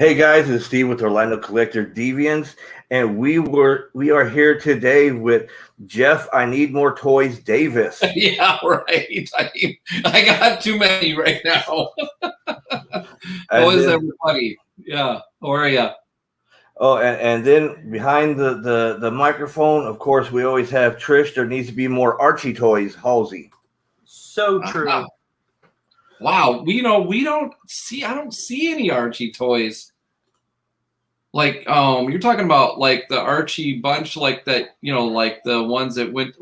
Hey guys, it's Steve with Orlando Collector Deviants, and we are here today with Jeff. I need more toys, Davis. Yeah, right. I got too many right now. How is everybody? Yeah, how are you? Oh, and then behind the microphone, of course, we always have Trish. There needs to be more Archie toys, Halsey. So true. Wow, I don't see any Archie toys. Like, you're talking about like the Archie bunch, like that, like the ones that went,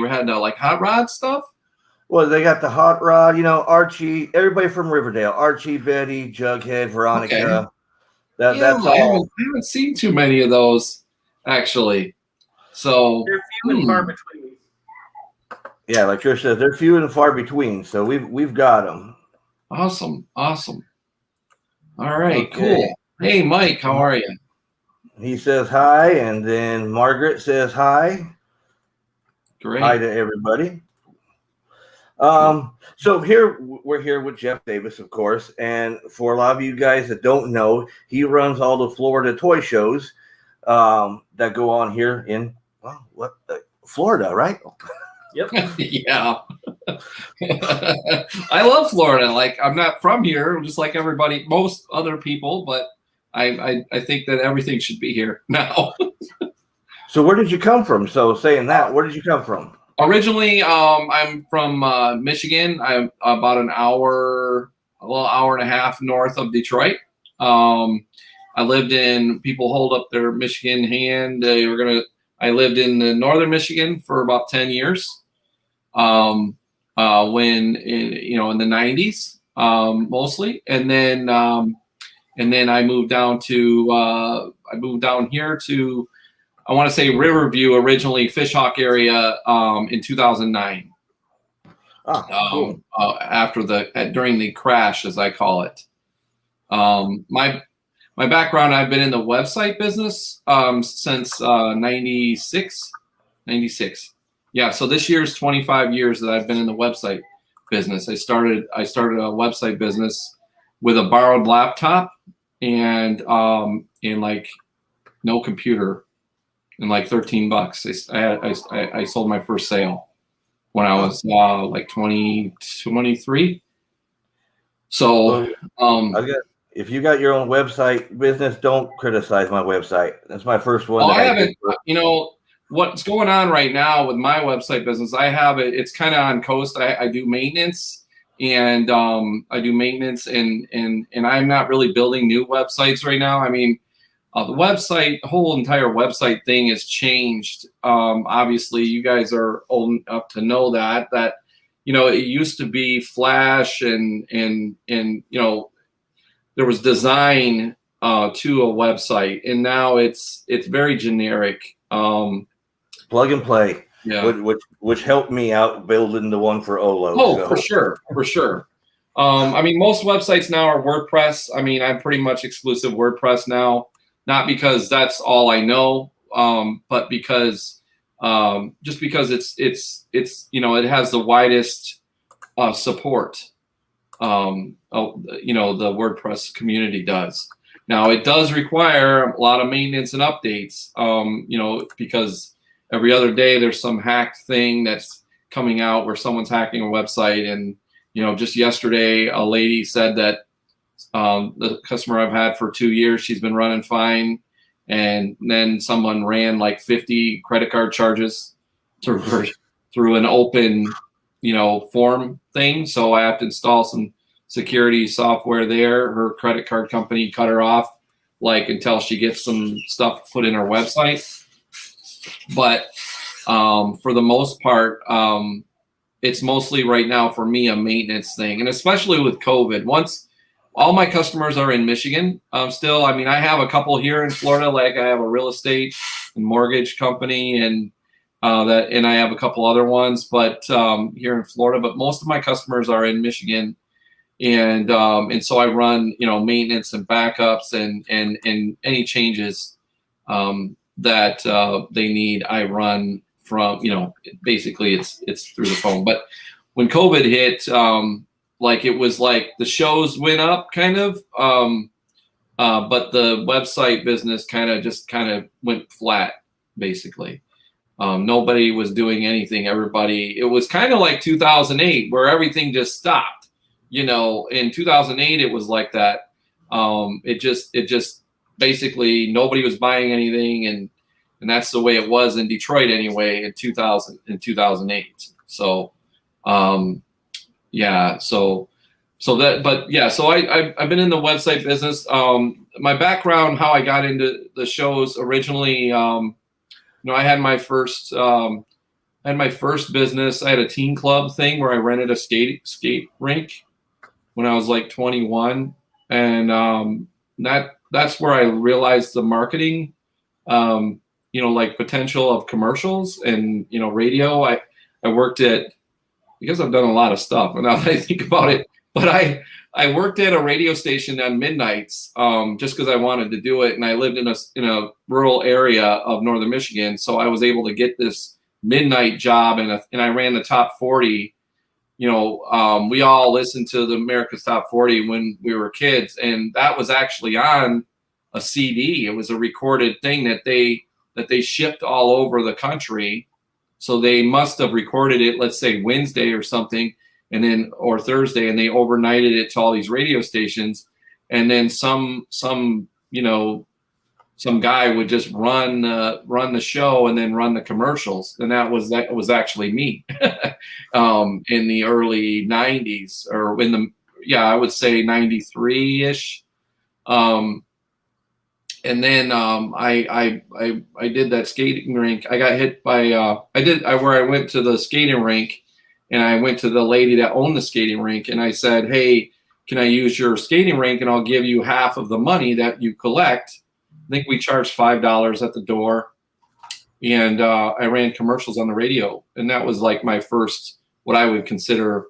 had like hot rod stuff? Well, they got the hot rod, Archie, everybody from Riverdale, Archie, Betty, Jughead, Veronica. Okay. That's all. I haven't seen too many of those, actually. So they're few and far between. Yeah, like Trish says, they're few and far between. So we've got them. Awesome. All right, okay. Cool. Hey, Mike, how are you? He says hi, and then Margaret says hi. Great. Hi to everybody. So we're here with Jeff Davis, of course, and for a lot of you guys that don't know, he runs all the Florida toy shows that go on here in Florida, right? Yep. Yeah. I love Florida. Like, I'm not from here, just like most other people, but I think that everything should be here now. So where did you come from? So saying that, where did you come from? Originally, I'm from Michigan. I'm about a little hour and a half north of Detroit. I lived in, people hold up their Michigan hand. I lived in northern Michigan for about 10 years. When in the 90s, mostly. And then I moved down here to, I want to say Riverview, originally Fishhawk area, in 2009. Cool. During the crash, as I call it. My background, I've been in the website business since 96. Yeah, so this year's 25 years that I've been in the website business. I started a website business with a borrowed laptop and like no computer. And like $13. I sold my first sale when I was like 23. So if you got your own website business, don't criticize my website. That's my first one. I haven't. What's going on right now with my website business? I have it. It's kind of on coast. I do maintenance and and I'm not really building new websites right now. I mean. The whole entire website thing has changed. Obviously, you guys are old enough to know that it used to be Flash and there was design to a website, and now it's very generic. Plug and play. Yeah, which helped me out building the one for Olo. Oh, so. For sure. I mean, most websites now are WordPress. I mean, I'm pretty much exclusive WordPress now. Not because that's all I know, but because just because it's it has the widest support. The WordPress community does. Now it does require a lot of maintenance and updates. Because every other day there's some hacked thing that's coming out where someone's hacking a website, and just yesterday a lady said that. The customer I've had for 2 years, she's been running fine, and then someone ran like 50 credit card charges through an open, form thing. So I have to install some security software there. Her credit card company cut her off, until she gets some stuff put in her website. But for the most part, it's mostly right now for me a maintenance thing, and especially with COVID. All my customers are in Michigan still. I mean, I have a couple here in Florida, like I have a real estate and mortgage company, and I have a couple other ones, but here in Florida. But most of my customers are in Michigan, and so I run maintenance and backups and any changes that they need. I run from basically it's through the phone. But when COVID hit. It was like the shows went up kind of, but the website business kind of went flat, basically. Nobody was doing anything. It was kind of like 2008 where everything just stopped. In 2008, it was like that. It just basically nobody was buying anything. And that's the way it was in Detroit anyway in 2008. So, yeah, so I've been in the website business. My background, how I got into the shows originally, I had my first business. I had a teen club thing where I rented a skate rink when I was like 21, and that's where I realized the marketing, like potential of commercials and radio. I worked at, because I've done a lot of stuff, and now that I think about it, but I worked at a radio station on midnights, just because I wanted to do it, and I lived in a rural area of northern Michigan, so I was able to get this midnight job, and I ran the top 40. We all listened to the America's Top 40 when we were kids, and that was actually on a CD. It was a recorded thing that they shipped all over the country. So they must have recorded it, let's say Wednesday or something, or Thursday, and they overnighted it to all these radio stations, and then some guy would just run the show and then run the commercials, and that was actually me in the early 90s, or I would say 93-ish. And then I did that skating rink. I got hit by where I went to the skating rink, and I went to the lady that owned the skating rink, and I said, "Hey, can I use your skating rink, and I'll give you half of the money that you collect?" I think we charged $5 at the door, and I ran commercials on the radio, and that was like my first, what I would consider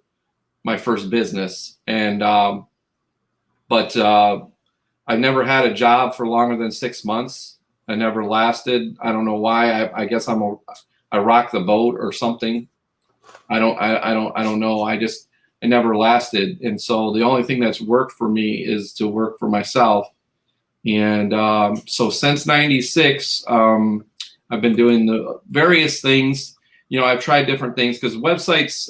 my first business. And but I've never had a job for longer than 6 months. I never lasted. I don't know why. I guess I rock the boat or something. I don't know. I never lasted. And so the only thing that's worked for me is to work for myself. And so since 96, I've been doing the various things. I've tried different things, because websites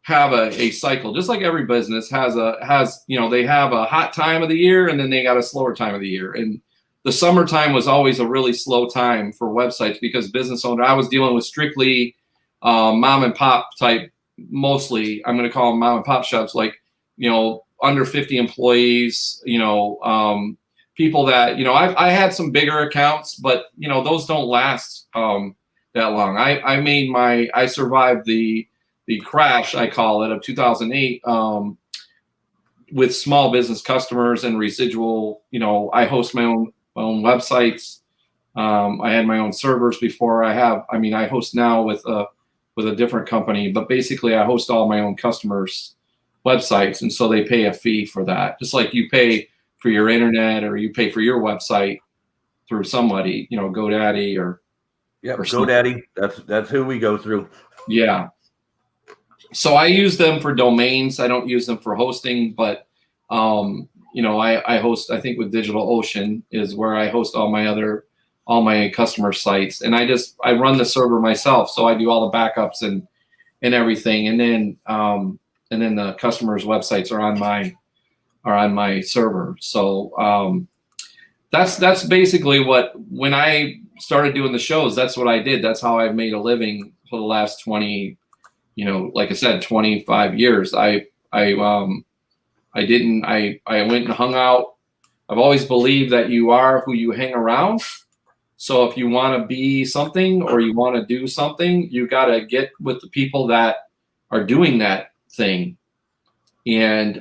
have a cycle, just like every business has they have a hot time of the year, and then they got a slower time of the year. And the summertime was always a really slow time for websites, because business owner, I was dealing with strictly mom and pop type, mostly. I'm going to call them mom and pop shops, like, under 50 employees, people that, I had some bigger accounts, but those don't last that long. I survived the crash, I call it, of 2008, with small business customers and residual. I host my own websites. I had my own servers before. I host now with a different company, but basically I host all my own customers' websites, and so they pay a fee for that, just like you pay for your internet, or you pay for your website through somebody, GoDaddy or GoDaddy. That's who we go through. Yeah. So I use them for domains. I don't use them for hosting, but I host, I think with DigitalOcean is where I host all my customer sites, and I run the server myself. So I do all the backups and everything. And then the customers' websites are on my server. So that's basically when I started doing the shows, that's what I did. That's how I've made a living for the last 20, like I said, 25 years. I went and hung out. I've always believed that you are who you hang around. So if you want to be something, or you want to do something, you got to get with the people that are doing that thing. And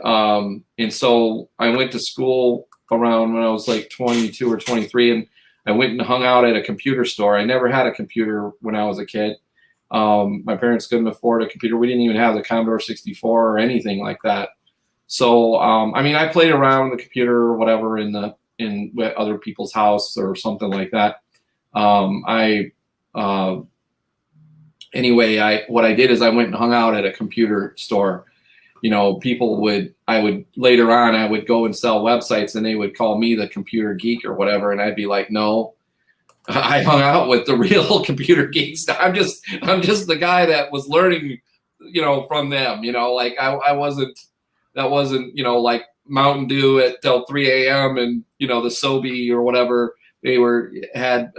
so I went to school around when I was like 22 or 23, and I went and hung out at a computer store. I never had a computer when I was a kid. My parents couldn't afford a computer. We didn't even have the Commodore 64 or anything like that. So, I played around with the computer or whatever in other people's house or something like that. What I did is I went and hung out at a computer store, I would later on, I would go and sell websites and they would call me the computer geek or whatever. And I'd be like, no, I hung out with the real computer geeks. I'm just the guy that was learning, from them, like I wasn't, that wasn't, like Mountain Dew at till 3 a.m. and, the Sobe or whatever they had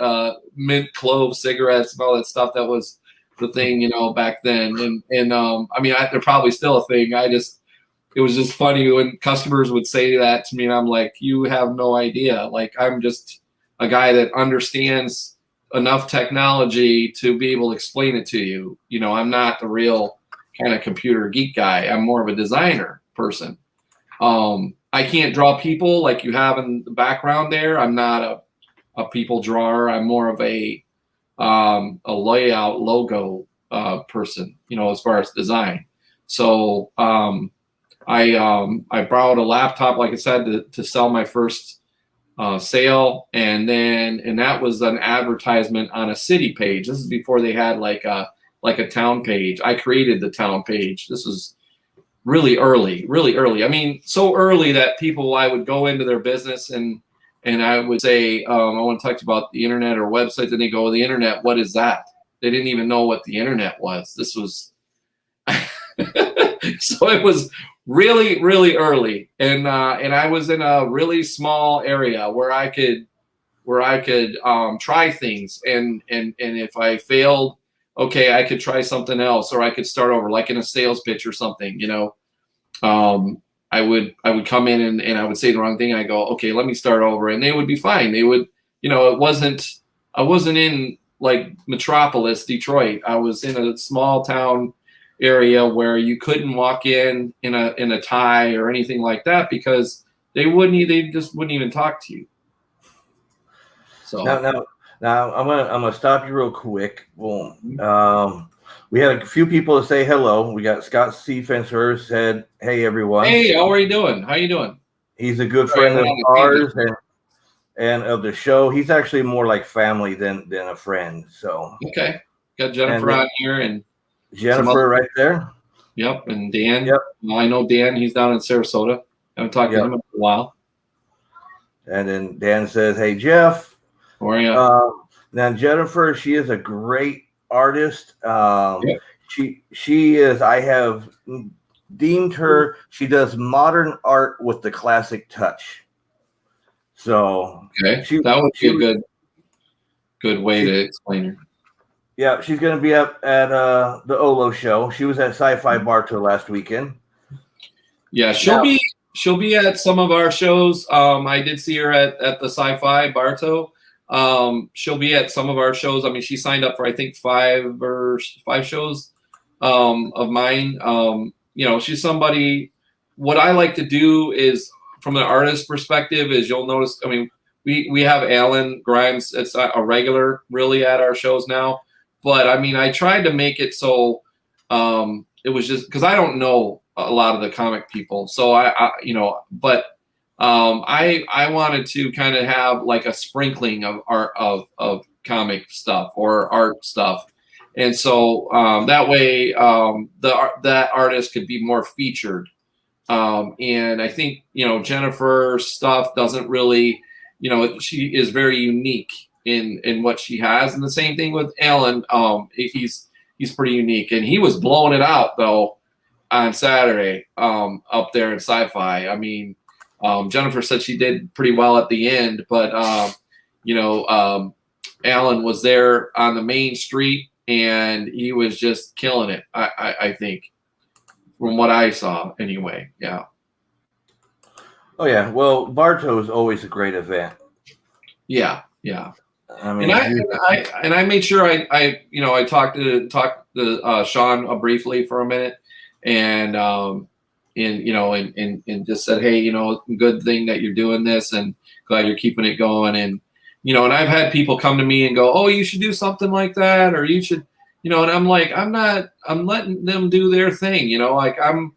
mint clove cigarettes and all that stuff. That was the thing, back then. And I mean, they're probably still a thing. It was just funny when customers would say that to me and I'm like, you have no idea. Like, I'm just a guy that understands enough technology to be able to explain it to you. I'm not the real kind of computer geek guy. I'm more of a designer person. I can't draw people like you have in the background there. I'm not a people drawer. I'm more of a layout logo person, as far as design. So I borrowed a laptop, like I said, to sell my first sale, and that was an advertisement on a city page. This is before they had like a town page. I created the town page. This was really early. I mean, so early that I would go into their business and I would say, I want to talk about the internet or websites, and they go, the internet, what is that? They didn't even know what the internet was. This was, so it was really, really early. And I was in a really small area where I could try things. And if I failed, okay, I could try something else, or I could start over, like in a sales pitch or something, I would come in and I would say the wrong thing. And I go, okay, let me start over. And they would be fine. They would, I wasn't in like Metropolis, Detroit. I was in a small town area where you couldn't walk in a tie or anything like that because they just wouldn't even talk to you. So now I'm gonna stop you real quick. Boom. We had a few people to say hello. We got Scott C. Fencer said, "Hey everyone." Hey, how are you doing? How you doing? He's a good friend of ours and of the show. He's actually more like family than a friend. So okay, got Jennifer on here and Jennifer right there. Yep, and Dan. Yep. I know Dan. He's down in Sarasota. I haven't talked to him in a while. And then Dan says, "Hey Jeff." How are you? Now Jennifer, she is a great artist. She is. I have deemed her. She does modern art with the classic touch. So okay, that would be a good way to explain her. Yeah, she's going to be up at the Olo show. She was at Sci-Fi Bartow last weekend. Yeah, she'll be at some of our shows. I did see her at the Sci-Fi Bartow. She'll be at some of our shows. I mean, she signed up for I think five shows of mine. She's somebody. What I like to do is, from an artist perspective, is you'll notice. I mean, we have Alan Grimes. It's a regular really at our shows now. But I mean, I tried to make it so it was just because I don't know a lot of the comic people. So I wanted to kind of have like a sprinkling of art of comic stuff or art stuff, and so that way that artist could be more featured. And I think Jennifer's stuff doesn't really, she is very unique in what she has, and the same thing with Alan. He's pretty unique, and he was blowing it out though on Saturday up there in Sci-Fi. I mean, Jennifer said she did pretty well at the end, but Alan was there on the main street and he was just killing it. I think from what I saw anyway. Yeah. Oh yeah. Well, Bartow is always a great event. Yeah. Yeah. I mean, and I made sure I talked to Sean briefly for a minute, and just said, hey, good thing that you're doing this, and glad you're keeping it going, and and I've had people come to me and go, oh, you should do something like that, or you should, and I'm like, I'm letting them do their thing, like I'm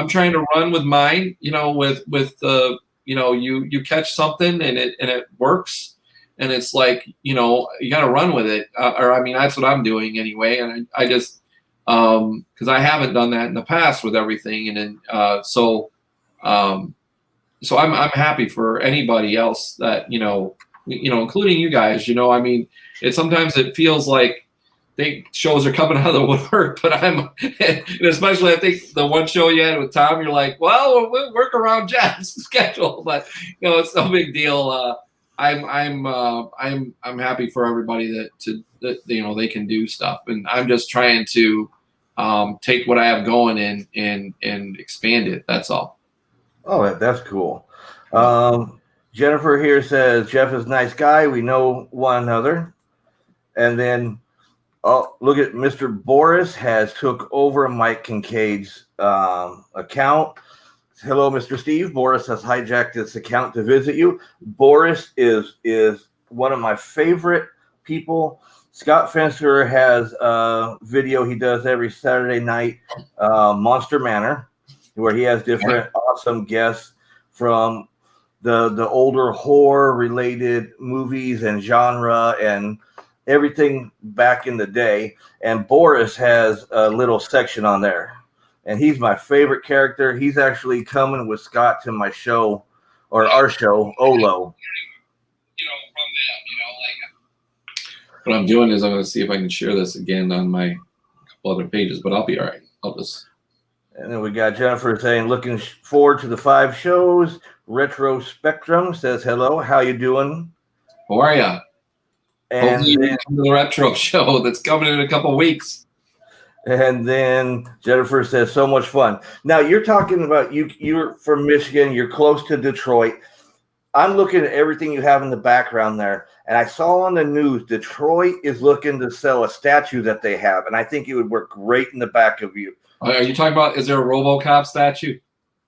trying to run with mine, with you catch something and it works. And it's like, you got to run with it. Or I mean, that's what I'm doing anyway. And I just, because I haven't done that in the past with everything. And then so I'm happy for anybody else that including you guys. I mean, sometimes it feels like shows are coming out of the woodwork, but and especially I think the one show you had with Tom, you're like, well, we'll work around Jeff's schedule, but it's no big deal. I'm happy for everybody that they can do stuff, and I'm just trying to take what I have going and expand it. That's all. Oh, that's cool. Jennifer here says Jeff is a nice guy. We know one another, and then. Oh, look at Mr. Boris has took over Mike Kincaid's account. Hello, Mr. Steve. Boris has hijacked this account to visit you. Boris is one of my favorite people. Scott Fencer has a video he does every Saturday night, Monster Manor, where he has different awesome guests from the older horror-related movies and genre and everything back in the day. And Boris has a little section on there, and he's my favorite character. He's actually coming with Scott to my show, or our show, Olo. What I'm doing is I'm going to see if I can share this again on my couple other pages, but I'll be all right. I'll just. And then we got Jennifer saying, looking forward to the 5 shows. Retro Spectrum says hello. How you doing? How are ya? And hopefully you come to the retro show that's coming in a couple weeks. And then Jennifer says, so much fun. Now you're talking about you're from Michigan. You're close to Detroit. I'm looking at everything you have in the background there. And I saw on the news, Detroit is looking to sell a statue that they have. And I think it would work great in the back of you. Are you talking about, is there a RoboCop statue?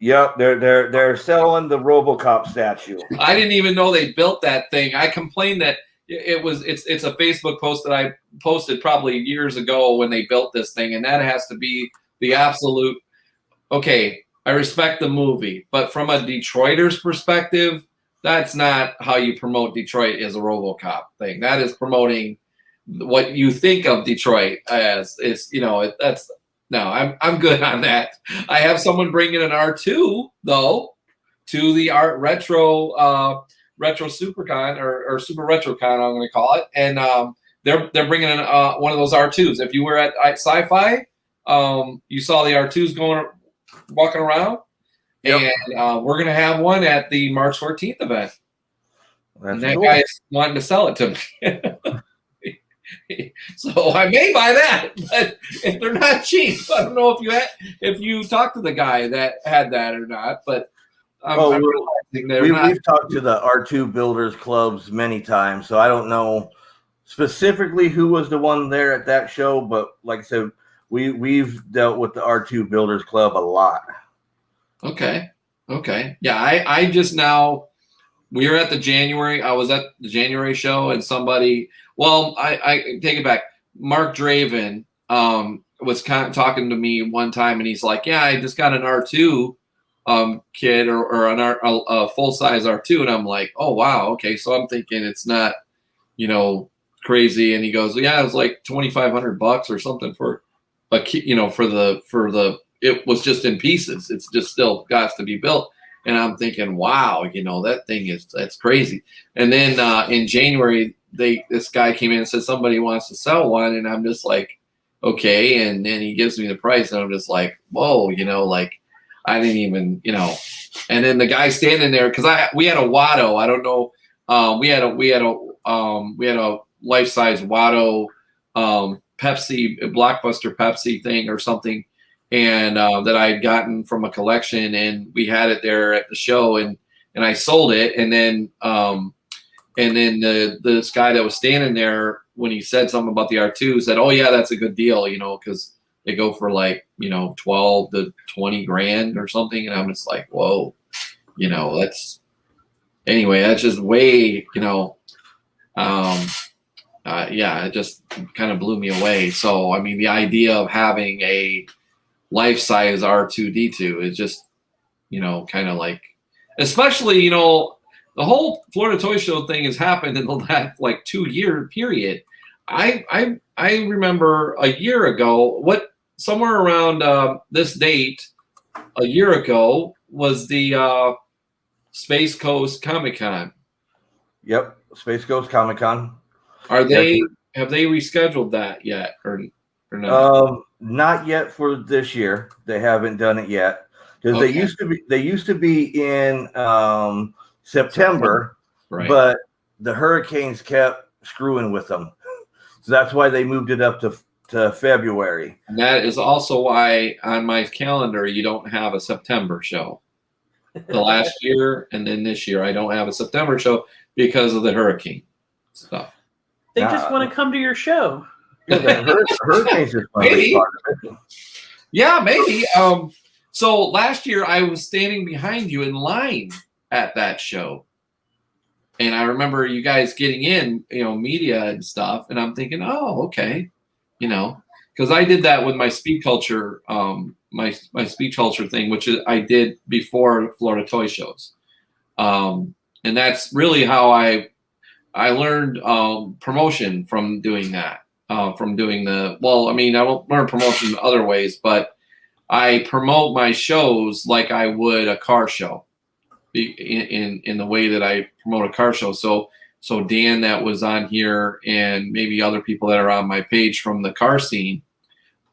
Yep. They're selling the RoboCop statue. I didn't even know they built that thing. I complained that it's a Facebook post that I posted probably years ago when they built this thing, and that has to be the absolute. Okay, I respect the movie, but from a Detroiter's perspective, that's not how you promote Detroit as a RoboCop thing. That is promoting what you think of Detroit as. That's no. I'm good on that. I have someone bringing an R2 though to the art retro SuperCon or Super RetroCon, I'm going to call it, and they're bringing in one of those R2s. If you were at Sci-Fi, you saw the R2s walking around, yep. And we're going to have one at the March 14th event. And that cool. guy's wanting to sell it to me. So I may buy that, but if they're not cheap, I don't know if you talked to the guy that had that or not, but. We've talked to the R2 Builders Clubs many times, so I don't know specifically who was the one there at that show, but like I said, we've dealt with the R2 Builders Club a lot. Okay. Yeah, I just now, we were at the January, I was at the January show, and somebody, I take it back, Mark Draven was kind of talking to me one time, and he's like, yeah, I just got an R2 kid or a full-size R2, and I'm like, oh wow, okay, so I'm thinking it's not crazy, and he goes, yeah, it was like $2,500 or something for a for the it was just in pieces, it's just still got to be built, and I'm thinking, wow, that thing that's crazy. And then in January this guy came in and said somebody wants to sell one, and I'm just like, okay, and then he gives me the price, and I'm just like, whoa, I didn't even, and then the guy standing there, because we had a Watto. I don't know. We had a life-size Watto Pepsi, Blockbuster Pepsi thing or something, and that I had gotten from a collection, and we had it there at the show, and I sold it, and then this guy that was standing there, when he said something about the R2, said, oh yeah, that's a good deal, because they go for like, 12 to 20 grand or something. And I'm just like, whoa, that's just way, it just kind of blew me away. So, I mean, the idea of having a life-size R2-D2 is just, kind of like, especially, the whole Florida Toy Show thing has happened in the last like 2-year period. I remember a year ago, somewhere around this date a year ago was the Space Coast Comic Con. Yep, Space Coast Comic Con. Have they rescheduled that yet or not? Not yet for this year. They haven't done it yet because Okay. they used to be in September, Right. but the hurricanes kept screwing with them, so that's why they moved it up to February. And that is also why on my calendar you don't have a September show. The last year and then this year I don't have a September show because of the hurricane stuff. They just want to come to your show. Yeah, the hurricanes is Maybe. part of it. Yeah, maybe. So last year I was standing behind you in line at that show. And I remember you guys getting in, media and stuff. And I'm thinking, oh, okay. Because I did that with my speed culture, my speed culture thing, which I did before Florida toy shows. And that's really how I learned promotion from doing that. I don't learn promotion in other ways, but I promote my shows like I would a car show in the way that I promote a car show. So Dan that was on here and maybe other people that are on my page from the car scene,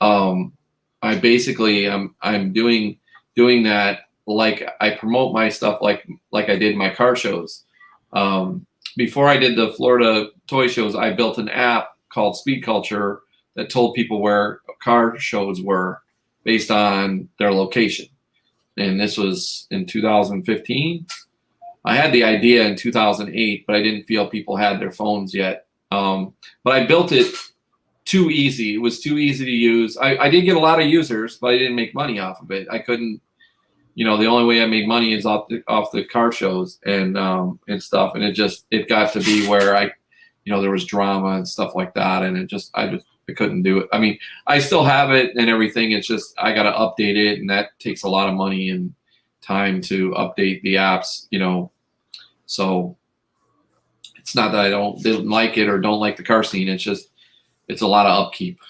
I basically I'm doing that like I promote my stuff like I did my car shows. Before I did the Florida toy shows, I built an app called Speed Culture that told people where car shows were based on their location. And this was in 2015. I had the idea in 2008, but I didn't feel people had their phones yet. But I built it too easy. It was too easy to use. I did get a lot of users, but I didn't make money off of it. I couldn't, the only way I made money is off the car shows and stuff. And it got to be where there was drama and stuff like that. And I couldn't do it. I mean, I still have it and everything. It's just, I got to update it. And that takes a lot of money and time to update the apps, so it's not that I didn't like it or don't like the car scene. It's just, it's a lot of upkeep.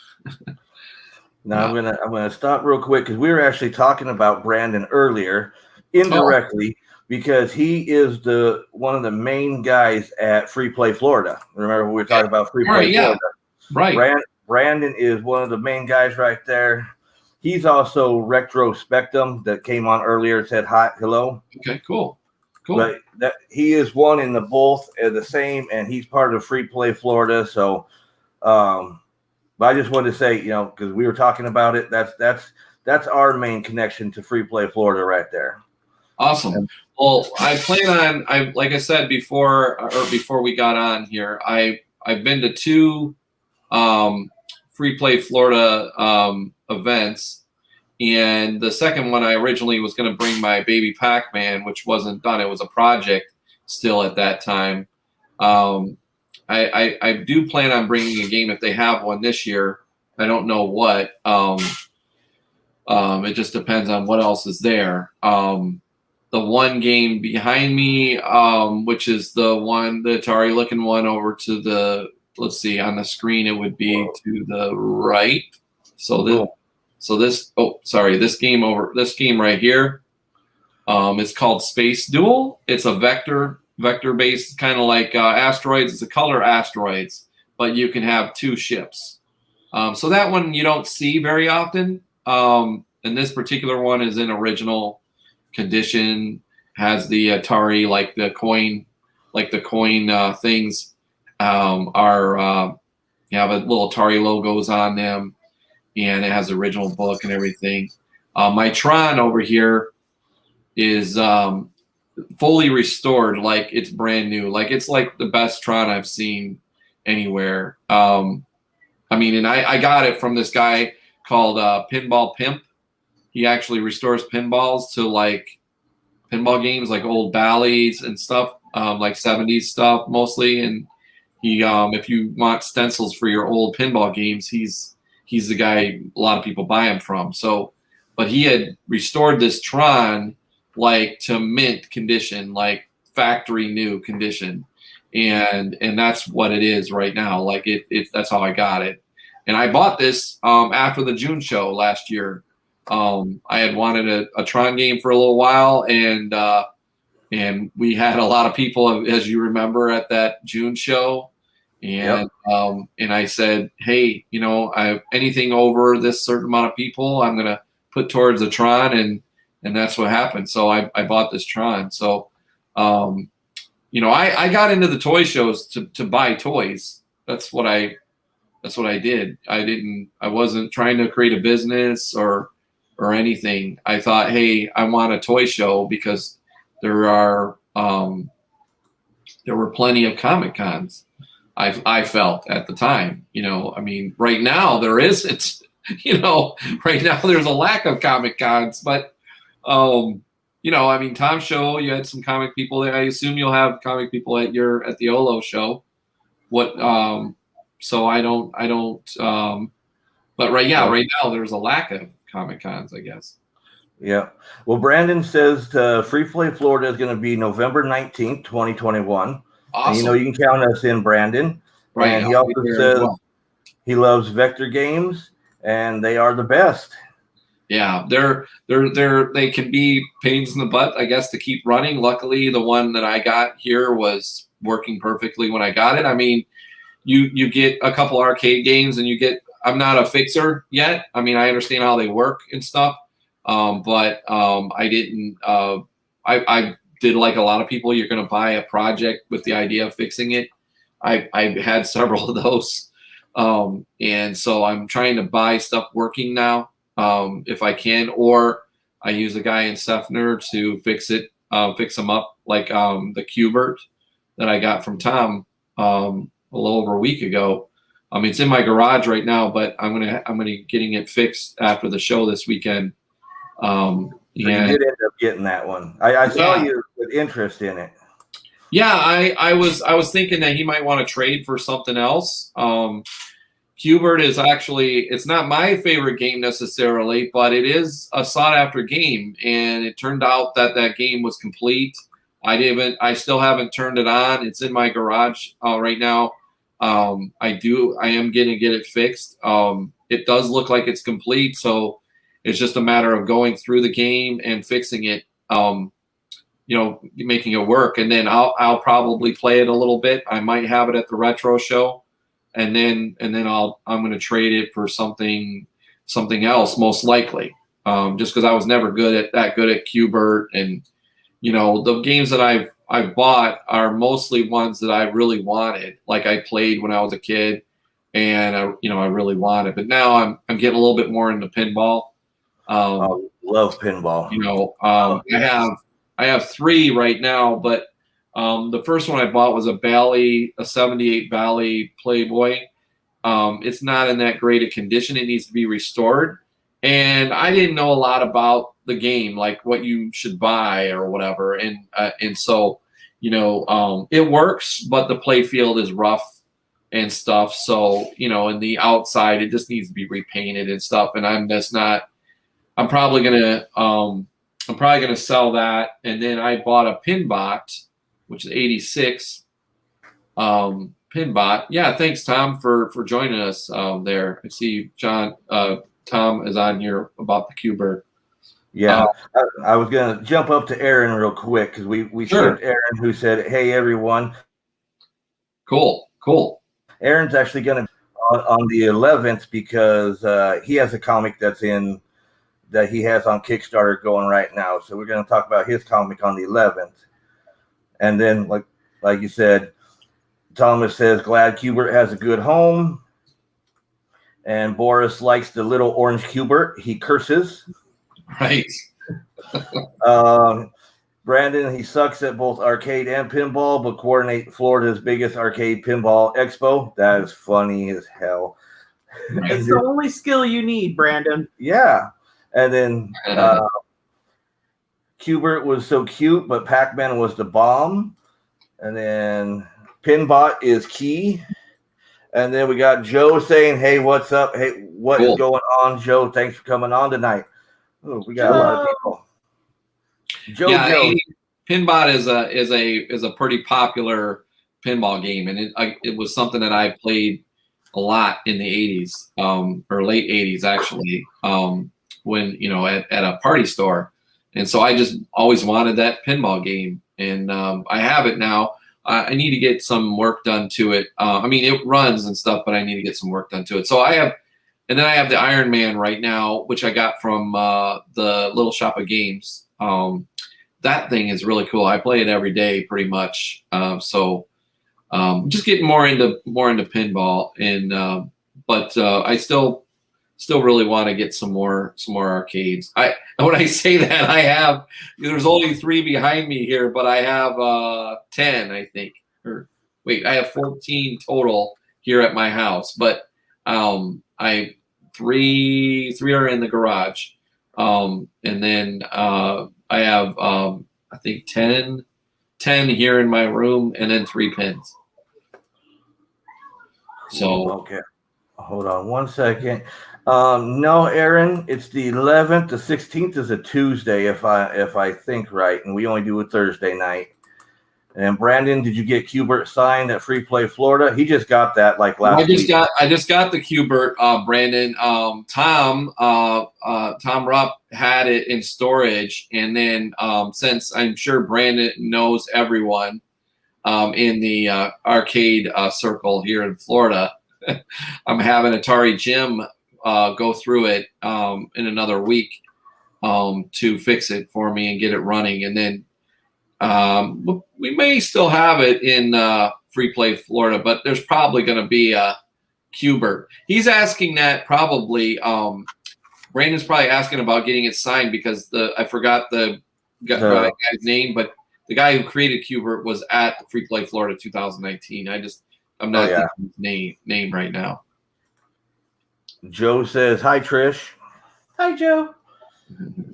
Now I'm gonna stop real quick because we were actually talking about Brandon earlier indirectly because he is one of the main guys at Free Play Florida. Remember we were talking about Free Play Florida? Right. Brandon is one of the main guys right there. He's also Retrospectum that came on earlier, said hi, hello. Okay, cool. But that he is one in the both the same, and he's part of Free Play Florida. So, but I just wanted to say, because we were talking about it, that's our main connection to Free Play Florida right there. Awesome. Well, I plan on, like I said before we got on here, I've been to 2 Free Play Florida events. And the second one, I originally was going to bring my baby Pac-Man, which wasn't done. It was a project still at that time. I do plan on bringing a game if they have one this year. I don't know what. It just depends on what else is there. The one game behind me, which is the Atari looking one over to the, let's see, on the screen, it would be to the right. This game right here, it's called Space Duel. It's a vector based, kind of like asteroids. It's a color asteroids, but you can have 2 ships. So that one you don't see very often. And this particular one is in original condition, has the Atari, like the coin things have a little Atari logos on them. And it has the original book and everything. My Tron over here is fully restored, like it's brand new. Like it's like the best Tron I've seen anywhere. And I got it from this guy called Pinball Pimp. He actually restores pinballs to like pinball games, like old Bally's and stuff, like 70s stuff mostly. And he, if you want stencils for your old pinball games, he's the guy a lot of people buy him from. So, but he had restored this Tron like to mint condition, like factory new condition. And that's what it is right now. Like that's how I got it. And I bought this after the June show last year. I had wanted a Tron game for a little while, and we had a lot of people, as you remember, at that June show. And and I said, hey, anything over this certain amount of people, I'm gonna put towards a Tron, and that's what happened. So I bought this Tron. So I got into the toy shows to buy toys. That's what I did. I wasn't trying to create a business or anything. I thought, hey, I want a toy show because there were plenty of Comic Cons. I felt at the time, right now there isn't, right now there's a lack of Comic Cons, but, Tom's show, you had some comic people there. I assume you'll have comic people at the Olo show. So I don't, but right now there's a lack of Comic Cons, I guess. Yeah. Well, Brandon says Free Play Florida is going to be November 19th, 2021. Awesome. And you can count us in, Brandon. Right. And he also says he loves Vector games, and they are the best. Yeah, they can be pains in the butt, I guess, to keep running. Luckily, the one that I got here was working perfectly when I got it. I mean, you get a couple arcade games, and I'm not a fixer yet. I mean, I understand how they work and stuff, but I didn't. I did like a lot of people. You're going to buy a project with the idea of fixing it. I've had several of those, and so I'm trying to buy stuff working now, if I can, or I use a guy in Sefner to fix them up, like the Cubert that I got from Tom a little over a week ago. It's in my garage right now, but I'm gonna getting it fixed after the show this weekend. So you did end up getting that one. I saw you with interest in it. Yeah, I was thinking that he might want to trade for something else. Hubert is actually, it's not my favorite game necessarily, but it is a sought after game, and it turned out that game was complete. I still haven't turned it on. It's in my garage right now. I am going to get it fixed. It does look like it's complete, so it's just a matter of going through the game and fixing it. Making it work, and then I'll probably play it a little bit. I might have it at the retro show, and then I'm going to trade it for something else, most likely. Just because I was never good at Qbert, and the games that I've bought are mostly ones that I really wanted, like I played when I was a kid, and I really wanted. But now I'm getting a little bit more into pinball. Love pinball. I have 3 right now, but the first one I bought was a 78 Bally Playboy. It's not in that great a condition. It needs to be restored. And I didn't know a lot about the game, like what you should buy or whatever. And so, it works, but the play field is rough and stuff. So, in the outside, it just needs to be repainted and stuff. And I'm probably going to sell that. And then I bought a Pinbot, which is 86 Pinbot. Yeah, thanks, Tom, for joining us there. I see Tom is on here about the Qbert. Yeah, I was going to jump up to Aaron real quick because we skipped Aaron, who said, "Hey, everyone." Cool. Aaron's actually going to be on the 11th because he has a comic that he has on Kickstarter going right now. So we're going to talk about his comic on the 11th. And then, like you said, Thomas says, glad Qbert has a good home. And Boris likes the little orange Qbert. He curses. Right. Brandon, he sucks at both arcade and pinball, but coordinate Florida's biggest arcade pinball expo. That is funny as hell. It's the only skill you need, Brandon. Yeah. And then Qbert was so cute, but Pac-Man was the bomb. And then Pinbot is key. And then we got Joe saying, "Hey, what's up? Hey, what is going on, Joe? Thanks for coming on tonight." Ooh, we got a lot of people. Joe. Pinbot is a pretty popular pinball game, and it was something that I played a lot in the 80s, or late 80s actually, when, at a party store. And so I just always wanted that pinball game, and I have it now. I need to get some work done to it. I mean, it runs and stuff, but I need to get some work done to it. So I have, and then I have the Iron Man right now, which I got from the Little Shop of Games. That thing is really cool. I play it every day pretty much. So just getting more into pinball, and but I still really want to get some more arcades. When I say that, I have, there's only 3 behind me here, but I have 10, I think. Or wait, I have 14 total here at my house, but I three are in the garage, and then I have I think 10 here in my room, and then 3 pins. So okay, hold on one second. No, Aaron, it's the 11th. The 16th is a Tuesday, if I think right, and we only do a Thursday night. And Brandon, did you get Qbert signed at Free Play Florida? He just got that like last week. I just got the Qbert, Brandon. Tom Rupp had it in storage, and then since I'm sure Brandon knows everyone in the arcade circle here in Florida, I'm having Atari Jim go through it in another week to fix it for me and get it running, and then we may still have it in Free Play Florida, but there's probably going to be a Qbert. He's asking that probably. Brandon's probably asking about getting it signed because I forgot the guy's name, but the guy who created Qbert was at Free Play Florida 2019. I'm not thinking his name right now. Joe says, "Hi, Trish." Hi, Joe.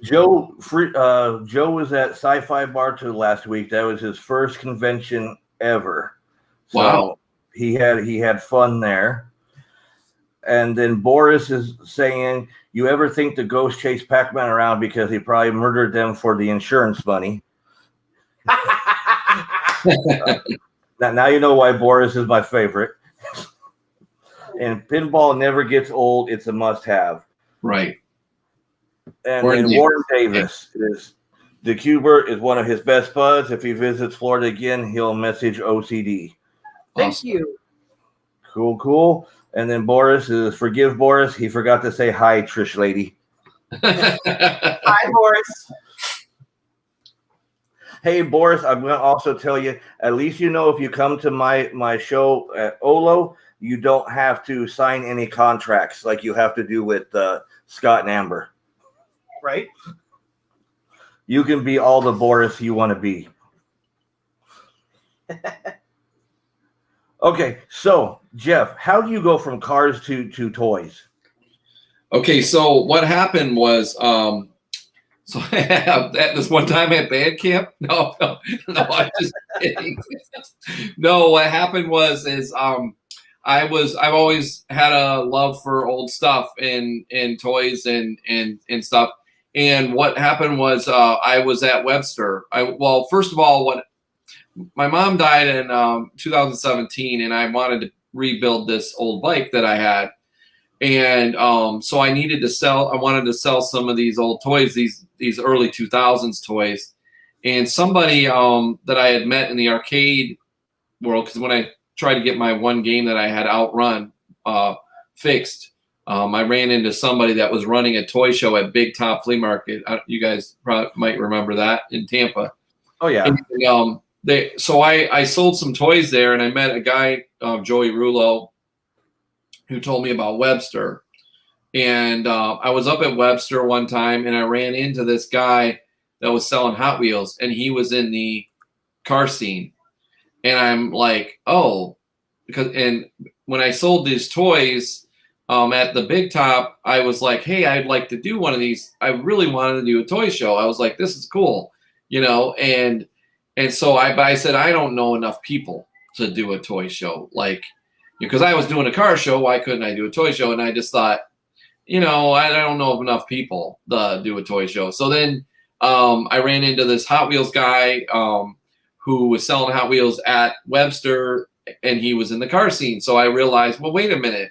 Joe was at Sci-Fi Bar 2 last week. That was his first convention ever. So wow. He had fun there. And then Boris is saying, "You ever think the ghost chased Pac-Man around because he probably murdered them for the insurance money?" Now you know why Boris is my favorite. And pinball never gets old. It's a must-have. Right. And Warren Davis is the Qbert is one of his best buds. If he visits Florida again, he'll message O.C.D. Thank you. Cool. And then Boris is, forgive Boris. He forgot to say hi, Trish lady. Hi, Boris. Hey, Boris, I'm going to also tell you, at least you know if you come to my show at Olo, you don't have to sign any contracts like you have to do with Scott and Amber. Right? You can be all the Boris you want to be. Okay, so Jeff, how do you go from cars to toys? Okay, so what happened was, so at this one time at band camp. No, I'm just kidding. No, what happened was I've always had a love for old stuff and toys and stuff. And what happened was I was at Webster. First of all, my mom died in 2017, and I wanted to rebuild this old bike that I had. And so I wanted to sell some of these old toys, these early 2000s toys. And somebody that I had met in the arcade world, because when I tried to get my one game that I had outrun fixed, I ran into somebody that was running a toy show at Big Top Flea Market. You guys probably might remember that in Tampa. Oh, yeah. And, so I sold some toys there, and I met a guy, Joey Rulo, who told me about Webster. And I was up at Webster one time, and I ran into this guy that was selling Hot Wheels, and he was in the car scene. And I'm like, oh, and when I sold these toys at the Big Top, I was like, hey, I'd like to do one of these. I really wanted to do a toy show. I was like, this is cool, and so I said, I don't know enough people to do a toy show. Like, because I was doing a car show, why couldn't I do a toy show? And I just thought, I don't know of enough people to do a toy show. So then I ran into this Hot Wheels guy who was selling Hot Wheels at Webster, and he was in the car scene. So I realized, well, wait a minute.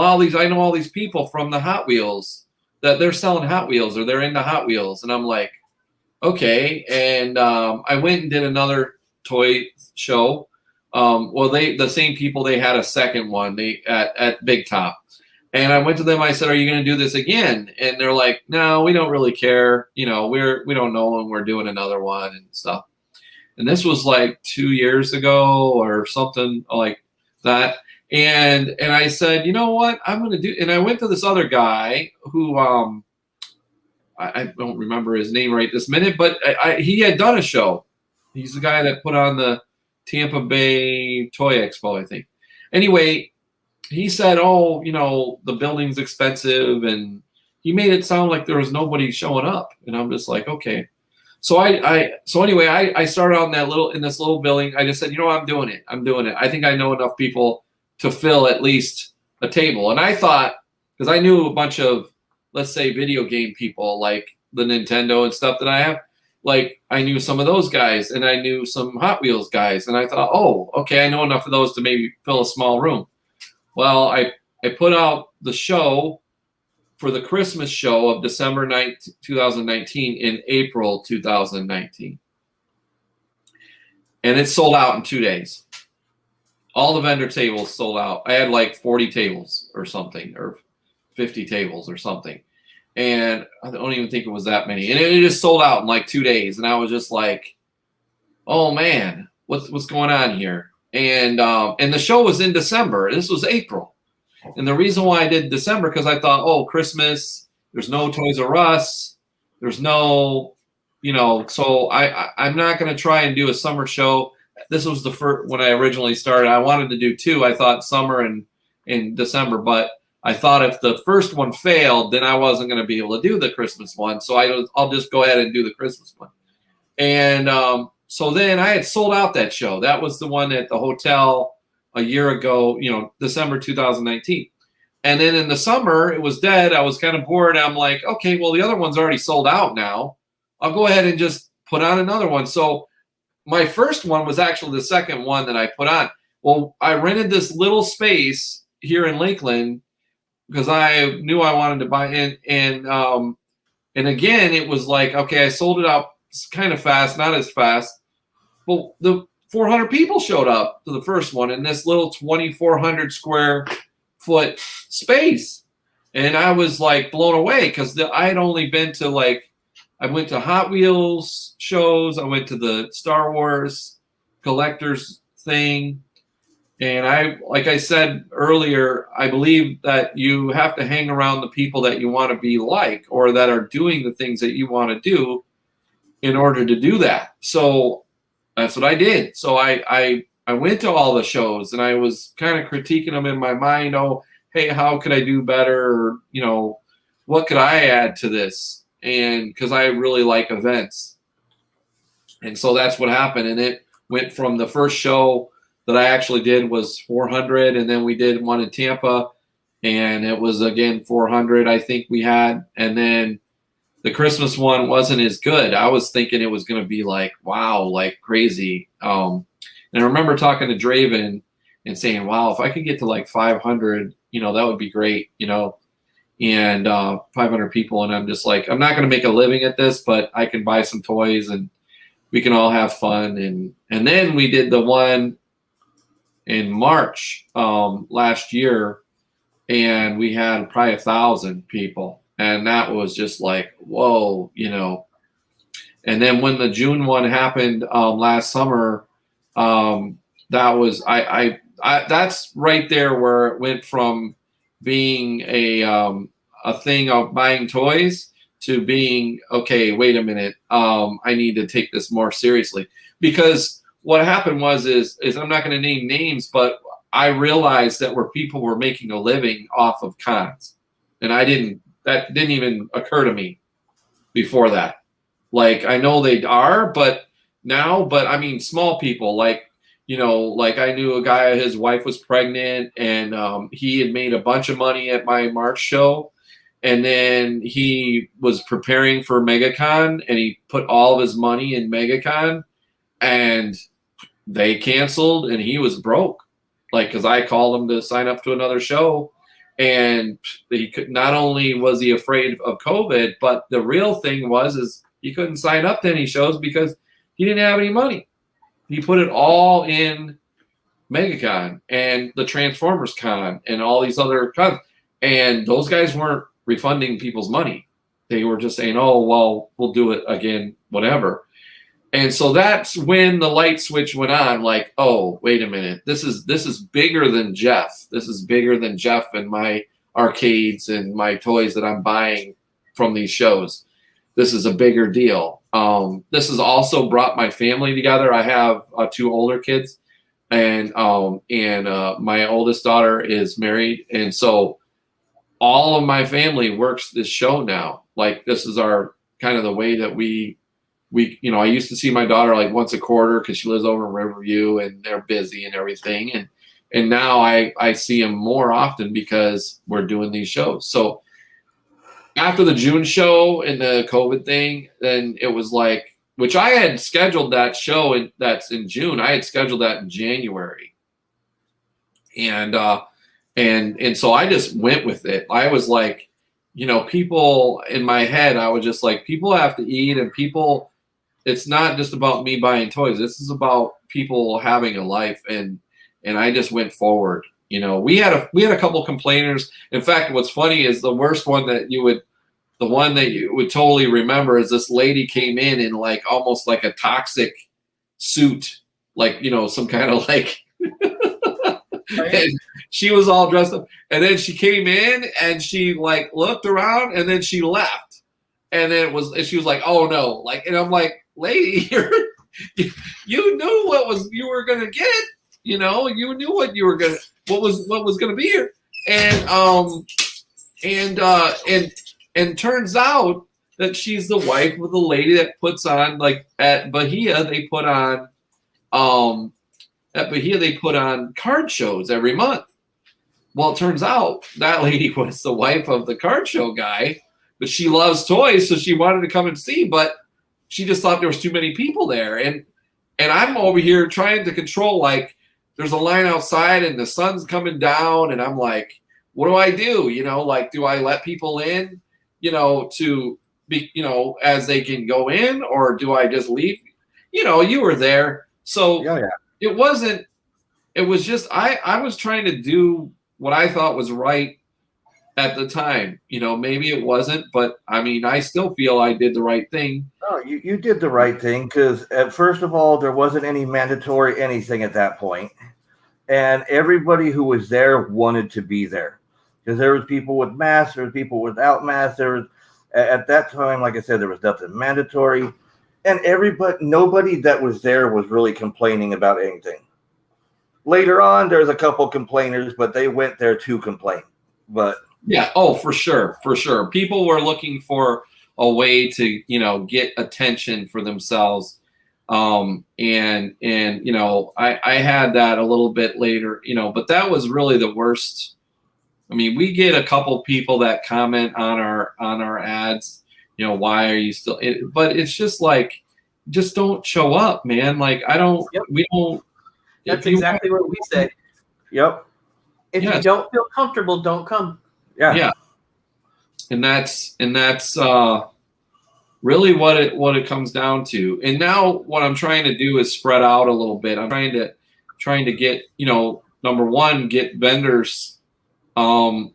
I know all these people from the Hot Wheels that they're selling Hot Wheels or they're into Hot Wheels. And I'm like, okay. And I went and did another toy show. The same people, they had a second one at Big Top. And I went to them. I said, "Are you going to do this again?" And they're like, "No, we don't really care. We don't know when we're doing another one and stuff." And this was like 2 years ago or something like that. And I said, "You know what? I'm going to do." And I went to this other guy who I don't remember his name right this minute, but he had done a show. He's the guy that put on the Tampa Bay Toy Expo, I think. Anyway, he said, "Oh, the building's expensive," and he made it sound like there was nobody showing up. And I'm just like, okay. So anyway, I started out in this little building. I just said, I'm doing it. I think I know enough people to fill at least a table. And I thought, because I knew a bunch of, let's say, video game people like the Nintendo and stuff that I have. Like, I knew some of those guys, and I knew some Hot Wheels guys. And I thought, oh, okay, I know enough of those to maybe fill a small room. Well, I put out the show for the Christmas show of December 9th, 2019 in April 2019. And it sold out in 2 days. All the vendor tables sold out. I had like 40 tables or something, or 50 tables or something. And I don't even think it was that many. And it just sold out in like 2 days. And I was just like, oh man, what's going on here? And the show was in December. This was April. And the reason why I did December, because I thought, oh, Christmas, there's no Toys R Us, there's no, so I'm not going to try and do a summer show. This was the first, when I originally started, I wanted to do 2. I thought summer and in December, but I thought if the first one failed, then I wasn't going to be able to do the Christmas one. So I'll just go ahead and do the Christmas one. And so then I had sold out that show. That was the one at the hotel a year ago, December 2019. And then in the summer, it was dead. I was kind of bored. I'm like, okay, well, the other one's already sold out now. I'll go ahead and just put on another one. So my first one was actually the second one that I put on. Well, I rented this little space here in Lakeland because I knew I wanted to buy in. And again, it was like, okay, I sold it out kind of fast, not as fast. Well, the 400 people showed up to the first one in this little 2,400 square foot space. And I was like blown away because I had only been to I went to Hot Wheels shows. I went to the Star Wars collectors thing. And like I said earlier, I believe that you have to hang around the people that you want to be like, or that are doing the things that you want to do in order to do that. So that's what I did. So I went to all the shows and I was kind of critiquing them in my mind. Oh, hey, how could I do better? Or, what could I add to this? And because I really like events. And so that's what happened. And it went from the first show that I actually did was 400. And then we did one in Tampa and it was again 400, I think we had. And then the Christmas one wasn't as good. I was thinking it was going to be like, wow, like crazy. And I remember talking to Draven and saying, wow, if I could get to like 500, that would be great, and 500 people. And I'm just like, I'm not going to make a living at this, but I can buy some toys and we can all have fun. And then we did the one in March last year, and we had probably 1,000 people. And that was just like, whoa, And then when the June one happened last summer, that was I that's right there where it went from being a thing of buying toys to being, okay, wait a minute, I need to take this more seriously. Because what happened is I'm not going to name names, but I realized that where people were making a living off of cons, and that didn't even occur to me before that. Like, I know they are, but I mean, small people, like I knew a guy, his wife was pregnant, and he had made a bunch of money at my March show. And then he was preparing for MegaCon, and he put all of his money in MegaCon, and they canceled, and he was broke. Like, because I called him to sign up to another show, And he could, not only was he afraid of COVID, but the real thing is he couldn't sign up to any shows because he didn't have any money. He put it all in MegaCon and the Transformers Con and all these other cons. And those guys weren't refunding people's money. They were just saying, oh, well, we'll do it again, whatever. And so that's when the light switch went on, like, oh, wait a minute. This is bigger than Jeff. This is bigger than Jeff and my arcades and my toys that I'm buying from these shows. This is a bigger deal. This has also brought my family together. I have 2 older kids, and my oldest daughter is married. And so all of my family works this show now. Like, this is our kind of the way that we, I used to see my daughter like once a quarter because she lives over in Riverview and they're busy and everything. And now I see them more often because we're doing these shows. So after the June show and the COVID thing, then it was like, which I had scheduled that show that's in June. I had scheduled that in January. And so I just went with it. I was like, people in my head, I was just like, people have to eat, and it's not just about me buying toys. This is about people having a life, and I just went forward. We had a couple complainers. In fact, what's funny is the worst one the one that you would totally remember is this lady came in like almost like a toxic suit, like some kind of like. And she was all dressed up, and then she came in and she like looked around, and then she left, and then she was like, oh no, like, and I'm like, lady, you knew what you were gonna get, you knew what was gonna be here, and turns out that she's the wife of the lady that puts on, like, at Bahia they put on card shows every month. Well, it turns out that lady was the wife of the card show guy, but she loves toys, so she wanted to come and see, but she just thought there was too many people there. And I'm over here trying to control, like, there's a line outside and the sun's coming down, and I'm like, what do I do? Like, do I let people in, to be, as they can go in, or do I just leave? You were there. So Yeah. it was just, I was trying to do what I thought was right at the time. Maybe it wasn't, but I mean, I still feel I did the right thing. No, you did the right thing, because first of all, there wasn't any mandatory anything at that point. And everybody who was there wanted to be there, because there was people with masks, there was people without masks. There was, at that time, like I said, there was nothing mandatory. And nobody that was there was really complaining about anything. Later on, there's a couple complainers, but they went there to complain. But yeah, oh, for sure. People were looking for a way to, get attention for themselves. I had that a little bit later, but that was really the worst. I mean, we get a couple people that comment on our ads, why are you still, but it's just like, just don't show up, man. Like, we don't. That's exactly what we said. Yep. If you don't feel comfortable, don't come. Yeah. And that's really what it comes down to. And now what I'm trying to do is spread out a little bit. I'm trying to get, number one, get vendors, to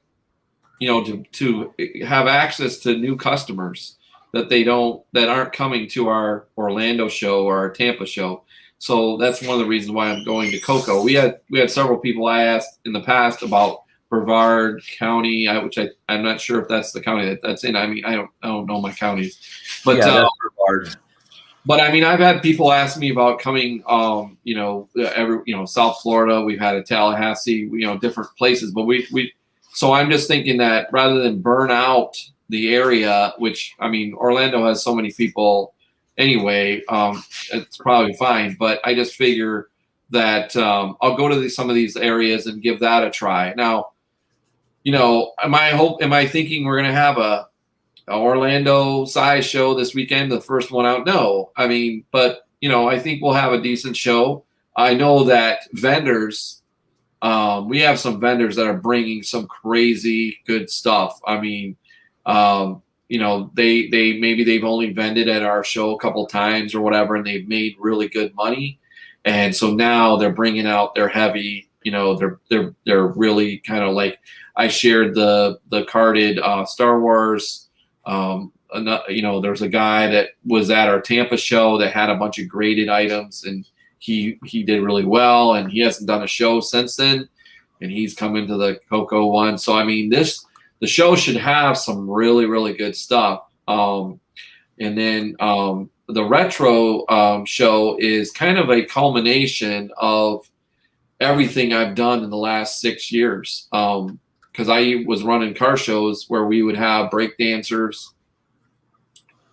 have access to new customers that aren't coming to our Orlando show or our Tampa show. So that's one of the reasons why I'm going to Cocoa. We had several people I asked in the past about Brevard County, which I'm not sure if that's the county that's in. I mean, I don't know my counties, but yeah, that's Brevard. But I mean, I've had people ask me about coming, South Florida. We've had a Tallahassee, different places. But so I'm just thinking that rather than burn out the area, which I mean, Orlando has so many people anyway, it's probably fine. But I just figure that I'll go to some of these areas and give that a try. Now, am I thinking we're going to have a Orlando size show this weekend, the first one out? No, I mean, but I think we'll have a decent show. I know that vendors We have some vendors that are bringing some crazy good stuff. I mean, you know, they maybe they've only vended at our show a couple times or whatever, and they've made really good money. And so now they're bringing out their heavy, you know, they're really kind of like, I shared the carded Star Wars. You know, there's a guy that was at our Tampa show that had a bunch of graded items, and he did really well, and he hasn't done a show since then, and he's coming to the Coco one. So I mean, the show should have some really, really good stuff. And then the retro show is kind of a culmination of everything I've done in the last 6 years. Because I was running car shows where we would have break dancers,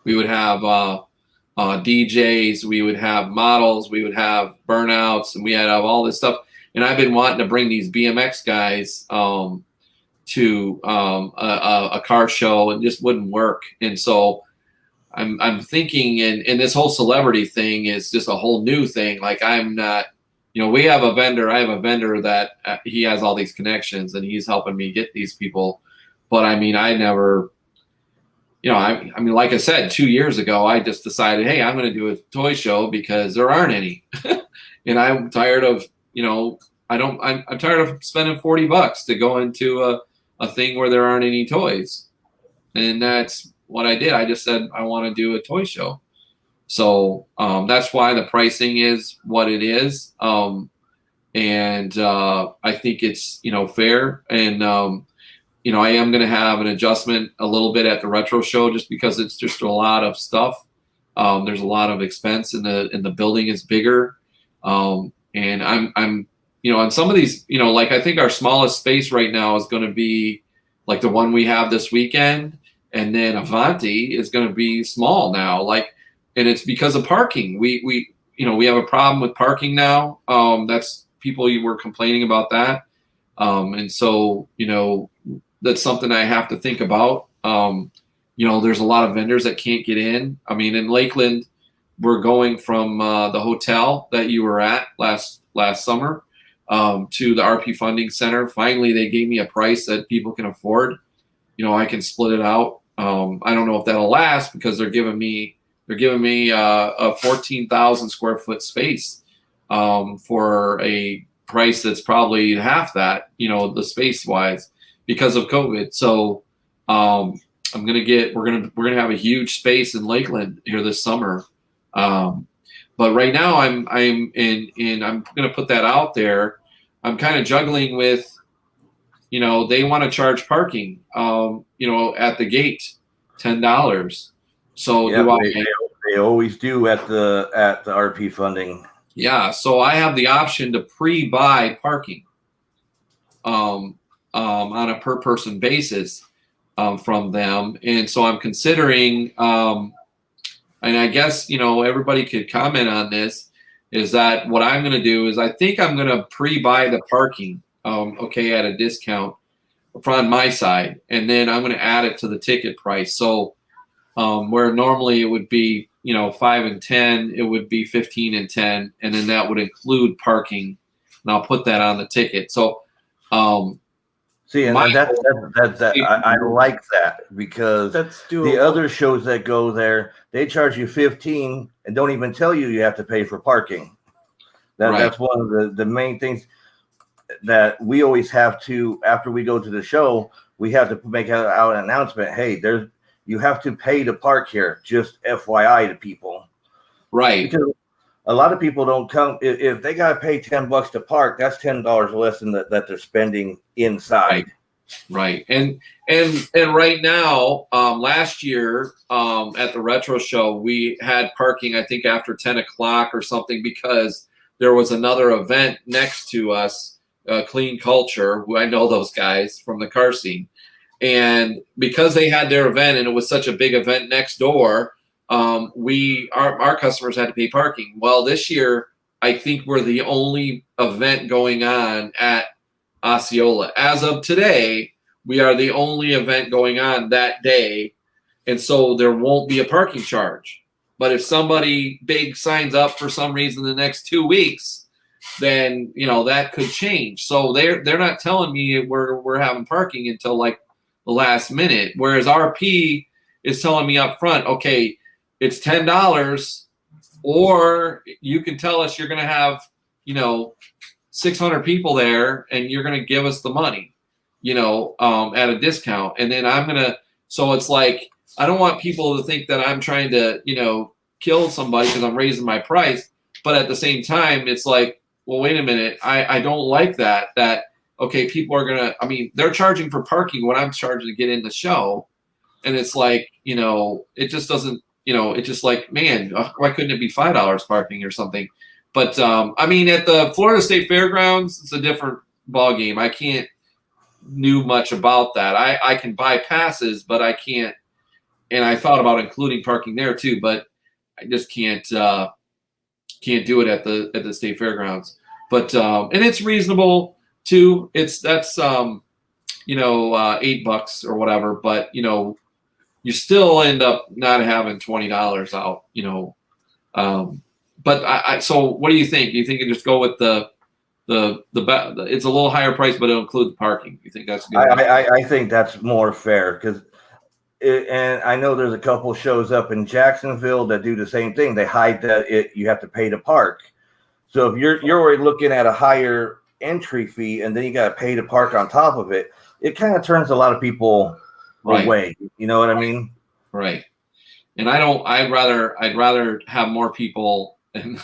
we would have DJs, we would have models, we would have burnouts, and we had all this stuff. And I've been wanting to bring these BMX guys to a car show, and just wouldn't work. And so I'm thinking, and this whole celebrity thing is just a whole new thing. Like, I'm not, you know, I have a vendor that he has all these connections, and he's helping me get these people. But I mean, I never, you know, I mean, like I said, 2 years ago, I just decided, hey, I'm going to do a toy show because there aren't any. And I'm tired of, you know, I'm tired of spending $40 to go into a thing where there aren't any toys. And that's what I did. I just said, I want to do a toy show. So that's why the pricing is what it is. And I think it's, you know, fair. And, you know, I am going to have an adjustment a little bit at the retro show, just because it's just a lot of stuff. There's a lot of expense, and the building is bigger. And I'm, you know, on some of these, you know, like, I think our smallest space right now is going to be like the one we have this weekend. And then Avanti is going to be small now. Like, and it's because of parking. We you know, we have a problem with parking now. That's, people were complaining about that. And so, you know, that's something I have to think about. You know, there's a lot of vendors that can't get in. I mean, in Lakeland, we're going from the hotel that you were at last summer to the RP Funding Center. Finally, they gave me a price that people can afford. You know, I can split it out. I don't know if that'll last, because they're giving me a 14,000 square foot space for a price that's probably half that, you know, the space wise, because of COVID. So we're gonna have a huge space in Lakeland here this summer. But right now I'm gonna put that out there. I'm kind of juggling with, you know, they want to charge parking, you know, at the gate, $10. So yeah, they always do at the RP Funding. Yeah, so I have the option to pre-buy parking on a per person basis from them. And so I'm considering, and I guess, you know, everybody could comment on this, is that what I'm going to do is I think I'm going to pre-buy the parking, okay, at a discount on my side. And then I'm going to add it to the ticket price. So where normally it would be, you know, 5 and 10, it would be 15 and 10, and then that would include parking, and I'll put that on the ticket. So, see, and I like that, because the other shows that go there, they charge you 15 and don't even tell you have to pay for parking. That's one of the main things that we always have to, after we go to the show, we have to make out an announcement. Hey, you have to pay to park here, just FYI to people. Right. Because a lot of people don't come. If they got to pay $10 to park, that's $10 less than that they're spending inside. Right. And right now, last year at the retro show, we had parking, I think, after 10 o'clock or something, because there was another event next to us, Clean Culture, who I know those guys from the car scene. And because they had their event and it was such a big event next door, our customers had to pay parking. Well, this year, I think we're the only event going on at Osceola. As of today, we are the only event going on that day. And so there won't be a parking charge. But if somebody big signs up for some reason the next 2 weeks, then that could change. So they're not telling me we're having parking until like the last minute, whereas RP is telling me up front, okay, it's $10, or you can tell us you're going to have 600 people there, and you're going to give us the money, at a discount, and then I'm going to. So it's like, I don't want people to think that I'm trying to kill somebody because I'm raising my price, but at the same time, it's like, well, wait a minute, I don't like that. Okay, people are gonna. I mean, they're charging for parking when I'm charging to get in the show, and it's like, it just doesn't. It's just like, man, why couldn't it be $5 parking or something? But I mean, at the Florida State Fairgrounds, it's a different ball game. I can't do much about that. I can buy passes, but I can't. And I thought about including parking there too, but I just can't do it at the state fairgrounds. But and it's reasonable too. That's $8 or whatever. But you still end up not having $20 out. But so what do you think? Do you think you just go with the it's a little higher price, but it'll include the parking? You think that's good? I think that's more fair because. And I know there's a couple shows up in Jacksonville that do the same thing. They hide that you have to pay to park. So if you're already looking at a higher entry fee and then you got to pay to park on top of it, it kind of turns a lot of people away. You know what I mean? Right. And I'd rather have more people than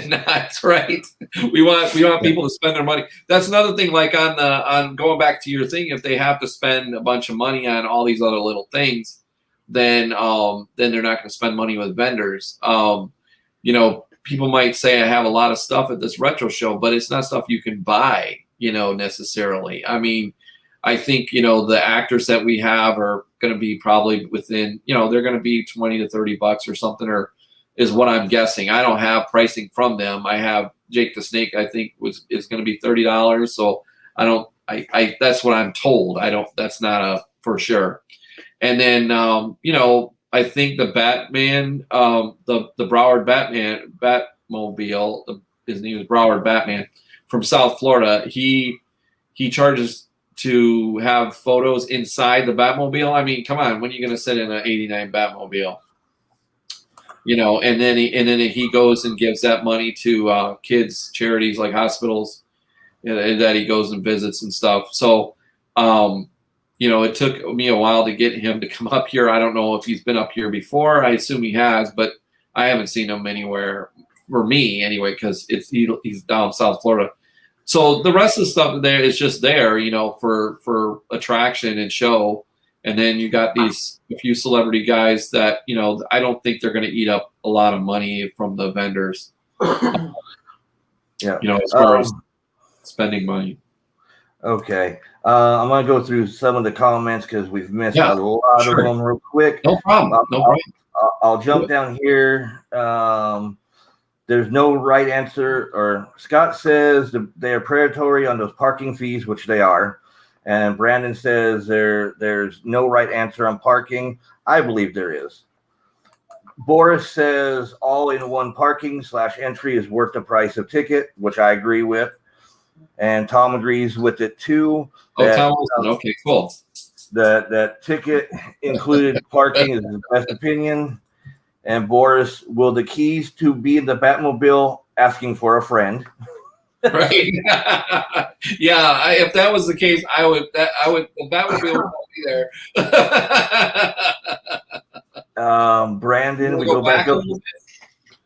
not. Right. We want people to spend their money. That's another thing. Like on going back to your thing, if they have to spend a bunch of money on all these other little things, then they're not going to spend money with vendors. People might say I have a lot of stuff at this retro show, but it's not stuff you can buy, necessarily. I mean, I think, the actors that we have are going to be probably within, they're going to be $20 to $30 or something, or is what I'm guessing. I don't have pricing from them. I have Jake the Snake, I think is going to be $30. So I that's what I'm told. That's not for sure. And then, I think the Batman, the Broward Batmobile, his name is Broward Batman from South Florida. He charges to have photos inside the Batmobile. I mean, come on, when are you going to sit in an '89 Batmobile? And then he goes and gives that money to kids charities like hospitals, and that he goes and visits and stuff. So, it took me a while to get him to come up here. I don't know if he's been up here before. I assume he has, but I haven't seen him anywhere for me anyway, because he's down South Florida. So the rest of the stuff there is just there, for attraction and show. And then you got a few celebrity guys that, I don't think they're going to eat up a lot of money from the vendors. Yeah. As far as spending money. Okay. I'm going to go through some of the comments because we've missed a lot of them real quick. No problem. I'll jump down here. There's no right answer. Or Scott says they are predatory on those parking fees, which they are. And Brandon says there's no right answer on parking. I believe there is. Boris says all-in-one parking / entry is worth the price of ticket, which I agree with. And Tom agrees with it too. Tom, okay, cool. That ticket included parking is his best opinion. And Boris, will the keys to be in the Batmobile asking for a friend? Right. Yeah. If that was the case, I would. The Batmobile would be there. Brandon, we go back up.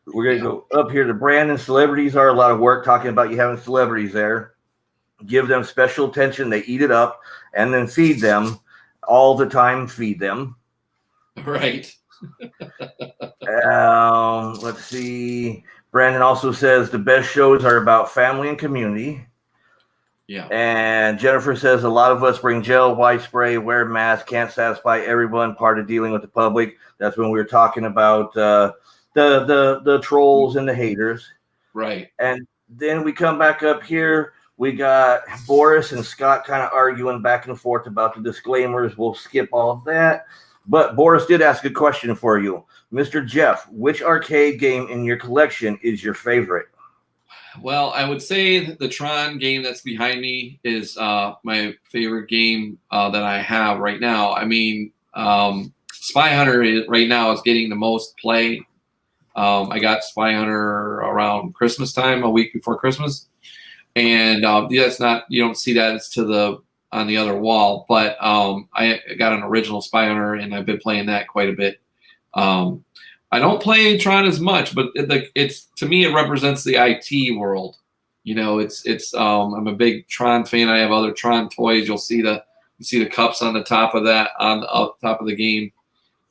We're going to go up here to Brandon. Celebrities are a lot of work, talking about you having celebrities there. Give them special attention. They eat it up and then feed them all the time. Feed them. Right. Let's see. Brandon also says the best shows are about family and community. Yeah. And Jennifer says a lot of us bring gel, white spray, wear masks, can't satisfy everyone. Part of dealing with the public. That's when we were talking about the trolls and the haters. Right. And then we come back up here. We got Boris and Scott kind of arguing back and forth about the disclaimers. We'll skip all of that. But Boris did ask a question for you. Mr. Jeff, which arcade game in your collection is your favorite? Well, I would say the Tron game that's behind me is my favorite game that I have right now. I mean, Spy Hunter right now is getting the most play. I got Spy Hunter around Christmas time, a week before Christmas, and yeah, it's not, you don't see that, it's to the on the other wall. But I got an original Spy Hunter, and I've been playing that quite a bit. Um, I don't play Tron as much, but it's to me it represents the IT world. You know, it's I'm a big Tron fan. I have other Tron toys. You see the cups on the top of that on the top of the game.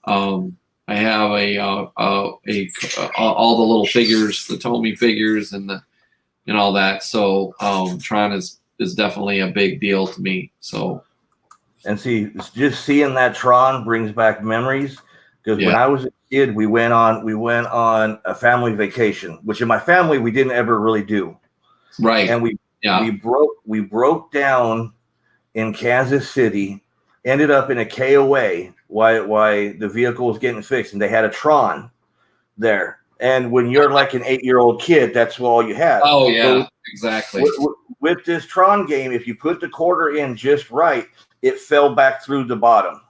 I have all the little figures, the Tomy figures, and all that. So Tron is definitely a big deal to me. So, and see, just seeing that Tron brings back memories. Because when I was a kid, we went on a family vacation, which in my family we didn't ever really do. Right. And we broke down in Kansas City, ended up in a KOA while the vehicle was getting fixed, and they had a Tron there. And when you're like an 8-year-old kid, that's all you had. Oh yeah, so exactly. With this Tron game, if you put the quarter in just right, it fell back through the bottom.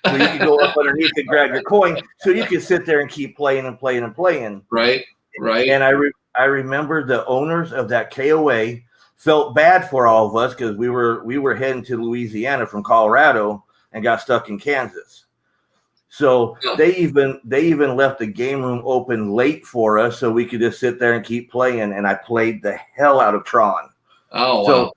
So you can go up underneath and grab your coin, so you can sit there and keep playing and playing and playing. Right. And I remember the owners of that KOA felt bad for all of us because we were heading to Louisiana from Colorado and got stuck in Kansas. So they even left the game room open late for us so we could just sit there and keep playing. And I played the hell out of Tron. Oh, so wow.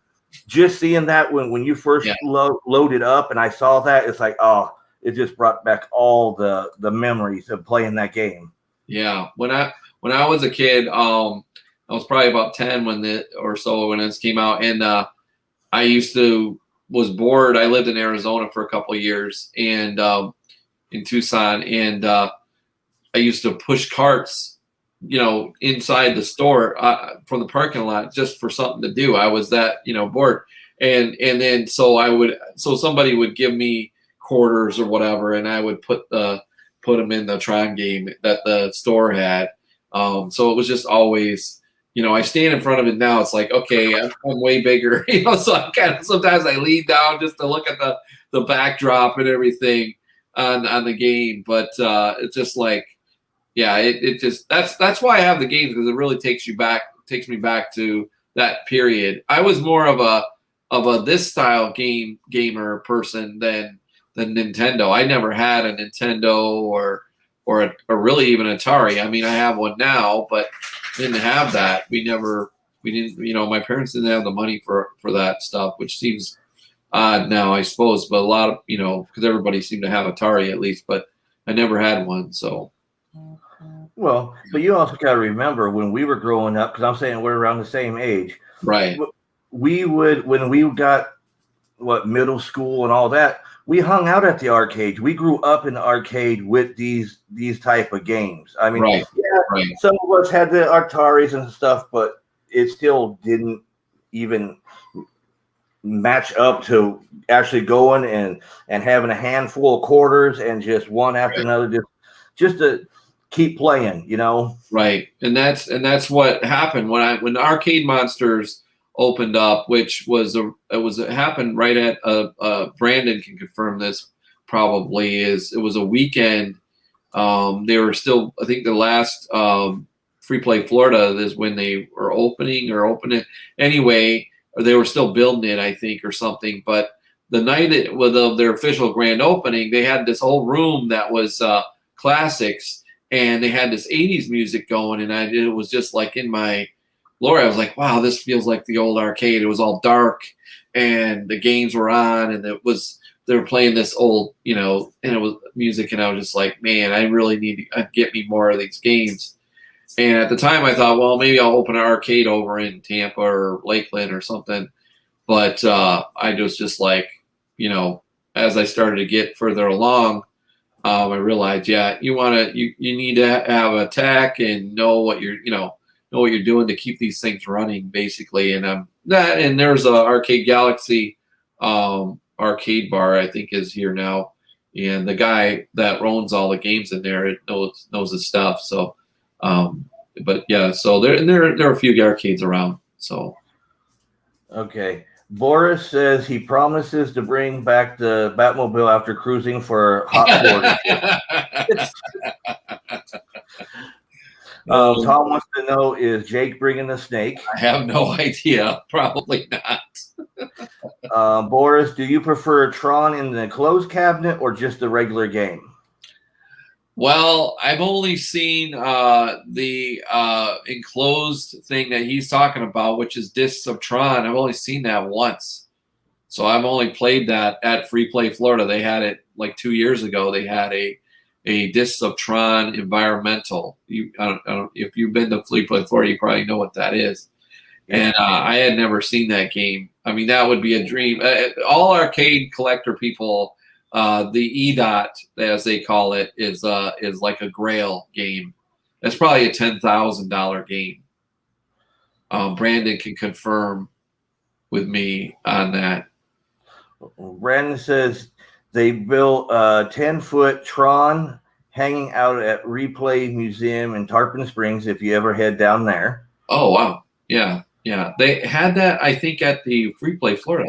Just seeing that when you first loaded up and I saw that, it's like, oh, it just brought back all the memories of playing that game. Yeah, when I was a kid, I was probably about 10 when this came out, and I was bored. I lived in Arizona for a couple of years, and in Tucson, and I used to push carts, inside the store from the parking lot just for something to do. I was that bored, and then so somebody would give me quarters or whatever, and I would put them in the Tron game that the store had. So it was just always, I stand in front of it now. It's like, okay, I'm way bigger, so I sometimes I lean down just to look at the backdrop and everything on the game. But it's just like, yeah, it just that's why I have the games, because it really takes me back to that period. I was more of a this style gamer person than Nintendo. I never had a Nintendo or really even Atari. I mean, I have one now, but didn't have that. We didn't, my parents didn't have the money for that stuff, which seems odd now, I suppose. But a lot of, because everybody seemed to have Atari at least, but I never had one. So. Well, but you also got to remember when we were growing up, because I'm saying we're around the same age. Right. When we got middle school and all that, we hung out at the arcade. We grew up in the arcade with these type of games. I mean, right. Some of us had the Ataris and stuff, but it still didn't even match up to actually going and having a handful of quarters and just one after another, just to keep playing, Right. And that's what happened when Arcade Monsters opened up, which it happened right at Brandon can confirm this probably, it was a weekend. They were still, I think the last Free Play Florida is when they were opening anyway, or they were still building it, I think, or something. But the night of their official grand opening, they had this whole room that was classics, and they had this 80s music going, and it was just like in my Lord, I was like, wow, this feels like the old arcade. It was all dark, and the games were on, and they were playing this old, and it was music, and I was just like, man, I really need to get me more of these games. And at the time, I thought, well, maybe I'll open an arcade over in Tampa or Lakeland or something. But I was just like, as I started to get further along, I realized, you need to have a tech and know what you're doing to keep these things running, basically. And there's a Arcade Galaxy arcade bar, I think, is here now, and the guy that owns all the games in there knows his stuff. So But yeah, so there are a few arcades around. So Okay. Boris says he promises to bring back the Batmobile after cruising for hot Florida. No, Tom wants to know, is Jake bringing the snake? I have no idea. Probably not. Boris, do you prefer Tron in the closed cabinet or just the regular game? Well, I've only seen the enclosed thing that he's talking about, which is Discs of Tron. I've only seen that once. So I've only played that at Free Play Florida. They had it like 2 years ago. They had a Discs of Tron environmental. I don't, if you've been to Free Play Florida, you probably know what that is. And I had never seen that game. I mean, that would be a dream. All arcade collector people, the EDOT, as they call it, is like a Grail game. That's probably a $10,000 game. Brandon can confirm with me on that. Brandon says they built a 10-foot Tron hanging out at Replay Museum in Tarpon Springs if you ever head down there. Oh, wow. Yeah. Yeah, they had that, I think, at the Free Play Florida.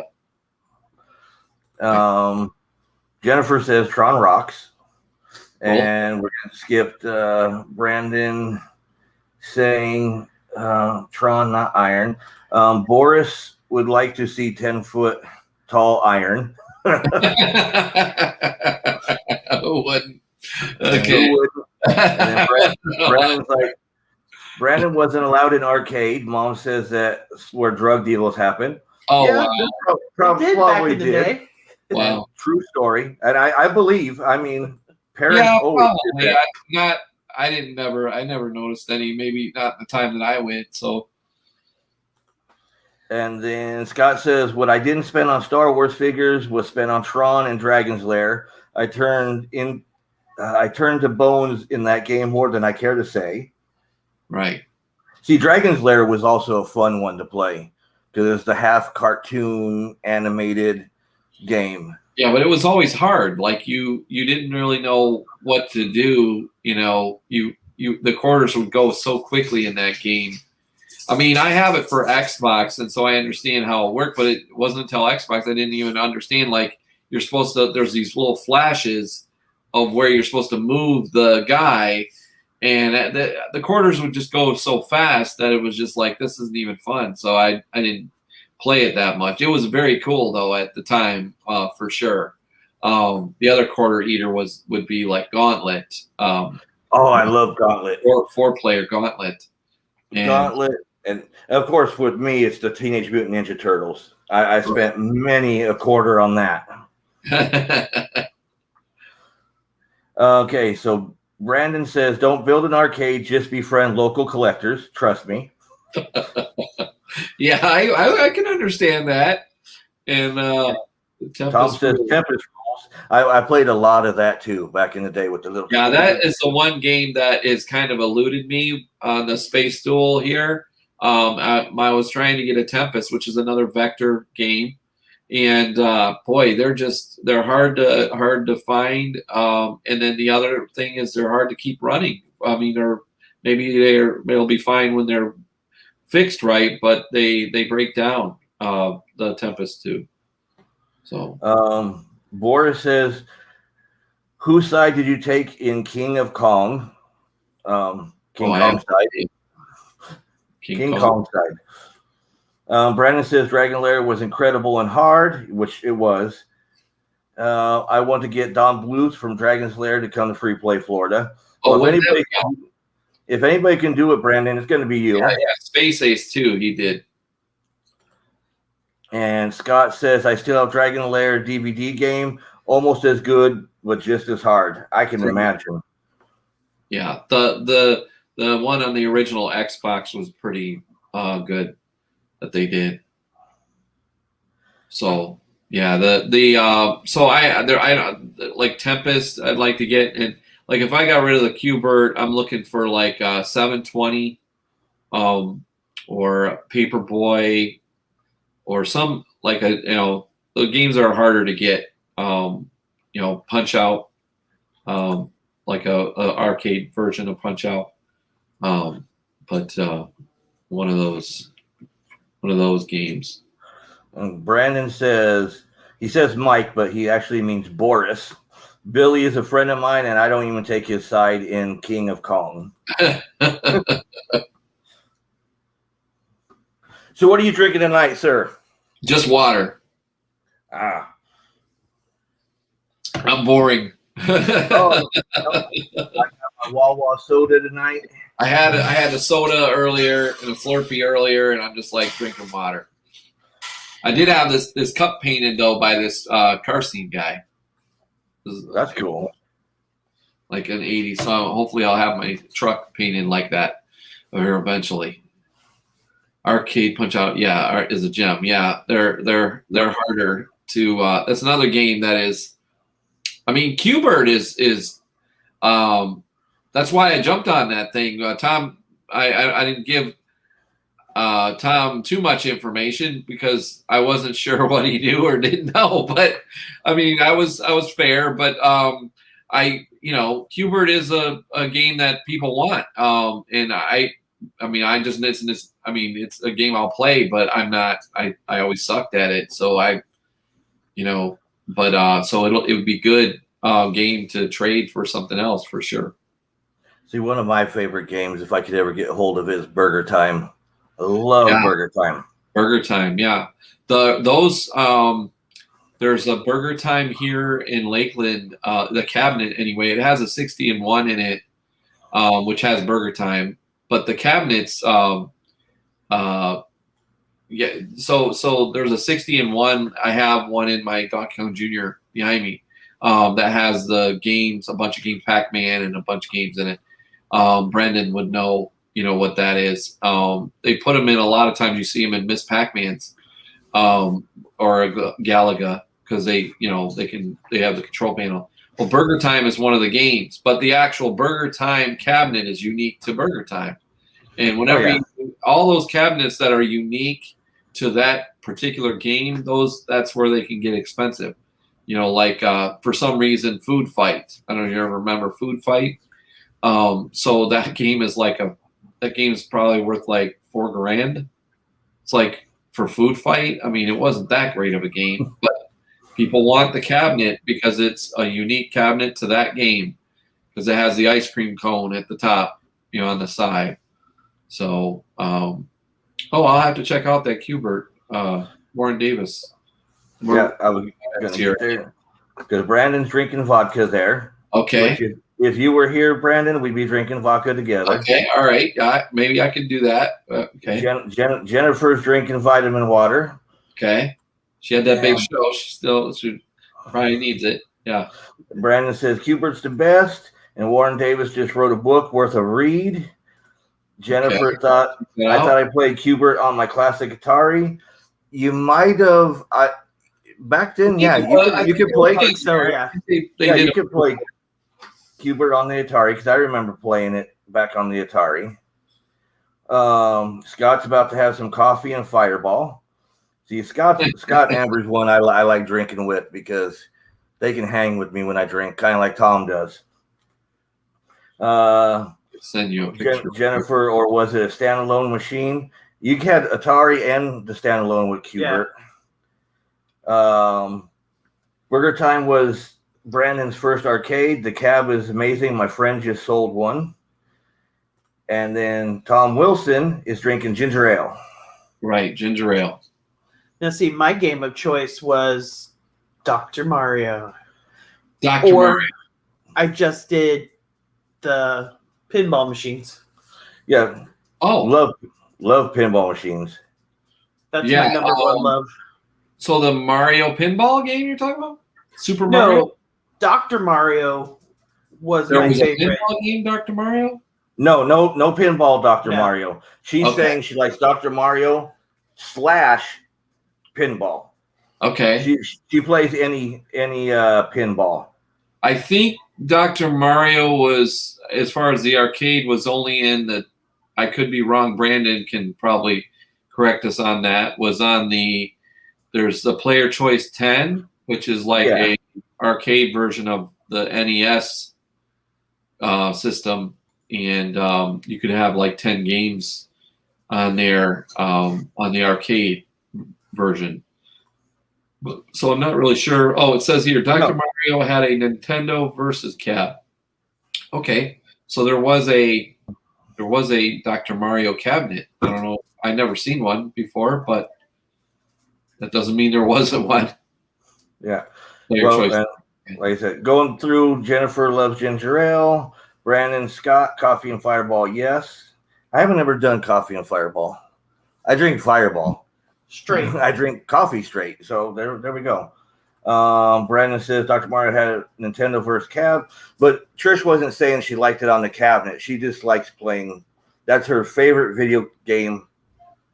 Jennifer says Tron rocks. And we're going to skip Brandon saying Tron, not iron. Boris would like to see 10-foot tall iron. Who wouldn't? Okay. Who wouldn't? And then Brandon's like, Brandon wasn't allowed in arcade. Mom says that's where drug deals happen. Oh, Yeah, wow. Probably back in the day. Wow. True story. And I believe, I mean, parents always probably. did that. I never noticed any, maybe not the time that I went. So. And then Scott says, what I didn't spend on Star Wars figures was spent on Tron and Dragon's Lair. I turned to bones in that game more than I care to say. Right. See, Dragon's Lair was also a fun one to play because it's the half cartoon animated game. Yeah, but it was always hard. Like you didn't really know what to do. You know, the quarters would go so quickly in that game. I mean, I have it for Xbox, and so I understand how it worked. But it wasn't until Xbox I didn't even understand. Like you're supposed to. There's these little flashes of where you're supposed to move the guy. And the quarters would just go so fast that it was just like, this isn't even fun. So I didn't play it that much. It was very cool, though, at the time, for sure. The other quarter eater would be like Gauntlet. I love Gauntlet. Four-player Gauntlet. Gauntlet. And, of course, with me, it's the Teenage Mutant Ninja Turtles. I spent many a quarter on that. Okay, so Brandon says, don't build an arcade, just befriend local collectors. Trust me. Yeah, I can understand that. And Tom says Tempest Rules. I played a lot of that, too, back in the day with the little... Yeah, that is the one game that is kind of eluded me on the Space Duel here. I was trying to get a Tempest, which is another vector game. And boy, they're hard to find. And then the other thing is they're hard to keep running. I mean, they'll be fine when they're fixed right, but they break down. The Tempest too. So Boris says, whose side did you take in King of Kong? King Kong side. King Kong side. Brandon says Dragon Lair was incredible and hard, which it was. I want to get Don Bluth from Dragon's Lair to come to Free Play Florida. Well, if anybody can do it, Brandon, it's going to be you. Yeah, Space Ace too. He did. And Scott says, I still have Dragon Lair DVD game, almost as good, but just as hard. I can imagine. Yeah, the one on the original Xbox was pretty good that they did. So yeah, so I like Tempest. I'd like to get, and like if I got rid of the Q-Bert, I'm looking for like 720, or Paperboy, or some like the games that are harder to get. Punch Out, like a arcade version of Punch Out. but one of those games. And Brandon says, he says Mike, but he actually means Boris. Billy is a friend of mine, and I don't even take his side in King of Kong. So what are you drinking tonight, sir? Just water. Ah. I'm boring. Oh, I got my Wawa soda tonight. I had a soda earlier and a Slurpee earlier, and I'm just like drinking water. I did have this cup painted though by this car scene guy. That's cool. Like an 80s. So hopefully I'll have my truck painted like that here eventually. Arcade Punch Out, yeah, is a gem. Yeah, they're harder to. That's another game that is. I mean, Q-Bird is. That's why I jumped on that thing. Tom, I didn't give Tom too much information because I wasn't sure what he knew or didn't know. But I mean, I was fair. But Q-Bird is a game that people want. And I mean, it's a game I'll play, but I'm not. I always sucked at it, so so it would be good game to trade for something else for sure. See, one of my favorite games, if I could ever get a hold of it, is Burger Time. I love Burger Time. Burger Time, yeah. There's a Burger Time here in Lakeland, the cabinet anyway. It has a 60-in-1 in it, which has Burger Time. But the cabinets, So there's a 60-in-1. I have one in my Donkey Kong Jr. behind me that has the games, a bunch of games, Pac-Man, and a bunch of games in it. Brendan would know, what that is. They put them in a lot of times. You see them in Miss Pac-Man's or a Galaga because they have the control panel. Well, Burger Time is one of the games, but the actual Burger Time cabinet is unique to Burger Time. And whenever all those cabinets that are unique to that particular game, that's where they can get expensive. For some reason, Food Fight. I don't know if you ever remember Food Fight. So that game is probably worth like $4,000. It's like for Food Fight. I mean, it wasn't that great of a game, but people want the cabinet because it's a unique cabinet to that game because it has the ice cream cone at the top, on the side. So, I'll have to check out that Q-Bird, Warren Davis. I was going to get there because Brandon's drinking vodka there. Okay. If you were here, Brandon, we'd be drinking vodka together. Okay, all right. Maybe I could do that. Okay. Jennifer's drinking vitamin water. Okay. She had that big show. She probably needs it. Yeah. Brandon says Q-Bird's the best, and Warren Davis just wrote a book worth a read. Jennifer thought I played Q-Bird on my classic Atari. You might have. Back then, you could play. You could play Q-Bird on the Atari because I remember playing it back on the Atari. Scott's about to have some coffee and Fireball. See, Scott Amber's one I like drinking with because they can hang with me when I drink, kind of like Tom does. Send you a picture. Jennifer, or was it a standalone machine? You had Atari and the standalone with Q-Bird. Yeah. Burger Time was Brandon's first arcade. The cab is amazing. My friend just sold one. And then Tom Wilson is drinking ginger ale. Right, ginger ale. Now, see, my game of choice was Dr. Mario. Mario. I just did the pinball machines. Yeah. Oh. Love pinball machines. That's my number one love. So the Mario pinball game you're talking about? Super Mario? No, Dr. Mario was my favorite. A pinball game, Dr. Mario? No pinball Dr. Mario. She's saying she likes Dr. Mario / pinball. Okay. She plays any pinball. I think Dr. Mario was, as far as the arcade, was only in the, I could be wrong, Brandon can probably correct us on that, was on there's the Player Choice 10, which is like a arcade version of the NES system, and you could have like 10 games on there on the arcade version. So I'm not really sure. Oh, it says here, Dr. Mario had a Nintendo versus cab. Okay, so there was a Dr. Mario cabinet. I don't know. I never seen one before, but that doesn't mean there wasn't one. Yeah. Player choice. Like I said, going through, Jennifer loves ginger ale. Brandon Scott, coffee and Fireball, yes. I haven't ever done coffee and Fireball. I drink Fireball. Straight. I drink coffee straight. So there we go. Brandon says Dr. Mario had a Nintendo versus cab, but Trish wasn't saying she liked it on the cabinet. She just likes playing. That's her favorite video game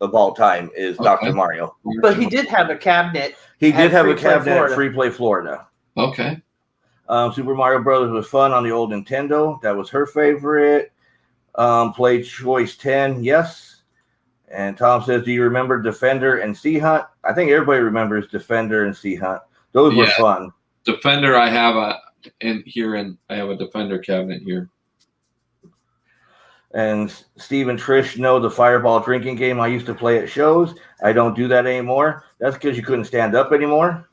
of all time is Dr. Mario. But he did have a cabinet. He did have a Free Play cabinet Florida. at Free Play Florida. Okay. Super Mario Brothers was fun on the old Nintendo. That was her favorite. Play choice 10, yes. And Tom says, do you remember Defender and Sea Hunt? I think everybody remembers Defender and Sea Hunt. Those were fun. Defender, I have I have a Defender cabinet here. And Steve and Trish know the Fireball drinking game I used to play at shows. I don't do that anymore. That's because you couldn't stand up anymore.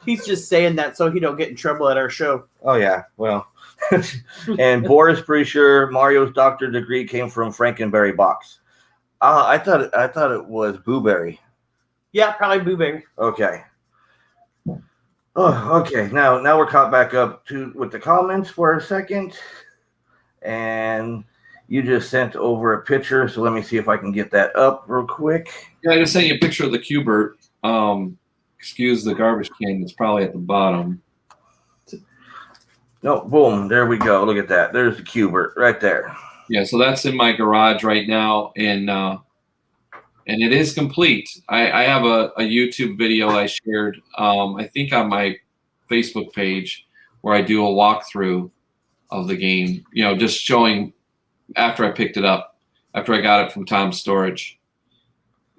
He's just saying that so he don't get in trouble at our show. Oh, yeah. Well, and Boris pretty sure Mario's doctor degree came from Frankenberry box. I thought it was Blueberry. Yeah, probably Blueberry. Okay. Oh, okay. Now we're caught back up with the comments for a second. And you just sent over a picture, so let me see if I can get that up real quick. Yeah, I just sent you a picture of the Cubert. Excuse the garbage can. It's probably at the bottom. No, boom. There we go. Look at that. There's the Cubert right there. Yeah, so that's in my garage right now, and it is complete. I have a YouTube video I shared, I think on my Facebook page, where I do a walkthrough of the game. You know, just showing after I picked it up, after I got it from Tom's storage.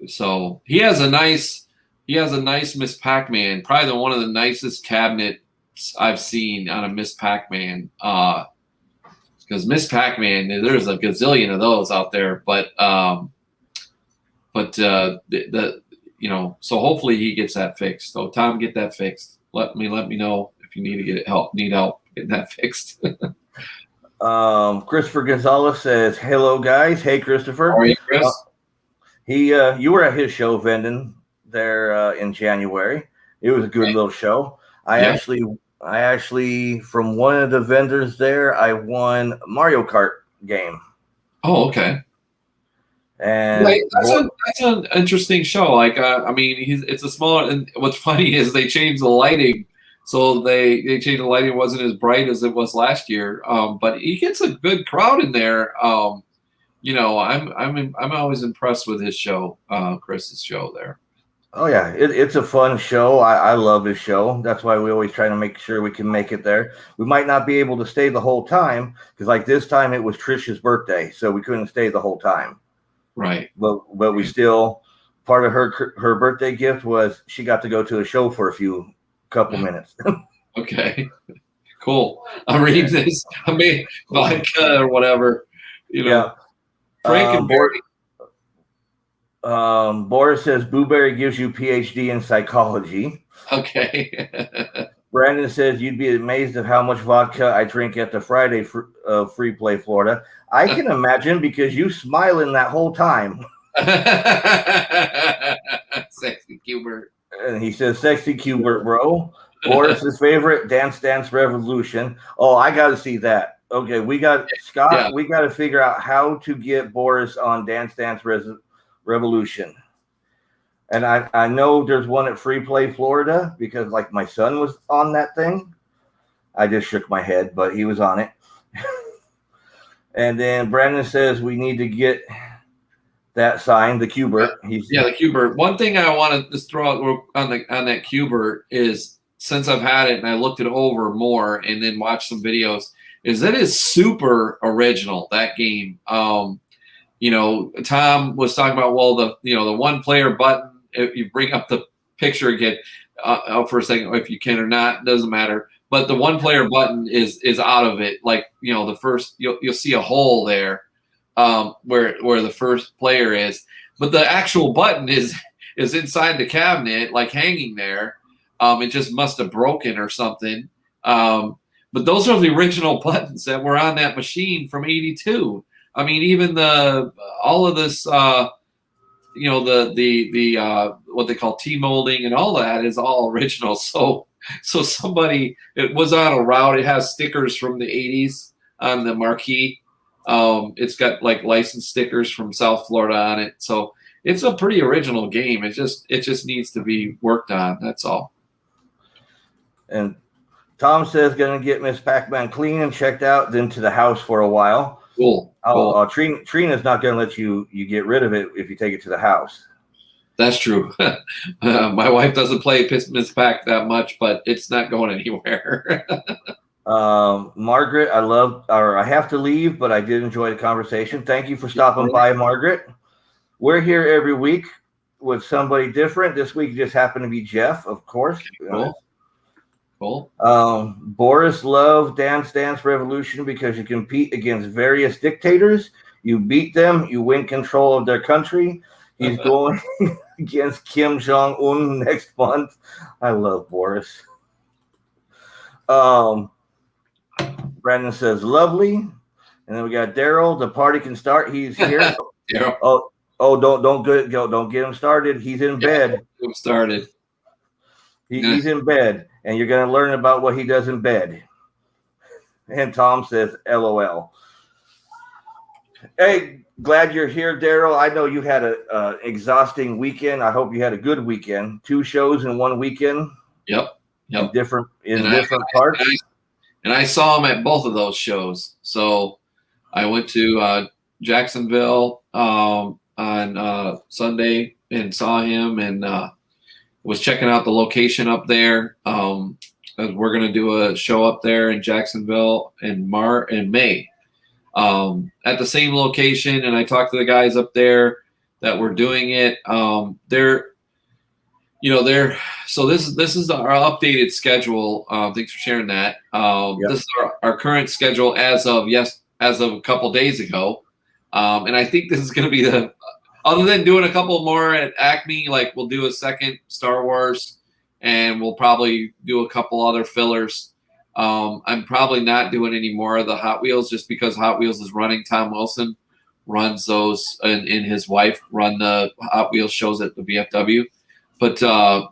So he has a nice Miss Pac-Man, probably one of the nicest cabinets I've seen on a Miss Pac-Man. Because Miss Pac-Man, there's a gazillion of those out there, but so hopefully he gets that fixed. So Tom, get that fixed. Let me know if you need help getting that fixed. Christopher Gonzalez says, "Hello guys, hey Christopher." How are you, Chris? You were at his show vending there in January. It was a good little show. I actually from one of the vendors there, I won a Mario Kart game. Oh, okay. And that's an interesting show. Like, it's a smaller. And what's funny is they changed the lighting, so they changed the lighting. It wasn't as bright as it was last year. But he gets a good crowd in there. I'm always impressed with his show, Chris's show there. Oh yeah, it's a fun show. I love his show. That's why we always try to make sure we can make it there. We might not be able to stay the whole time because, like this time, it was Trish's birthday, so we couldn't stay the whole time. Right. But we still, part of her birthday gift was she got to go to a show for a couple minutes. Okay. Cool. I'm reading this. I mean, vodka or whatever. Yeah. Frankenberry. Boris says Blueberry gives you PhD in psychology. Okay. Brandon says you'd be amazed at how much vodka I drink at the Friday Free Play Florida. I can imagine because you smiling that whole time. Sexy Cubert. And he says, "Sexy Cubert, bro." Boris's favorite, Dance Dance Revolution. Oh, I got to see that. Okay, we got Scott. Yeah. We got to figure out how to get Boris on Dance Dance Revolution. And I know there's one at Free Play Florida because like my son was on that thing. I just shook my head, but he was on it. And then Brandon says we need to get that sign, the Cubert. The Cubert. One thing I want to just throw out on that Cubert is, since I've had it and I looked it over more and then watched some videos, is it is super original, that game. Tom was talking about, the one player button, if you bring up the picture again for a second, if you can or not, doesn't matter. but the 1 player button is out of it. Like, the first, you'll see a hole there, where the first player is, but the actual button is inside the cabinet, like hanging there. It just must have broken or something. But those are the original buttons that were on that machine from '82. I mean, even all of this, the what they call T-molding and all that is all original. So somebody, it was on a route. It has stickers from the '80s on the marquee. It's got like license stickers from South Florida on it. So it's a pretty original game. It just needs to be worked on. That's all. And Tom says going to get Miss Pac-Man clean and checked out, then to the house for a while. Cool. Trina's not going to let you get rid of it if you take it to the house. That's true. My wife doesn't play Miss Pac that much, but it's not going anywhere. Margaret, I have to leave, but I did enjoy the conversation. Thank you for stopping by, Margaret. We're here every week with somebody different. This week just happened to be Jeff, of course. Cool. Boris loved Dance Dance Revolution because you compete against various dictators. You beat them, you win control of their country. He's going against Kim Jong-un next month. I love Boris. Brandon says lovely. And then we got Daryl. The party can start. He's here. Don't get him started. He's in bed. Get him started. He's in bed, and you're going to learn about what he does in bed. And Tom says, LOL. Hey, glad you're here, Daryl. I know you had an exhausting weekend. I hope you had a good weekend. 2 shows in 1 weekend. Yep. In different parts. And I saw him at both of those shows. So I went to Jacksonville on Sunday and saw him, and was checking out the location up there. We're going to do a show up there in Jacksonville in May at the same location. And I talked to the guys up there that were doing it. So this is our updated schedule. Thanks for sharing that. Yep. This is our current schedule as of a couple days ago. And I think this is going to be other than doing a couple more at Acme, like we'll do a second Star Wars, and we'll probably do a couple other fillers. I'm probably not doing any more of the Hot Wheels just because Hot Wheels is running. Tom Wilson runs those, and his wife run the Hot Wheels shows at the VFW. But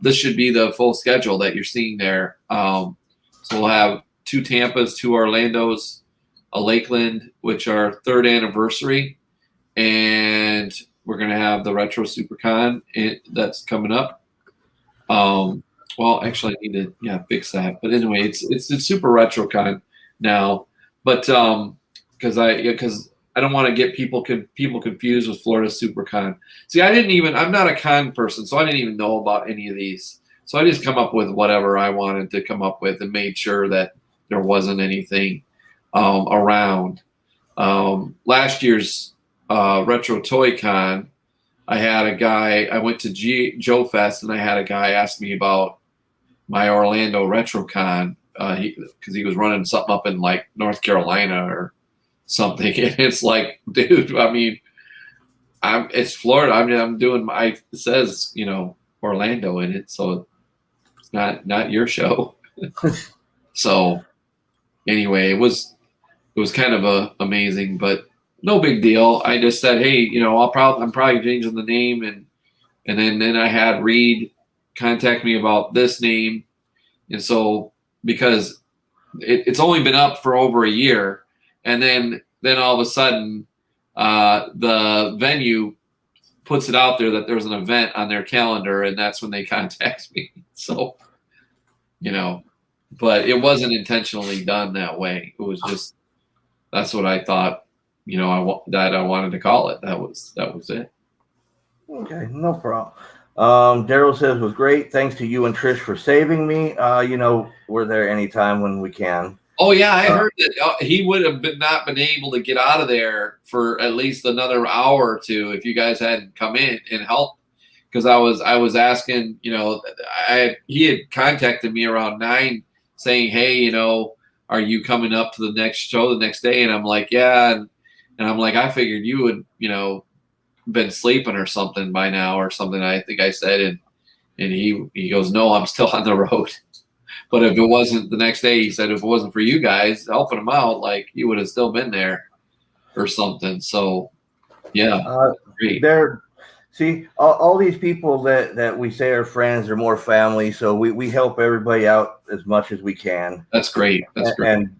this should be the full schedule that you're seeing there. So we'll have 2 Tampas, 2 Orlandos, a Lakeland, which are 3rd anniversary, and we're going to have the Retro SuperCon that's coming up. Well, actually, I need to fix that. But anyway, it's Super RetroCon now. But because I don't want to get people confused with Florida SuperCon. See, I'm not a con person, so I didn't even know about any of these. So I just come up with whatever I wanted to come up with and made sure that there wasn't anything around. Last year's Retro Toy Con, I went to Joe Fest, and I had a guy ask me about my Orlando Retro Con because he was running something up in like North Carolina or something. And it's like, dude, I mean, it's Florida. I mean, I'm doing it says, Orlando in it, so it's not your show. So anyway, it was kind of amazing, but no big deal. I just said, hey, I'm probably changing the name, and then I had Reed contact me about this name, and so because it's only been up for over a year, and then all of a sudden the venue puts it out there that there's an event on their calendar, and that's when they contact me. So but it wasn't intentionally done that way. It was just that's what I thought. I wanted to call it. That was it. Okay, no problem. Daryl says it was great. Thanks to you and Trish for saving me. We're there anytime when we can. Oh yeah, I heard that he would have not been able to get out of there for at least another hour or 2 if you guys hadn't come in and helped. Because I was asking, he had contacted me around 9 saying, hey, are you coming up to the next show the next day? And I'm like, yeah. And I'm like, I figured you would, been sleeping or something by now or something. I think I said, and he goes, no, I'm still on the road. But if it wasn't the next day, he said, if it wasn't for you guys helping him out, like you would have still been there or something. So yeah, great. See, all these people that we say are friends are more family, so we help everybody out as much as we can. That's great. That's great. And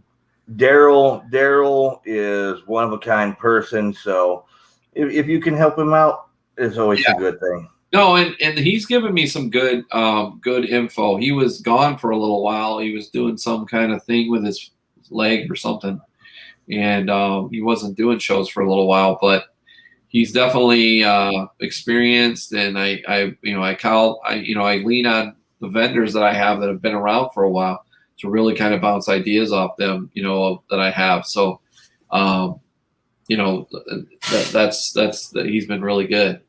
Daryl is one of a kind person, so if you can help him out, it's always a good thing. No, and he's given me some good info. He was gone for a little while. He was doing some kind of thing with his leg or something, and he wasn't doing shows for a little while, but he's definitely experienced, and I lean on the vendors that I have that have been around for a while to really kind of bounce ideas off them, that I have. So, he's been really good.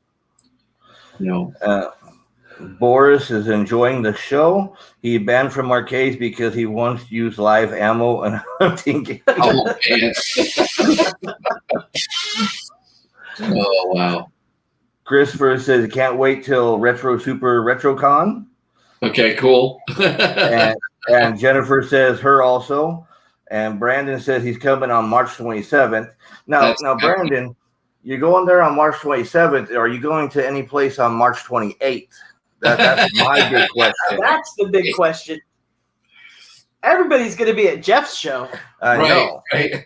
Boris is enjoying the show. He banned from arcades because he once used live ammo and hunting games. Oh man. Oh wow! Christopher says he can't wait till Retro Super RetroCon. Okay, cool. and Jennifer says her also, and Brandon says he's coming on March 27th. Now, Brandon, you're going there on March 27th. Are you going to any place on March 28th? That's my big question. That's the big question. Everybody's going to be at Jeff's show. I know. Right.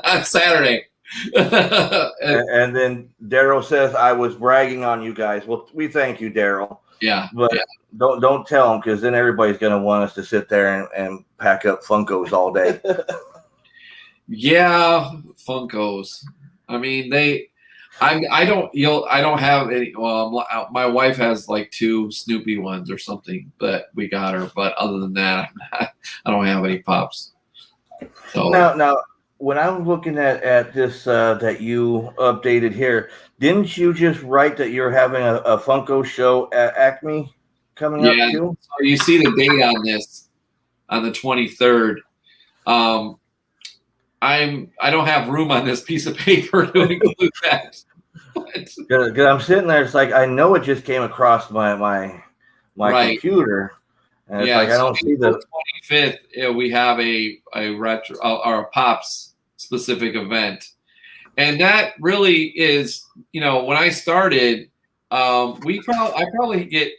On Saturday. And then Daryl says I was bragging on you guys. Well, we thank you, Daryl. Yeah, but don't tell them, because then everybody's going to want us to sit there and pack up Funkos all day. Yeah, Funkos. I mean, I don't have any. Well, my wife has like 2 Snoopy ones or something, but we got her. But other than that, I don't have any Pops. So now. When I'm looking at this that you updated here, didn't you just write that you're having a Funko show at Acme coming up too? So you see the date on this on the 23rd. I don't have room on this piece of paper to include that. Because I'm sitting there, it's like I know it just came across my computer. And it's like I don't see the 25th. We have a retro or a Pops specific event, and that really is, when I started, I probably get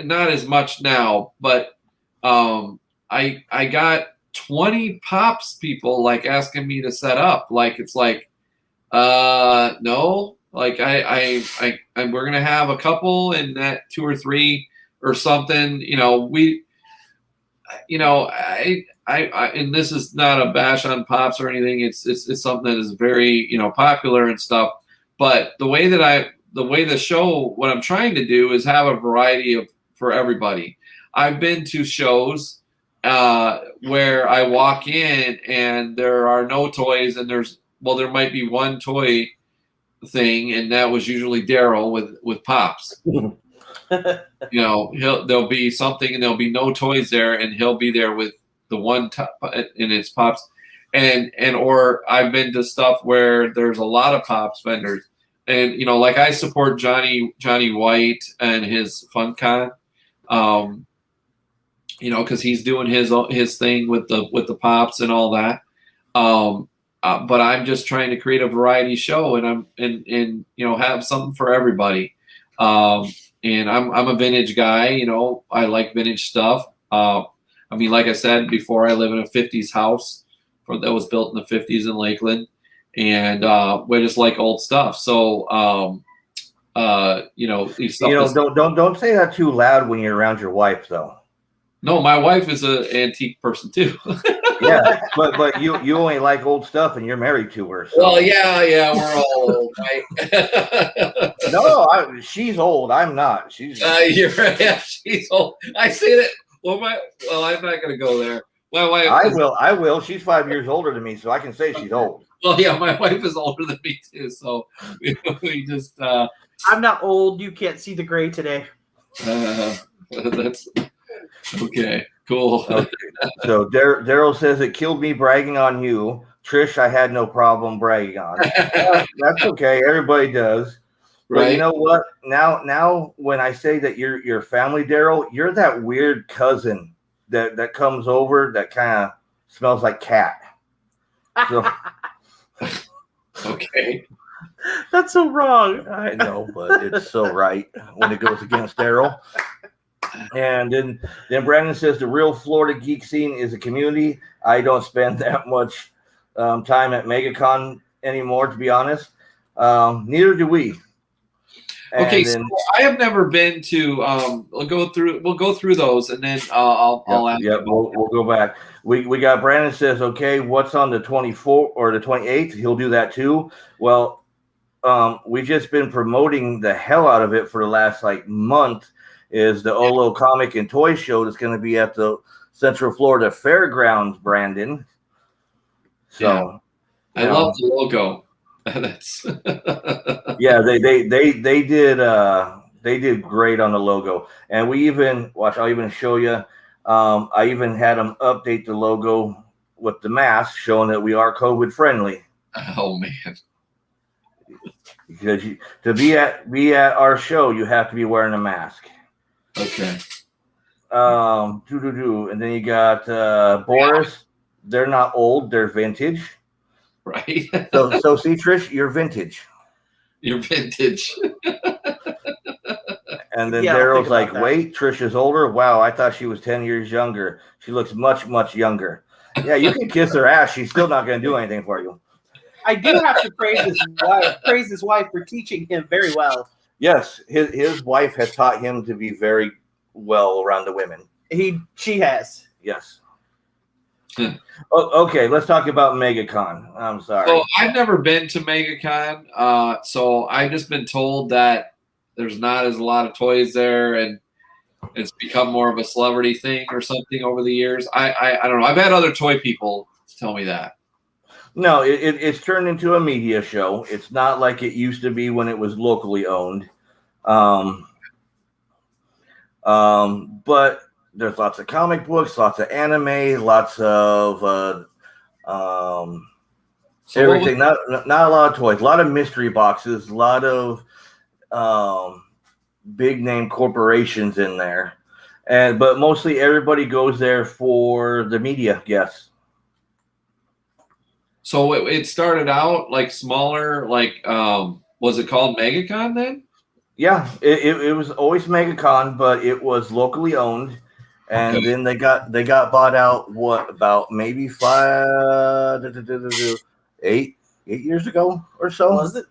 not as much now, but I got 20 Pops people like asking me to set up. Like it's like no, like we're gonna have a couple and that 2 or 3 or something, I and this is not a bash on Pops or anything. It's something that is very, popular and stuff. But the way the show, what I'm trying to do is have a variety for everybody. I've been to shows where I walk in and there are no toys, and there might be one toy thing, and that was usually Daryl with Pops. There'll be something and there'll be no toys there, and he'll be there with the one and it's Pops, or I've been to stuff where there's a lot of Pops vendors, and like I support Johnny White and his FunCon, because he's doing his thing with the Pops and all that. But I'm just trying to create a variety show, and have something for everybody. And I'm a vintage guy, I like vintage stuff. Like I said before, I live in a 50s house that was built in the 50s in Lakeland, and we just like old stuff. So, don't say that too loud when you're around your wife, though. No, my wife is an antique person too. Yeah, but you only like old stuff, and you're married to her. So. Well, yeah, we're all old, right? No, she's old. I'm not. She's. You're right. Yeah, she's old. I say that. Well, I'm not going to go there. My wife. I will. She's 5 years older than me, so I can say she's old. Well, yeah, my wife is older than me too, so we just. I'm not old. You can't see the gray today. That's okay. Cool. Okay. So Daryl says it killed me bragging on you. Trish, I had no problem bragging on. That's okay. Everybody does. But you Right. know what? Now when I say that you're family, Daryl, you're that weird cousin that comes over that kind of smells like cat. So Okay. That's so wrong. I know, but it's so right when it goes against Daryl. And then Brandon says the real Florida geek scene is a community. I don't spend that much time at MegaCon anymore, to be honest. Neither do we. Okay, And so then I have never been to. We'll go through those, and then I'll ask. yep, we'll go back. We got Brandon says, okay, what's on the 24th or the 28th? He'll do that too. Well, we've just been promoting the hell out of it for the last month. Is the Olo Comic and Toy Show that's going to be at the Central Florida Fairgrounds, Brandon. So I love the logo. That's yeah, they did great on the logo, and we even I'll even show you. I even had them update the logo with the mask, showing that we are COVID friendly. oh man. Because to be at our show, you have to be wearing a mask. Okay. And then you got Boris. They're not old; they're vintage. Right. So see, Trish, you're vintage. You're vintage. And then Yeah, I'll think Daryl's like, about that. wait, Trish is older? Wow, I thought she was 10 years younger. She looks much, much younger. Yeah, you can kiss her ass. She's still not going to do anything for you. I do have to praise his wife for teaching him very well. Yes, his wife has taught him to be very well around the women. She has. Yes. Okay, let's talk about MegaCon. I'm sorry. So I've never been to MegaCon, so I've just been told that there's not as a lot of toys there, and it's become more of a celebrity thing or something over the years. I don't know. I've had other toy people tell me that. No, it's turned into a media show. It's not like it used to be when it was locally owned. But there's lots of comic books, lots of anime, lots of everything. Not a lot of toys, a lot of mystery boxes, a lot of big name corporations in there, but mostly everybody goes there for the media. Yes. So it started out like smaller, was it called MegaCon then? Yeah, it was always MegaCon, but it was locally owned, and then they got bought out. What, about maybe 8 years ago or so? Was it?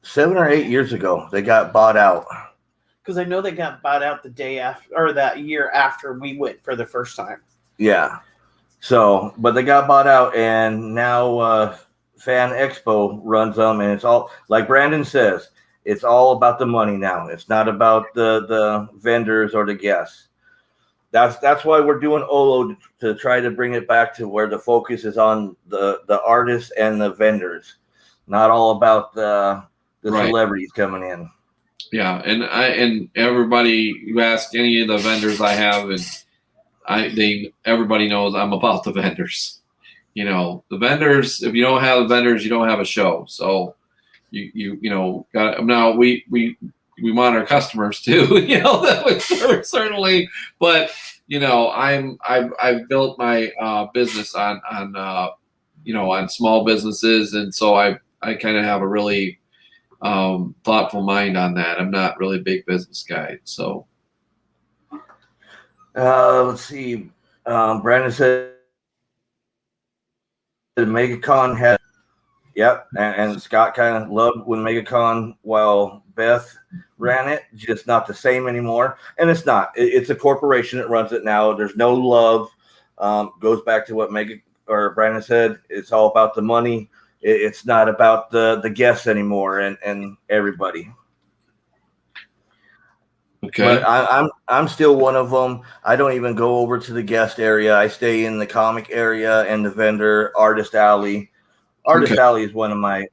7 or 8 years ago, they got bought out. Because I know they got bought out the day after, or that year after we went for the first time. Yeah. So, but they got bought out, and now Fan Expo runs them, and it's all like Brandon says. It's all about the money now. It's not about the vendors or the guests. That's why we're doing Olo, to try to bring it back to where the focus is on the artists and the vendors, not all about the Right. celebrities coming in. Yeah, and everybody, you ask any of the vendors I have, and everybody knows I'm about the vendors. You know, the vendors. If you don't have the vendors, you don't have a show. So you now we want our customers too. You know, that would certainly. But you know, I've built my business on small businesses, and so I kind of have a really thoughtful mind on that. I'm not really a big business guy, so. Let's see. Brandon said MegaCon had. Yep, and Scott kind of loved when MegaCon, while Beth ran it, just not the same anymore. And it's not. It's a corporation that runs it now. There's no love. Goes back to what Brandon said. It's all about the money. It's not about the guests anymore and everybody. Okay. But I'm still one of them. I don't even go over to the guest area. I stay in the comic area and the vendor artist alley. Artist Alley is one of my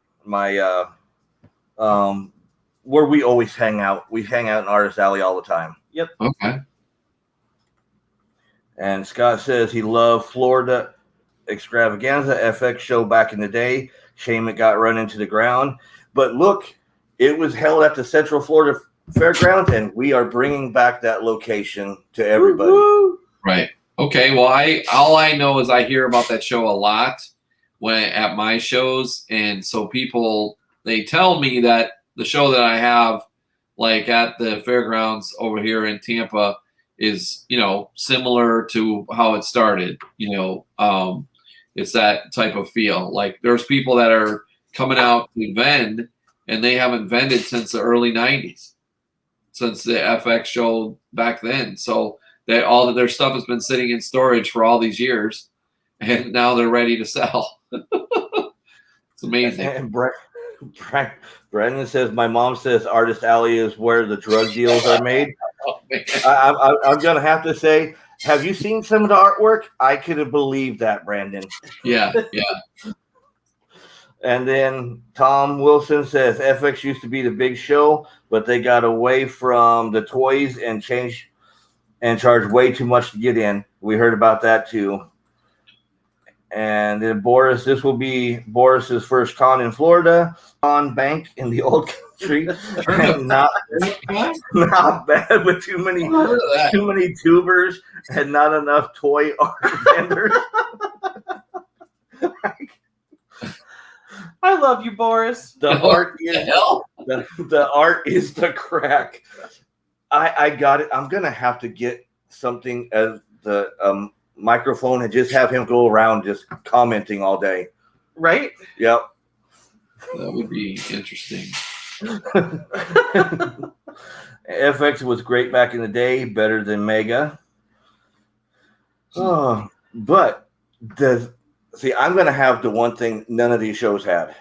where we always hang out. We hang out in Artist Alley all the time. Yep. Okay. And Scott says he loved Florida Extravaganza FX show back in the day. Shame it got run into the ground. But look, it was held at the Central Florida Fairgrounds, and we are bringing back that location to everybody. Woo-hoo. Right. Okay. Well, all I know is I hear about that show a lot at my shows, and so people, they tell me that the show that I have, like at the fairgrounds over here in Tampa, is, similar to how it started. It's that type of feel. Like there's people that are coming out to vend, and they haven't vended since the early 90s, since the FX show back then. So all of their stuff has been sitting in storage for all these years, and now they're ready to sell. It's amazing. And Brandon says, my mom says Artist Alley is where the drug deals are made. Oh, man. I'm going to have to say, have you seen some of the artwork? I could have believed that, Brandon. Yeah. And then Tom Wilson says FX used to be the big show, but they got away from the toys and charged way too much to get in. We heard about that too. And then Boris, this will be Boris's first con in Florida, on bank in the old country. And not bad, with too many tubers and not enough toy art vendors. I love you, Boris. The art is the crack. I got it. I'm gonna have to get something as the microphone and just have him go around just commenting all day. Right? Yep. That would be interesting. FX was great back in the day, better than Mega. Oh, but I'm gonna have the one thing none of these shows had.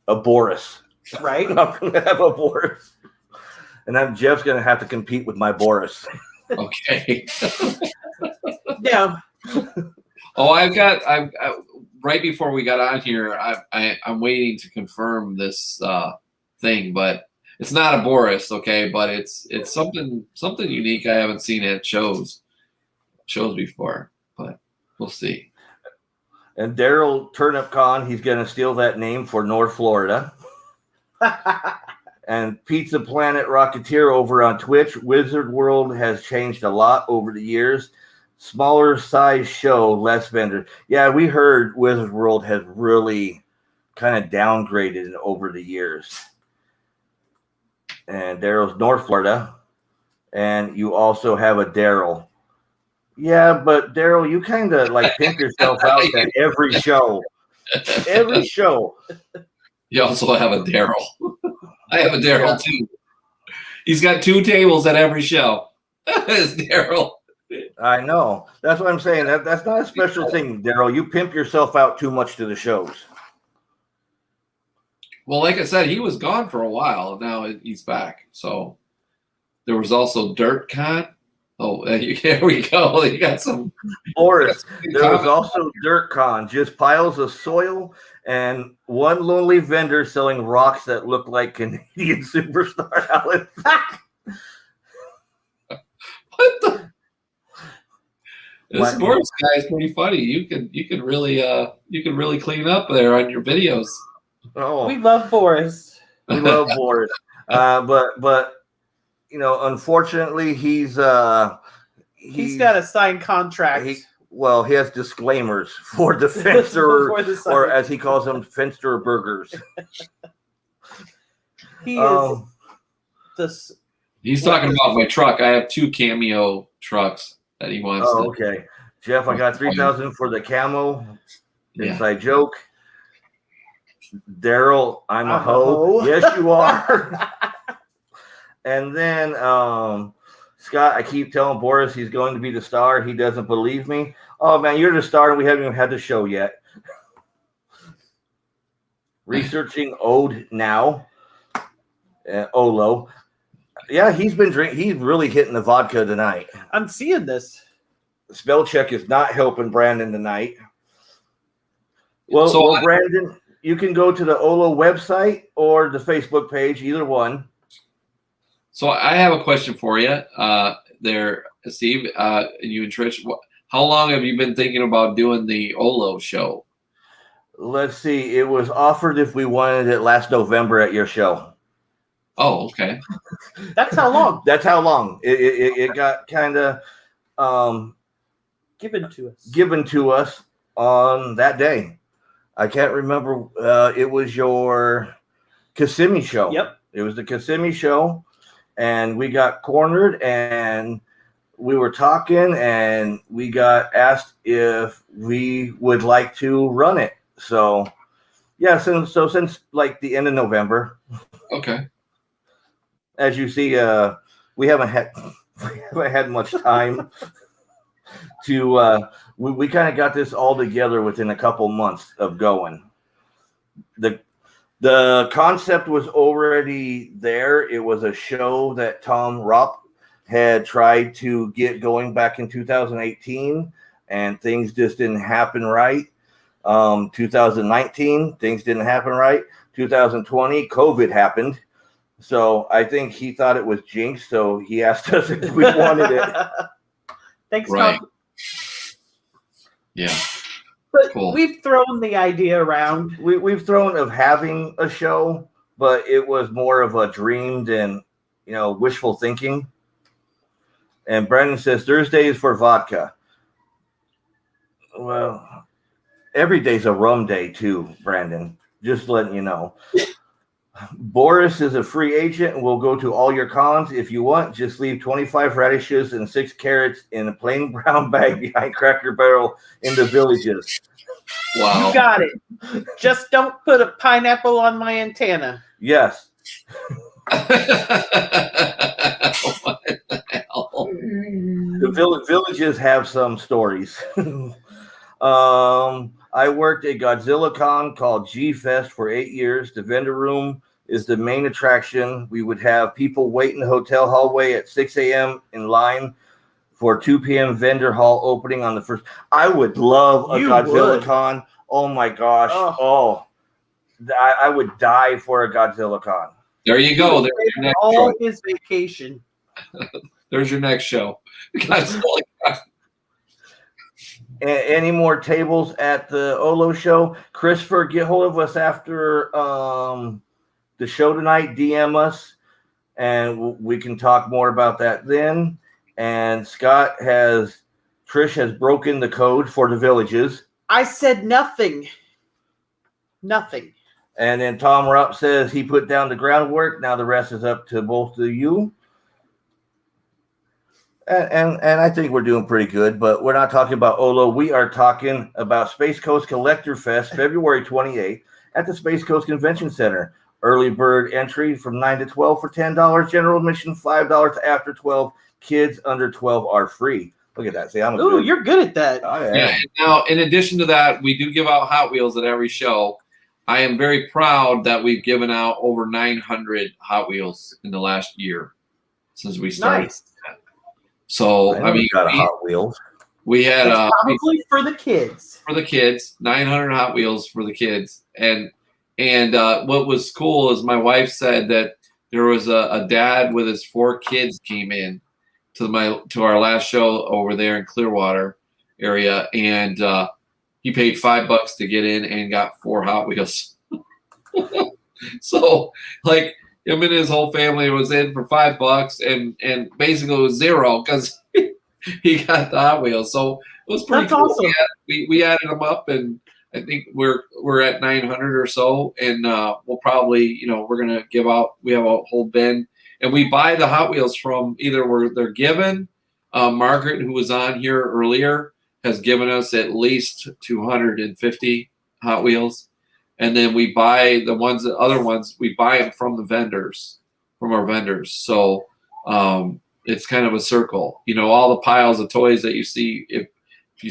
A Boris. Right? I'm gonna have a Boris. And then Jeff's gonna have to compete with my Boris. Okay. Yeah. Oh, I right before we got on here, I'm waiting to confirm this thing, but it's not a Boris, okay? But it's something unique I haven't seen at shows before, but we'll see. And Daryl Turnip Con, he's gonna steal that name for North Florida. And Pizza Planet Rocketeer over on Twitch. Wizard World has changed a lot over the years. Smaller size show, less vendors. Yeah, we heard Wizard World has really kind of downgraded over the years. And Daryl's North Florida. And you also have a Daryl. Yeah, but Daryl, you kind of like pimp yourself out at every show. Every show. You also have a Daryl. I have a Daryl too. He's got 2 tables at every show. It's Daryl. I know. That's what I'm saying. That's not a special thing, Daryl. You pimp yourself out too much to the shows. Well, like I said, he was gone for a while. Now he's back. So there was also Dirt Con. Oh, here we go. You got some. Boris, there was also Dirt Con, just piles of soil and one lonely vendor selling rocks that look like Canadian superstar Alan. What the? This Boris guy is pretty funny. You can really clean up there on your videos. Oh, We love Boris. we love Boris, but unfortunately, he's got a signed contract. He has disclaimers for the Fenster, or as he calls them, Fenster burgers. He is this. He's talking about my truck. I have 2 Cameo trucks that he wants. Oh, okay. Jeff, I got 3,000 for the camo. Inside joke. Daryl, I'm a hoe. Yes, you are. And then Scott, I keep telling Boris he's going to be the star. He doesn't believe me. Oh, man, you're the star, and we haven't even had the show yet. Researching Ode now. Olo. Yeah, he's been drinking. He's really hitting the vodka tonight. I'm seeing this. Spell check is not helping Brandon tonight. Well, Brandon, you can go to the Olo website or the Facebook page, either one. So I have a question for you, there, Steve. You and Trish. How long have you been thinking about doing the Olo show? Let's see. It was offered if we wanted it last November at your show. Oh, okay. That's how long. That's how long it got kind of Given to us on that day. I can't remember. It was your Kissimmee show. Yep. It was the Kissimmee show, and we got cornered, and we were talking, and we got asked if we would like to run it. So, yeah, since like the end of November. Okay. As you see, we haven't had much time to. We kind of got this all together within a couple months of going. The concept was already there. It was a show that Tom Ropp had tried to get going back in 2018, and things just didn't happen right. 2019, things didn't happen right. 2020, COVID happened. So I think he thought it was jinxed, so he asked us if we wanted it. Thanks, Right. Tom. Yeah. But Cool. we've thrown the idea around. We've thrown of having a show, but it was more of a dream than, wishful thinking. And Brandon says Thursday is for vodka. Well, every day's a rum day too, Brandon. Just letting you know. Boris is a free agent and will go to all your cons. If you want, just leave 25 radishes and 6 carrots in a plain brown bag behind Cracker Barrel in the Villages. Wow. You got it. Just don't put a pineapple on my antenna. Yes. What the hell? The Villages have some stories. I worked at Godzilla Con called G-Fest for 8 years. The vendor room is the main attraction. We would have people wait in the hotel hallway at 6 a.m. in line for 2 p.m. vendor hall opening on the first. I would love a You Godzilla would. Con. Oh my gosh. I would die for a Godzilla Con. There you go. There's your next All show. his vacation. There's your next show. Any more tables at the Olo show? Christopher, get hold of us after the show tonight. DM us, and we can talk more about that then. And Trish has broken the code for the Villages. I said nothing. Nothing. And then Tom Rupp says he put down the groundwork. Now the rest is up to both of you. And I think we're doing pretty good, but we're not talking about Olo. We are talking about Space Coast Collector Fest, February 28th at the Space Coast Convention Center. Early bird entry from 9 to 12 for $10. General admission $5 to after 12. Kids under 12 are free. Look at that. See, You're good at that. Yeah. Now, in addition to that, we do give out Hot Wheels at every show. I am very proud that we've given out over 900 Hot Wheels in the last year since we started. Nice. So I mean, got a Hot Wheels. We had It's probably for the kids. 900 Hot Wheels for the kids, and what was cool is my wife said that there was a dad with his 4 kids came in to our last show over there in Clearwater area, and he paid $5 to get in and got 4 Hot Wheels. So like him and his whole family was in for $5 and basically it was zero because he got the Hot Wheels. So it was pretty cool. Awesome. We added them up, and I think we're at 900 or so, and we'll probably we're gonna give out. We have a whole bin, and we buy the Hot Wheels from either where they're given. Margaret, who was on here earlier, has given us at least 250 Hot Wheels, and then we buy the other ones. We buy them from our vendors. So it's kind of a circle. All the piles of toys that you see. If you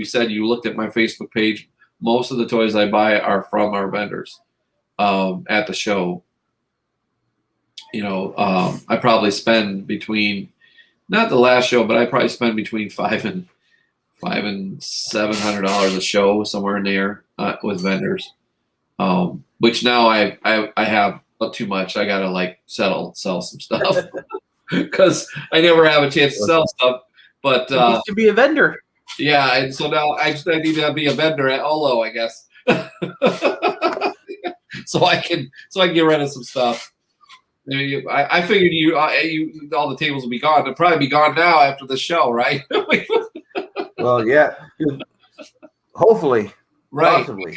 said you looked at my Facebook page, most of the toys I buy are from our vendors at the show. I probably spend between, not the last show, but I probably spend between $500 and $700 a show, somewhere in there with vendors. Which now I have not too much. I gotta like sell some stuff because I never have a chance to sell stuff. But You used to be a vendor. yeah, and so now I need to be a vendor at Olo, I guess. so I can get rid of some stuff. I figured you all the tables will be gone. They'll probably be gone now after the show, right? Well, yeah. Hopefully. Right. Possibly.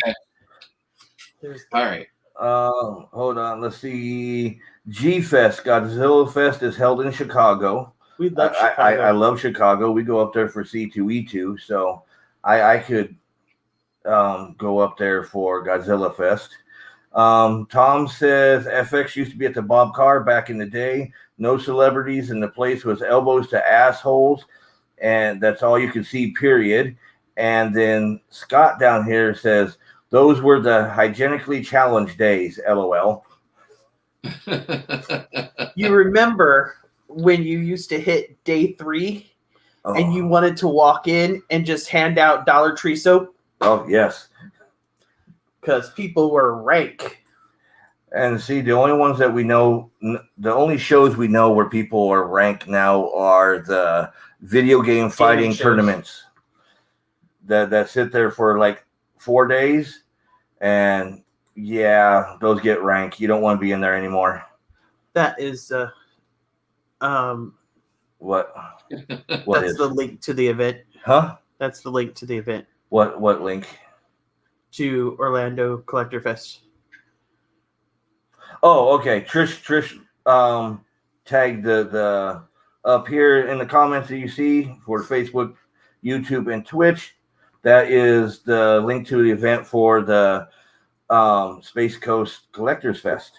Okay. All right. Hold on. Let's see. G-Fest, Godzilla Fest is held in Chicago. We love Chicago. I love Chicago. We go up there for C2E2, so I could go up there for Godzilla Fest. Tom says FX used to be at the Bob Carr back in the day. No celebrities, and the place was elbows to assholes, and that's all you could see, period. And then Scott down here says, those were the hygienically challenged days, LOL. You remember when you used to hit day 3 and you wanted to walk in and just hand out Dollar Tree soap? Oh, yes. Because people were rank. And see, the only ones that we know, the only shows we know where people are ranked now are the video game fighting tournaments that sit there for like 4 days. And yeah, those get rank. You don't want to be in there anymore. That is what that's is the link to the event. Huh? That's the link to the event. What link? To Orlando Collector Fest. Oh, okay. Trish tagged the up here in the comments that you see for Facebook, YouTube, and Twitch. That is the link to the event for the Space Coast Collectors Fest.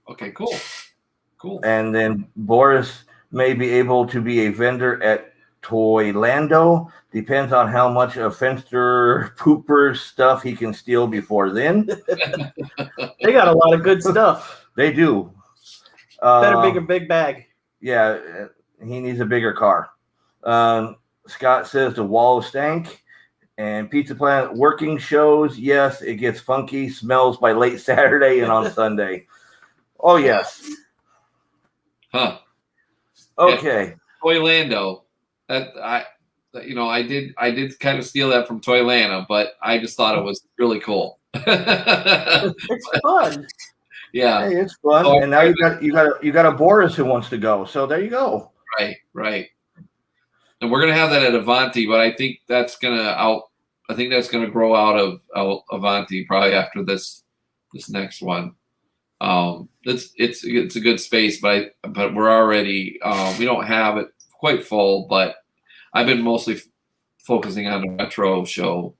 Okay, cool. And then Boris may be able to be a vendor at Toylando. Depends on how much of Fenster Pooper stuff he can steal before then. They got a lot of good stuff. They do. Better make a big bag. Yeah, he needs a bigger car. Scott says the wall stank. And Pizza Planet working shows. Yes, it gets funky. Smells by late Saturday and on Sunday. Oh, yes. Huh. Okay. Yeah. Toylando. I did kind of steal that from Toylanta, but I just thought it was really cool. It's fun. Yeah, hey, it's fun. So, and now you got a Boris who wants to go. So there you go. Right. And we're gonna have that at Avanti, but I think that's gonna grow out of Avanti probably after this next one. It's a good space, but we're already we don't have it quite full, but I've been mostly focusing on the retro show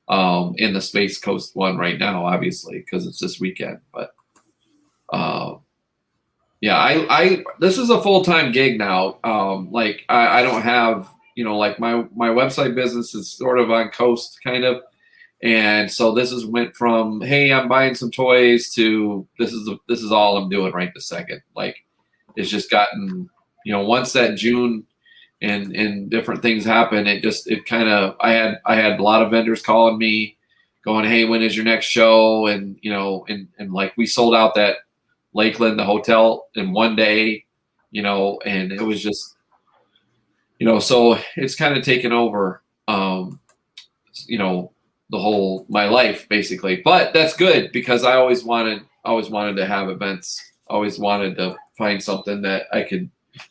in the Space Coast one right now, obviously, because it's this weekend. But yeah, I this is a full-time gig now. Like I don't have, like my website business is sort of on coast kind of. And so this went from, hey, I'm buying some toys to this is all I'm doing right this second. Like it's just gotten, once that June and different things happen, it kind of, I had a lot of vendors calling me going, hey, when is your next show? And, and like we sold out that Lakeland, the hotel, in one day, and it was just, so it's kind of taken over, the whole my life basically. But that's good because I always wanted to have events. Always wanted to find something that I could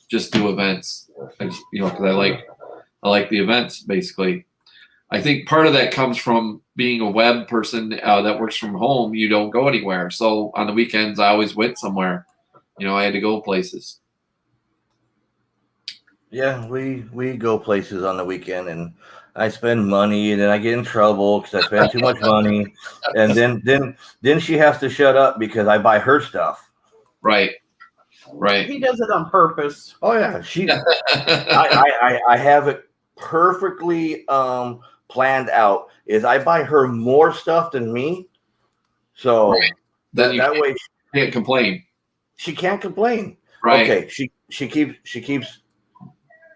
just do events. Because I like the events basically. I think part of that comes from being a web person that works from home. You don't go anywhere, so on the weekends I always went somewhere. I had to go places. Yeah, we go places on the weekend, and I spend money, and then I get in trouble because I spend too much money, and then she has to shut up because I buy her stuff. Right. He does it on purpose. Oh yeah, I have it perfectly planned out. Is I buy her more stuff than me, so that way she can't complain. She can't complain. Right. Okay. She keeps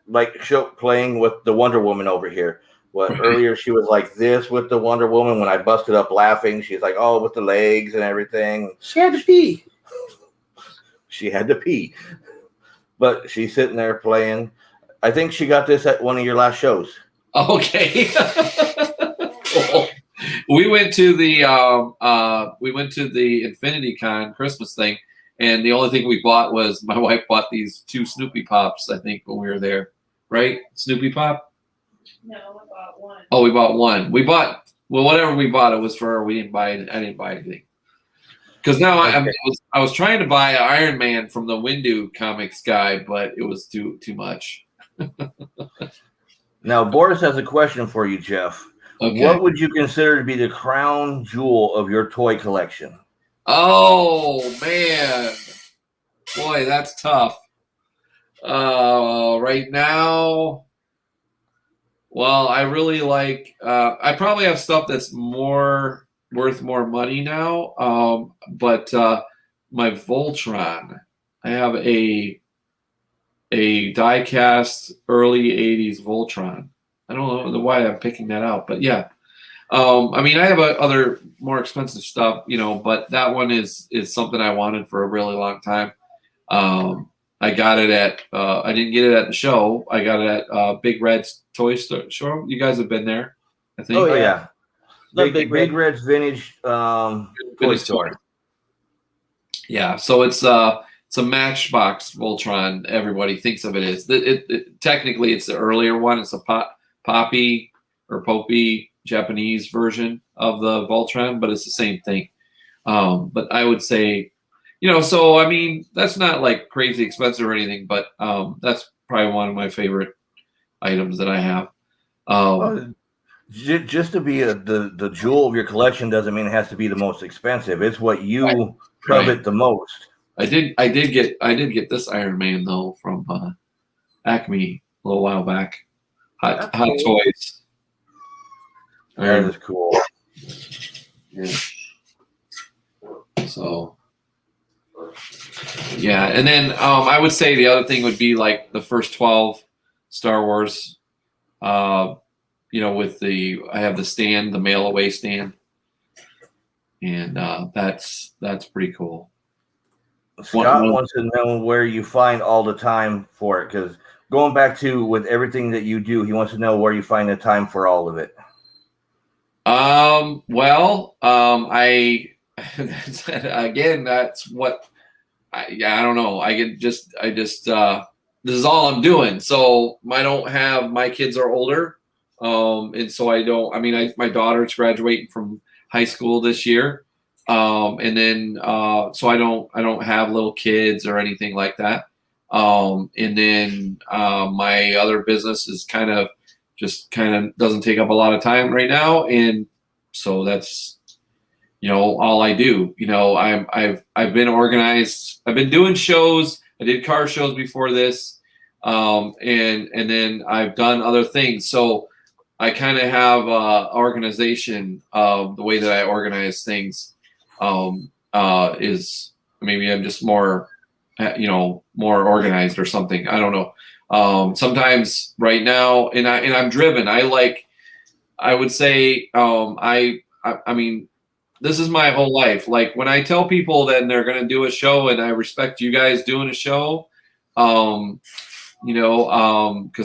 like playing with the Wonder Woman over here. what earlier she was like this with the Wonder Woman. When I busted up laughing, she's like, oh, with the legs and everything. She had to pee. She had to pee, but she's sitting there playing. I think she got this at one of your last shows. Okay. Cool. We went to the Infinity Con Christmas thing, and the only thing we bought was my wife bought these 2 Snoopy Pops, I think, when we were there. Right? Snoopy Pop? No, I bought one. Oh, we bought one. We bought, well, whatever we bought, it was for her. I didn't buy anything. Because now Okay. I was trying to buy Iron Man from the Windu Comics guy, but it was too much. Now, Boris has a question for you, Jeff. Okay. What would you consider to be the crown jewel of your toy collection? Oh man, boy, that's tough. Right now, well, I really like. I probably have stuff that's worth more money now. But my Voltron, I have a die-cast early '80s Voltron. I don't know why I'm picking that out, but yeah. I mean, I have other more expensive stuff, but that one is something I wanted for a really long time. I got it at I didn't get it at the show. I got it at Big Red's toy store. You guys have been there, I think. Oh yeah, Love Big Red's vintage toy Vintage store. toy. Yeah, so it's a Matchbox Voltron. Everybody thinks of it as technically it's the earlier one. It's a Poppy Japanese version of the Voltron, but it's the same thing. But I would say, so I mean, that's not like crazy expensive or anything, but that's probably one of my favorite items that I have. Just to be the jewel of your collection doesn't mean it has to be the most expensive. It's what you covet the most. I did get this Iron Man though from Acme a little while back. Hot Toys. That is cool. Yeah. So, yeah, and then I would say the other thing would be like the first 12 Star Wars. With I have the stand, the mail away stand, and that's pretty cool. Scott wants to know where you find all the time for it, because going back to with everything that you do, he wants to know where you find the time for all of it. I again, that's what I don't know. This is all I'm doing. So I don't have, my kids are older. And so I don't, I mean, my daughter's graduating from high school this year. And then, so I don't have little kids or anything like that. And then, my other business is kind of doesn't take up a lot of time right now. And so that's, all I do. I've been organized. I've been doing shows. I did car shows before this. And then I've done other things. So I kind of have organization of the way that I organize things is maybe I'm just more organized or something. I don't know. Sometimes right now, and I'm driven. I would say, I mean, this is my whole life. Like when I tell people that they're going to do a show, and I respect you guys doing a show, because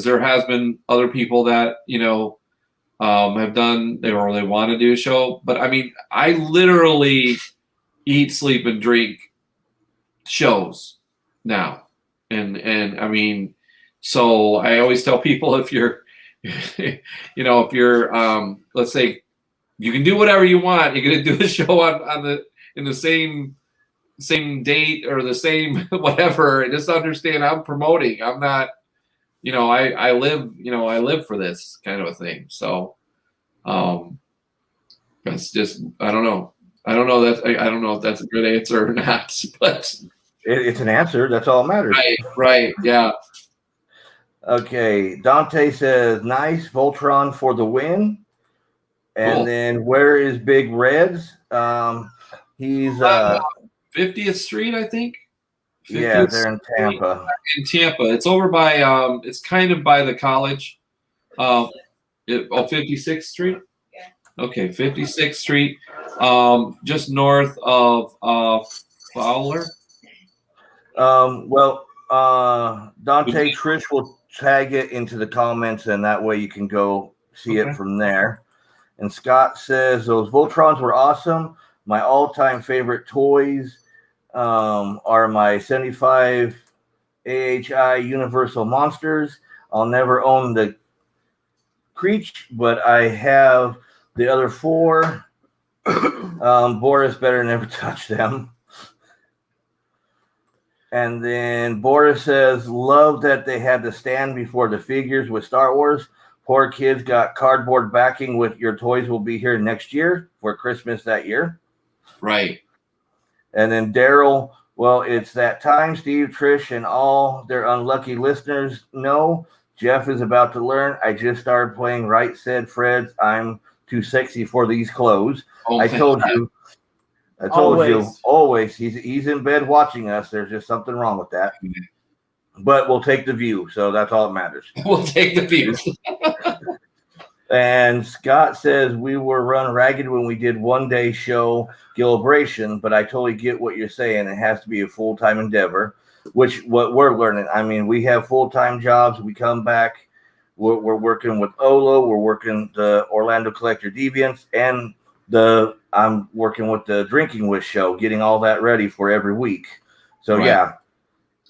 there has been other people that, have done, they want to do a show. But I mean, I literally eat, sleep, and drink shows now. And I mean, so I always tell people, if you're, if you're, let's say, you can do whatever you want. You're going to do a show in the same date or the same whatever. Just understand, I'm promoting. I'm not, I live for this kind of a thing. So, that's just, I don't know. I don't know if that's a good answer or not, but it's an answer. That's all that matters. Right. Yeah. Okay. Dante says, nice Voltron for the win. And Cool. then where is Big Red's? He's 50th Street, I think. 50th yeah, they're in Tampa. In Tampa. It's over by it's kind of by the college. 56th Street? Yeah. Okay, 56th Street, just north of Fowler. Well, Dante Trish will tag it into the comments, and that way you can go see it from there. And Scott says those Voltrons were awesome. My all-time favorite toys are my 75 AHI Universal Monsters. I'll never own the Creech, but I have the other 4. Boris better never touch them. And then Boris says, love that they had to stand before the figures with Star Wars. Poor kids got cardboard backing with your toys will be here next year for Christmas that year. Right. And then Daryl, well, it's that time. Steve, Trish, and all their unlucky listeners know Jeff is about to learn. I just started playing Right Said Fred's I'm Too Sexy for These Clothes. I told you. Always. He's in bed watching us. There's just something wrong with that. But we'll take the view, so that's all that matters. We'll take the view. And Scott says we were run ragged when we did one-day show Gilibration, but I totally get what you're saying. It has to be a full-time endeavor, which what we're learning. I mean, we have full-time jobs. We come back. We're working with Olo. We're working the Orlando Collector Deviants, and I'm working with the Drinking Wish show, getting all that ready for every week. So yeah,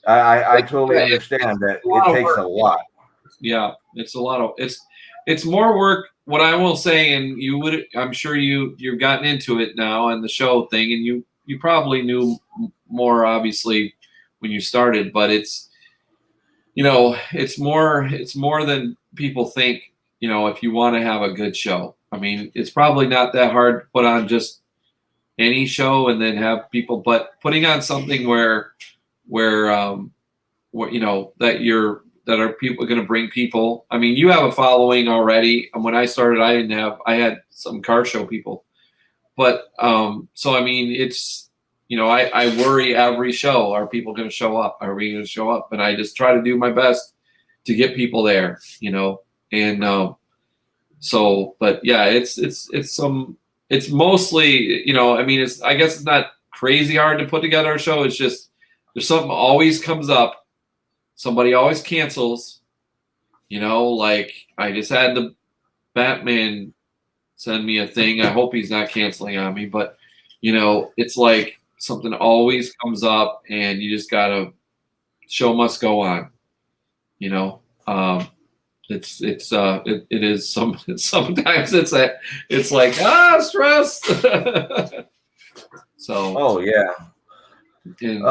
I totally understand that it takes a lot. Yeah, it's a lot of it's more work. What I will say, and I'm sure you've gotten into it now and the show thing, and you probably knew more obviously when you started, but it's more than people think. If you want to have a good show, I mean, it's probably not that hard to put on just any show and then have people, but putting on something where that are people going to bring people. I mean, you have a following already. And when I started, I had some car show people, but so I mean, it's I worry every show. Are people going to show up? Are we going to show up? And I just try to do my best to get people there. And so, but yeah, it's mostly, I mean, I guess it's not crazy hard to put together a show. It's just, there's something always comes up. Somebody always cancels, like I just had the Batman send me a thing. I hope he's not canceling on me, but it's like something always comes up and you just gotta, show must go on, it is sometimes it's like stress. So oh yeah. And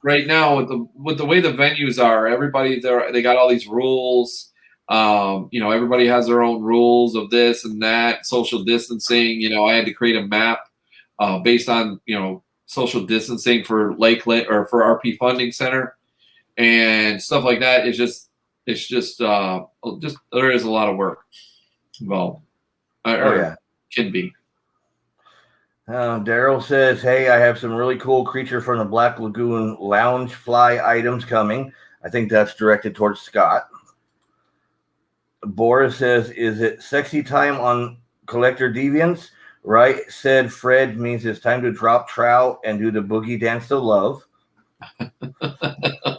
right now with the way the venues are, everybody there, they got all these rules. Everybody has their own rules of this and that, social distancing. I had to create a map based on social distancing for Lakeland or for RP Funding Center and stuff like that. It's just there is a lot of work involved. Can be. Daryl says, hey, I have some really cool Creature from the Black Lagoon lounge fly items coming. I think that's directed towards Scott. Boris says, is it sexy time on Collector Deviants? Right, said Fred means it's time to drop trout and do the boogie dance to love.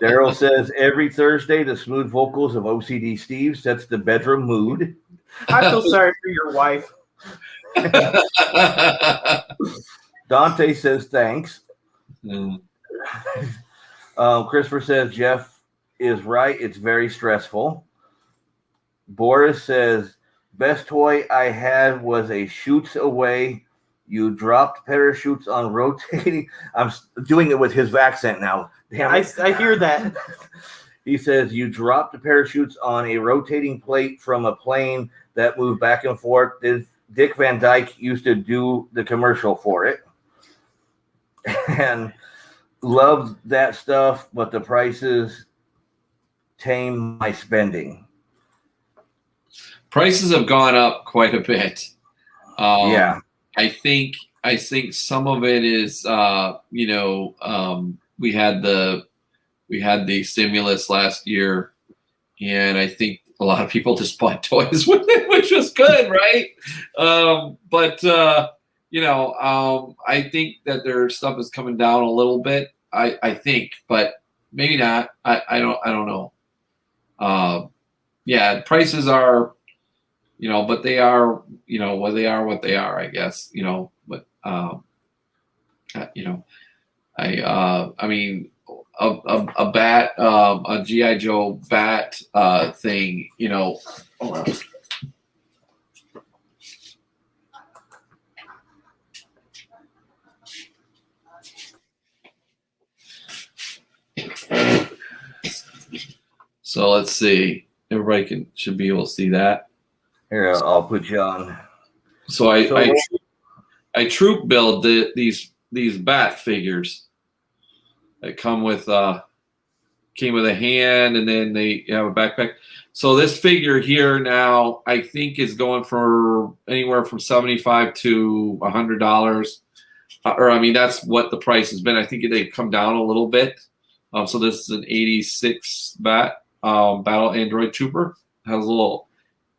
Daryl says, every Thursday, the smooth vocals of O.C.D. Steve sets the bedroom mood. I feel sorry for your wife. Dante says thanks. Christopher says Jeff is right. It's very stressful. Boris says best toy I had was a shoots away. You dropped parachutes on rotating. I'm doing it with his accent now. Damn it. I hear that. He says you dropped the parachutes on a rotating plate from a plane that moved back and forth. Dick Van Dyke used to do the commercial for it. And loved that stuff, but the prices tame my spending. Prices have gone up quite a bit. Yeah. I think some of it is we had the stimulus last year, and I think a lot of people just bought toys with it, which was good, right? I think that their stuff is coming down a little bit. I think, but maybe not. I don't know. Prices are, but they are, what they are, I guess, but, I mean, a bat, a GI Joe bat thing, hold on. So let's see. Everybody should be able to see that. Here, I'll put you on. So I troop build these bat figures that came with a hand, and then they have a backpack. So this figure here now, I think, is going for anywhere from $75 to $100. That's what the price has been. I think they've come down a little bit. So this is an 86 bat battle android trooper. It has a little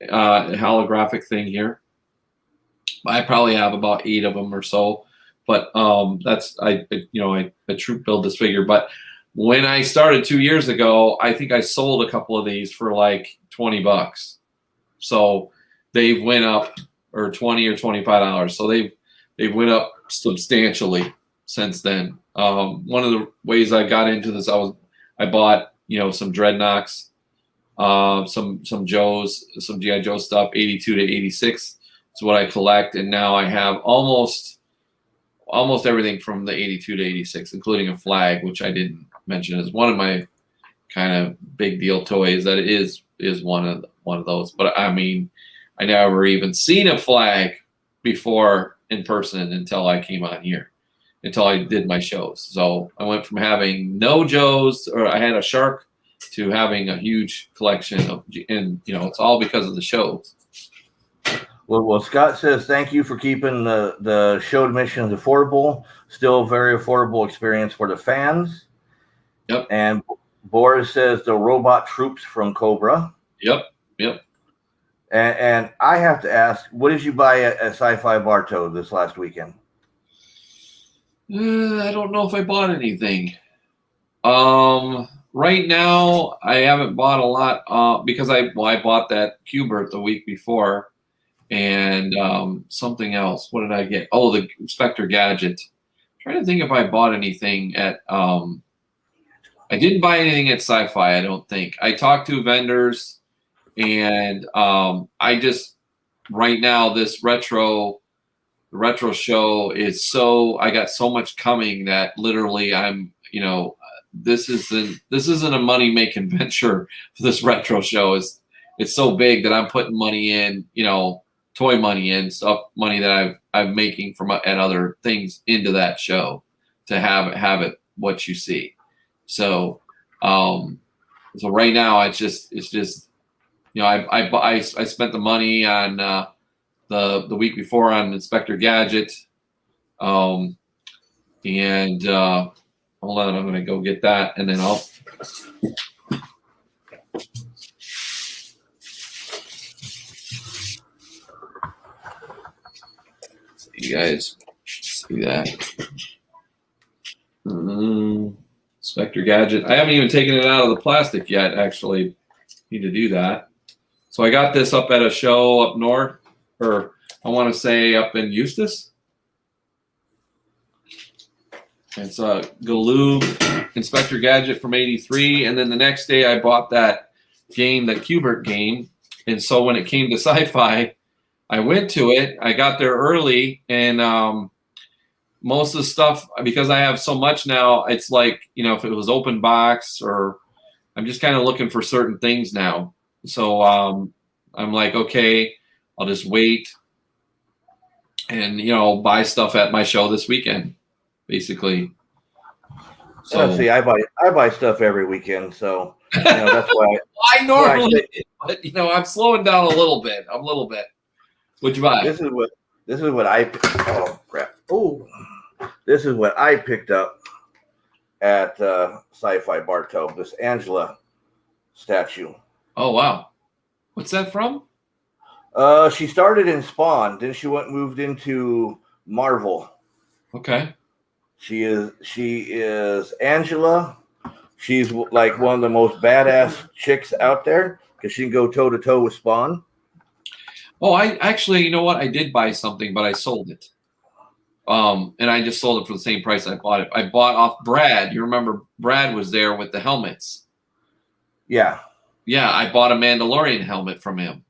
holographic thing here. I probably have about 8 of them or so, but I troop build this figure. But when I started 2 years ago, I think I sold a couple of these for like $20. So they've went up, or $20 or $25. So they've went up substantially since then. One of the ways I got into this, I bought some Dreadnoks, some Joes, some GI Joe stuff, 82 to 86. Is what I collect, and now I have almost everything from the 82 to 86, including a flag, which I didn't mention as one of my kind of big deal toys. That is one of those. But I mean, I never even seen a flag before in person until I came on here, until I did my shows. So I went from having no Joes, or I had a shark, to having a huge collection of, and it's all because of the shows. Well, Scott says thank you for keeping the show admissions affordable. Still a very affordable experience for the fans. Yep. And Boris says the robot troops from Cobra. Yep. And I have to ask, what did you buy at Sci-Fi Bartow this last weekend? I don't know if I bought anything. Right now, I haven't bought a lot because I bought that Q*bert the week before. And something else. What did I get? Oh, the Spectre Gadget. I'm trying to think if I bought anything at. I didn't buy anything at Sci-Fi. I don't think. I talked to vendors, and I just right now this retro show is so. I got so much coming that literally I'm. This isn't a money making venture for this retro show. It's so big that I'm putting money in. Toy money and stuff, money that I'm making from at other things into that show to have it what you see. So right now it's just I spent the money on the week before on Inspector Gadget, and hold on, I'm gonna go get that, and then I'll. You guys see that? Spectre Gadget. I haven't even taken it out of the plastic yet, actually. Need to do that. So I got this up at a show up north, or I want to say up in Eustis. It's a Galoob Inspector Gadget from '83. And then the next day I bought that game, the Q*bert game. And so when it came to Sci-Fi, I went to it. I got there early, and most of the stuff, because I have so much now, it's like, if it was open box, or I'm just kind of looking for certain things now. So I'm like, okay, I'll just wait and, buy stuff at my show this weekend, basically. So See, I buy stuff every weekend, so that's why I normally, but I'm slowing down a little bit. What'd you buy? This is what I. Oh crap! Oh, this is what I picked up at Sci-Fi Bartow. This Angela statue. Oh wow! What's that from? She started in Spawn, then she moved into Marvel. Okay. She is Angela. She's like one of the most badass chicks out there because she can go toe to toe with Spawn. Oh, I actually, you know what? I did buy something, but I sold it. And I just sold it for the same price I bought it. I bought off Brad. You remember Brad was there with the helmets. Yeah. Yeah, I bought a Mandalorian helmet from him.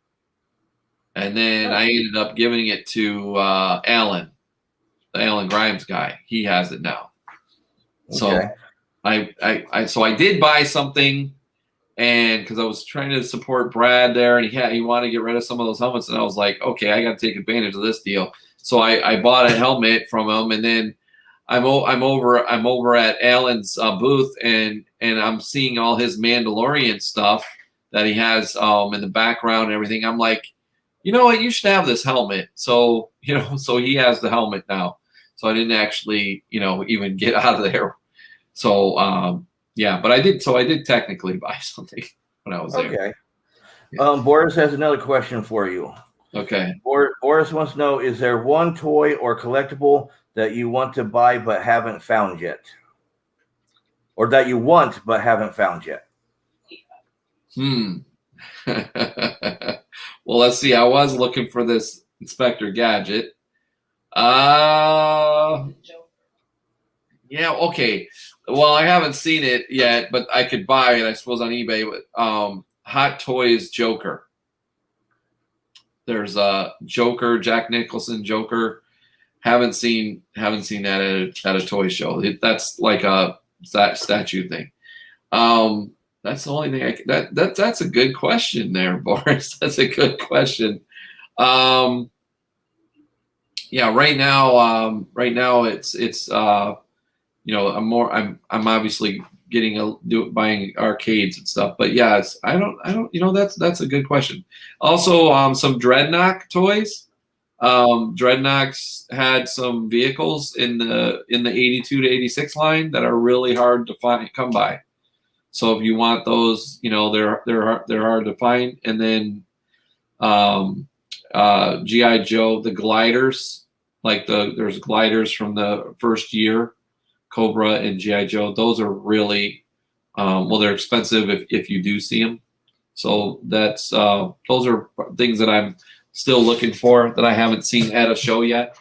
And then I ended up giving it to Alan, the Alan Grimes guy. He has it now. So Okay. I did buy something, and because I was trying to support Brad there, and he wanted to get rid of some of those helmets, and I was like, okay, I got to take advantage of this deal. So I bought a helmet from him, and then I'm over at Alan's booth, and I'm seeing all his Mandalorian stuff that he has in the background and everything. I'm like, you know what? You should have this helmet. So so he has the helmet now. So I didn't actually even get out of there. So yeah, but I did. So I did technically buy something when I was there. Okay. Boris has another question for you. Okay. Boris wants to know: is there one toy or collectible that you want to buy but haven't found yet, or that you want but haven't found yet? Well, let's see. I was looking for this Inspector Gadget. Yeah. Okay. Well, I haven't seen it yet, but I could buy it, I suppose, on eBay. With Hot Toys Joker. There's a Joker, Jack Nicholson Joker. Haven't seen that at a toy show. That's like a statue thing. That's the only thing that's a good question there, Boris. That's a good question. Yeah, right now it's I'm obviously buying arcades and stuff, but yeah, I don't that's a good question. Also, some Dreadnought toys. Dreadnoughts had some vehicles in the 82 to 86 line that are really hard to come by. So if you want those, they're hard to find. And then GI Joe, the gliders, like there's gliders from the first year, Cobra and GI Joe. Those are really they're expensive if you do see them. So that's those are things that I'm still looking for that I haven't seen at a show yet.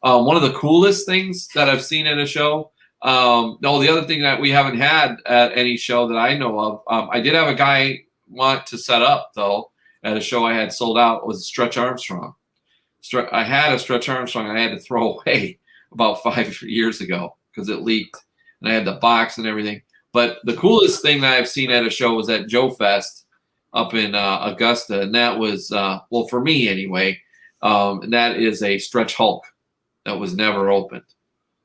One of the coolest things that I've seen at a show. The other thing that we haven't had at any show that I know of, I did have a guy want to set up though at a show I had sold out, was Stretch Armstrong. I had a Stretch Armstrong I had to throw away about 5 years ago because it leaked, and I had the box and everything. But the coolest thing that I've seen at a show was at Joe Fest up in Augusta, and that was for me anyway. And that is a Stretch Hulk that was never opened,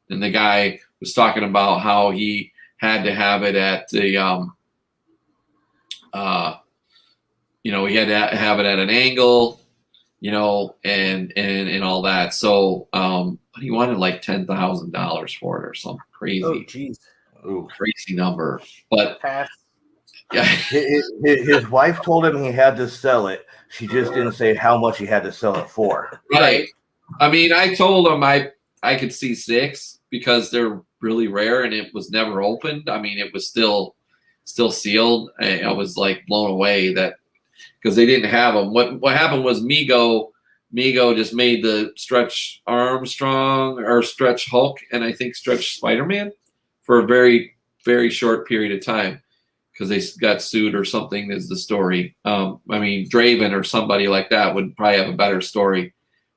and the guy was talking about how he had to have it at the he had to have it at an angle, and all that. So he wanted like $10,000 for it or some crazy, crazy number. But yeah, his wife told him he had to sell it. She just didn't say how much he had to sell it for. Right. I mean, I told him I could see 6 because they're really rare and it was never opened. I mean, it was still sealed. I was like blown away that because they didn't have them. What happened was Mego just made the Stretch Armstrong or Stretch Hulk and I think Stretch Spider-Man for a very, very short period of time because they got sued or something is the story. I mean, Draven or somebody like that would probably have a better story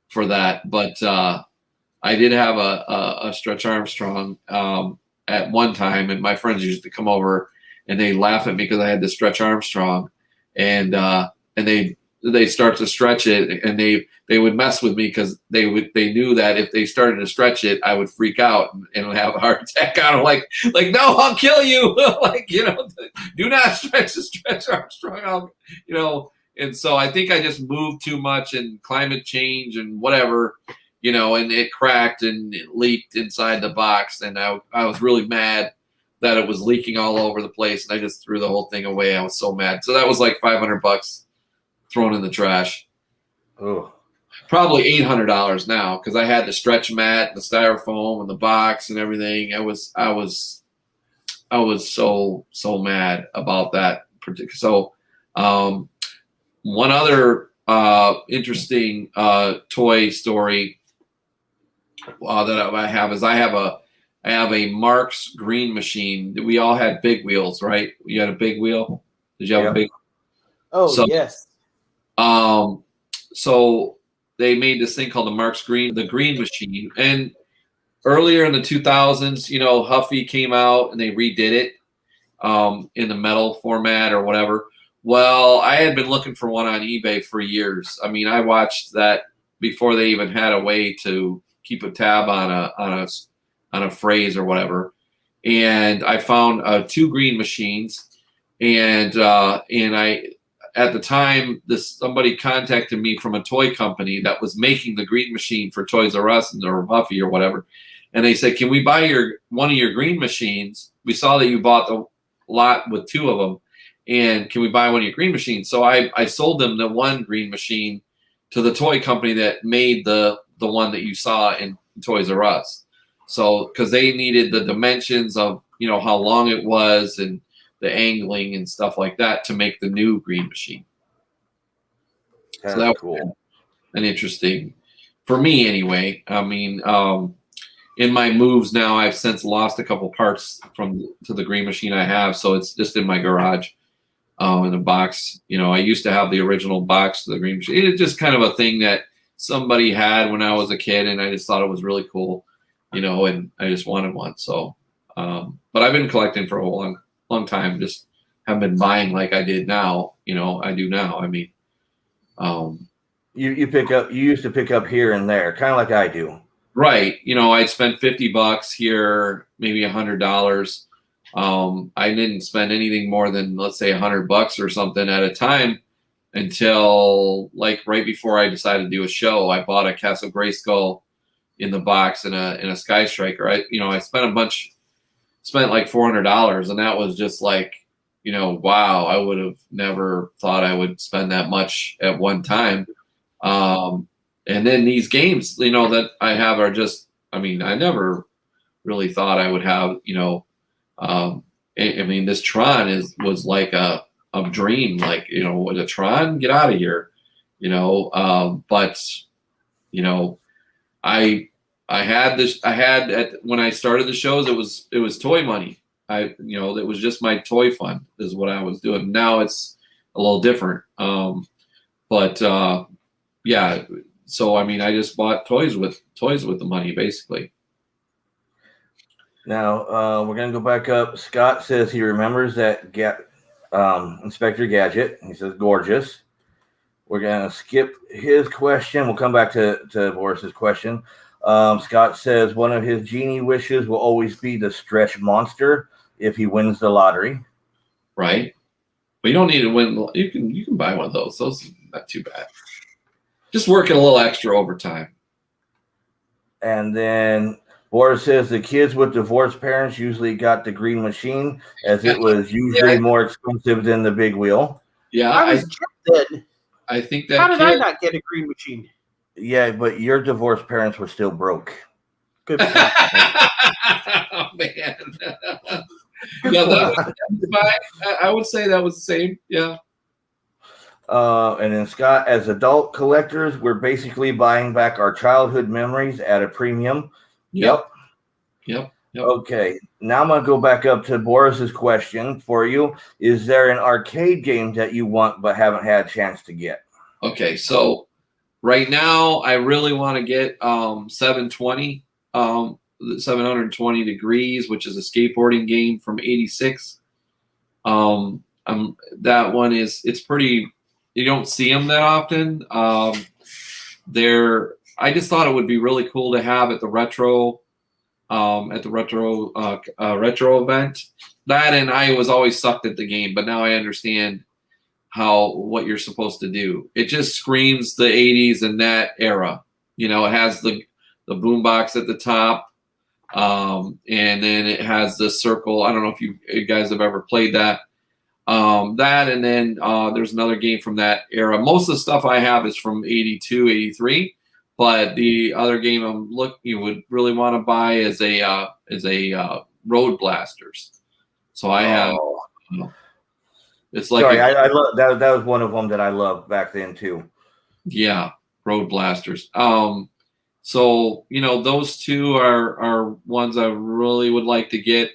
for that. But I did have a Stretch Armstrong at one time, and my friends used to come over and they laugh at me because I had the Stretch Armstrong, and they start to stretch it, and they would mess with me because they knew that if they started to stretch it, I would freak out and have a heart attack. I'm like no, I'll kill you. Do not stretch the Stretch Armstrong. And so I think I just moved too much and climate change and whatever. And it cracked and it leaked inside the box. And I was really mad that it was leaking all over the place. And I just threw the whole thing away. I was so mad. So that was like $500 thrown in the trash. Oh, Probably $800 now because I had the stretch mat, the styrofoam, and the box and everything. I was so mad about that particular. So, one other interesting toy story that I have is I have a Mark's green machine. We all had big wheels, right? You had a big wheel. Did you have a big? Oh, So, yes. So they made this thing called the green machine. And earlier in the 2000s, Huffy came out and they redid it in the metal format or whatever. Well, I had been looking for one on eBay for years. I mean, I watched that before they even had a way to keep a tab on a phrase or whatever. And I found 2 green machines, and I at the time somebody contacted me from a toy company that was making the green machine for Toys R Us or Huffy or whatever, and they said, "Can we buy one of your green machines? We saw that you bought the lot with 2 of them, and can we buy one of your green machines?" So I sold them the one green machine to the toy company that made the one that you saw in Toys R Us. So because they needed the dimensions of how long it was and the angling and stuff like that to make the new green machine. that's So that was cool. an interesting, for me anyway. I mean, in my moves now, I've since lost a couple parts to the green machine I have, so it's just in my garage in a box. I used to have the original box to the green machine. It's just kind of a thing that somebody had when I was a kid, and I just thought it was really cool, and I just wanted one. So, but I've been collecting for a long time. Just haven't been buying like I did now. I do now. I mean, You used to pick up here and there, kind of like I do. right. I'd spent $50 here, maybe $100. I didn't spend anything more than, let's say, $100 or something at a time until like right before I decided to do a show. I bought a Castle Grayskull in the box and a Sky Striker. I spent like $400, and that was just like, wow, I would have never thought I would spend that much at one time. And then these games, that I have are just, I mean, I never really thought I would have, I mean, this Tron was like a dream, like, with a Tron, get out of here, but, when I started the shows, it was toy money. It was just my toy fund is what I was doing. Now it's a little different. Yeah. So, I mean, I just bought toys with the money, basically. Now we're gonna go back up. Scott says he remembers that Inspector Gadget. He says gorgeous. We're gonna skip his question. We'll come back to Boris's question. Scott says one of his genie wishes will always be the stretch monster if he wins the lottery. Right. But you don't need to win. You can buy one of those. Those are not too bad. Just working a little extra overtime. And then Boris says the kids with divorced parents usually got the green machine, as it was usually more expensive than the big wheel. Yeah, I was then. I think that. How did I not get a green machine? Yeah, but your divorced parents were still broke. Good point. Oh, man. Yeah, I would say that was the same. Yeah. And then Scott, as adult collectors, we're basically buying back our childhood memories at a premium. Yep. Okay, now I'm going to go back up to Boris's question for you. Is there an arcade game that you want but haven't had a chance to get? Okay, so right now I really want to get 720 degrees, which is a skateboarding game from '86. That one it's pretty. You don't see them that often. I just thought it would be really cool to have at the retro event. That, and I was always sucked at the game, but now I understand what you're supposed to do. It just screams the '80s and that era. It has the boombox at the top, and then it has the circle. I don't know if you guys have ever played that. That, and then there's another game from that era. Most of the stuff I have is from 82, 83, but the other game you would really want to buy is a Road Blasters. So I have. It's like I love that. That was one of them that I loved back then too. Yeah, Road Blasters. So those two are ones I really would like to get.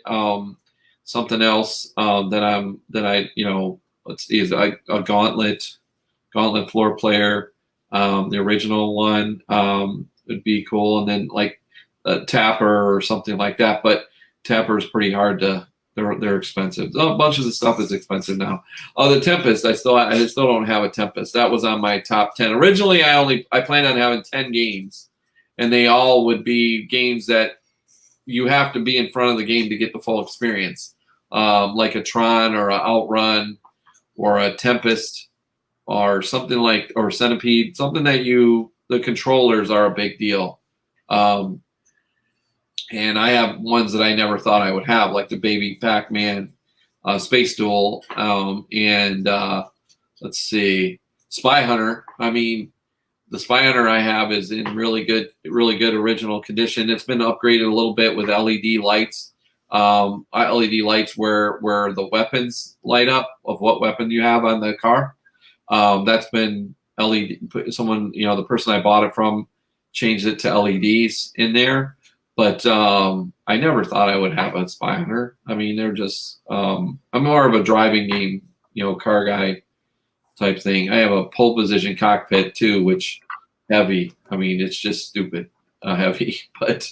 Something else that I let's see, is a Gauntlet floor player. The original one would be cool, and then like a Tapper or something like that. But Tapper is pretty hard to. They're expensive. A bunch of the stuff is expensive now. Oh, the Tempest. I still don't have a Tempest. That was on my top 10. Originally, I planned on having 10 games, and they all would be games that you have to be in front of the game to get the full experience, like a Tron or an Outrun or a Tempest or something or Centipede. Something that the controllers are a big deal. And I have ones that I never thought I would have, like the Baby Pac-Man Space Duel, and let's see, Spy Hunter. I mean, the Spy Hunter I have is in really good original condition. It's been upgraded a little bit with LED lights. LED lights where the weapons light up of what weapon you have on the car. That's been LED. Someone, the person I bought it from changed it to LEDs in there. But I never thought I would have a Spy Hunter. I mean, they're just I'm more of a driving game, car guy type thing. I have a pole position cockpit too, which heavy. I mean, it's just stupid heavy. But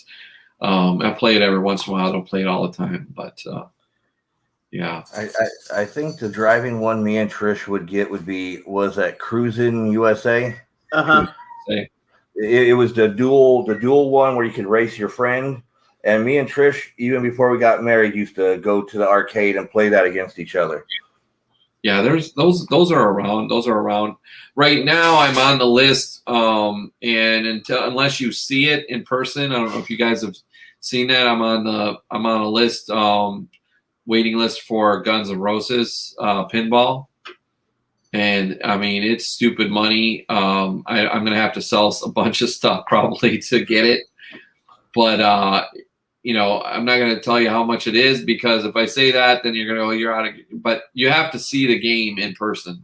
I play it every once in a while. I don't play it all the time. But yeah. I think the driving one me and Trish would get was that Cruisin' USA. It was the dual one where you could race your friend. And me and Trish, even before we got married, used to go to the arcade and play that against each other. Yeah, there's those are around. Those are around right now. I'm on the list, and unless you see it in person, I don't know if you guys have seen that. I'm on a list, waiting list for Guns N' Roses pinball. And I mean, it's stupid money. I'm going to have to sell a bunch of stuff probably to get it. But, I'm not going to tell you how much it is, because if I say that, then you're going to go, you're out of, but you have to see the game in person.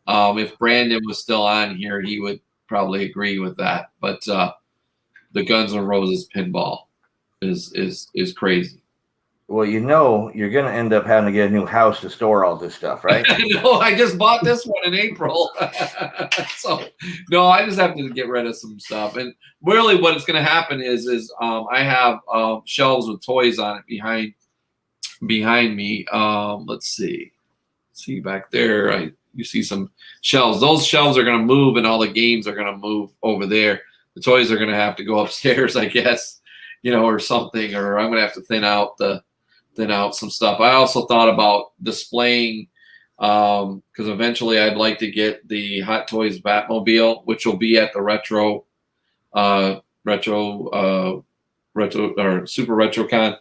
If Brandon was still on here, he would probably agree with that. But the Guns N' Roses pinball is crazy. Well, you're going to end up having to get a new house to store all this stuff, right? No, I just bought this one in April. So, no, I just have to get rid of some stuff. And really what is going to happen is I have shelves with toys on it behind me. Let's see. See back there, you see some shelves. Those shelves are going to move, and all the games are going to move over there. The toys are going to have to go upstairs, I guess, or something, or I'm going to have to thin out some stuff. I also thought about displaying, because eventually I'd like to get the Hot Toys Batmobile, which will be at the retro or Super RetroCon.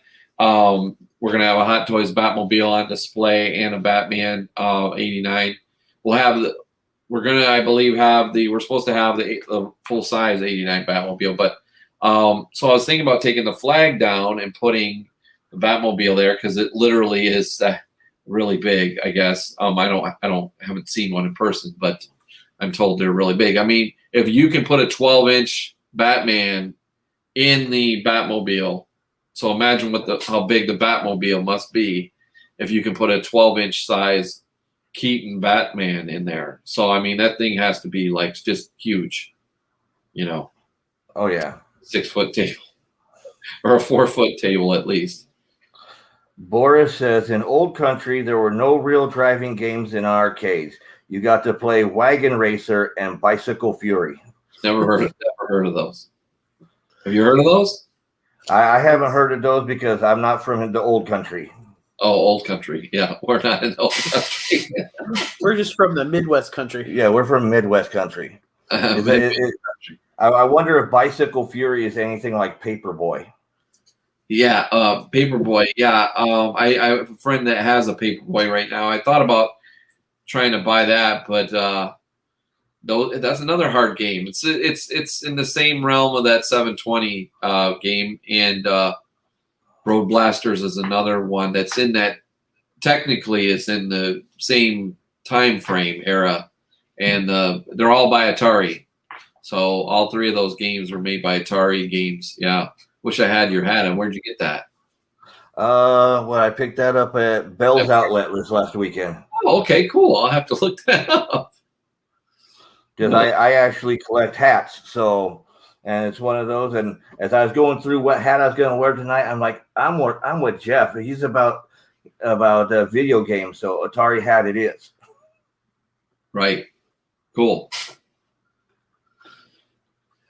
We're gonna have a Hot Toys Batmobile on display and a Batman 89. We're supposed to have the full size 89 Batmobile, but so I was thinking about taking the flag down and putting the Batmobile there, because it literally is really big, I guess. Haven't seen one in person, but I'm told they're really big. I mean, if you can put a 12-inch Batman in the Batmobile, so imagine how big the Batmobile must be if you can put a 12-inch size Keaton Batman in there. So I mean, that thing has to be like just huge, Oh yeah. 6-foot table or a 4-foot table at least. Boris says, in old country, there were no real driving games in arcades. You got to play Wagon Racer and Bicycle Fury. Never heard of those. Have you heard of those? I haven't heard of those because I'm not from the old country. Oh, old country. Yeah, we're not in the old country. We're just from the Midwest country. Yeah, we're from Midwest country. I wonder if Bicycle Fury is anything like Paperboy. Yeah, Paperboy. Yeah, I have a friend that has a Paperboy right now. I thought about trying to buy that, but that's another hard game. It's in the same realm of that 720 game, and Road Blasters is another one that's in that. Technically, it's in the same time frame era, and they're all by Atari. So all three of those games were made by Atari games. Yeah, wish I had your hat on. Where'd you get that? Well, I picked that up at Bell's Outlet this last weekend. Oh, okay, cool. I'll have to look that up. Because I actually collect hats, so and it's one of those. And as I was going through what hat I was going to wear tonight, I'm like, I'm with Jeff. He's about video games, so Atari hat it is. Right. Cool.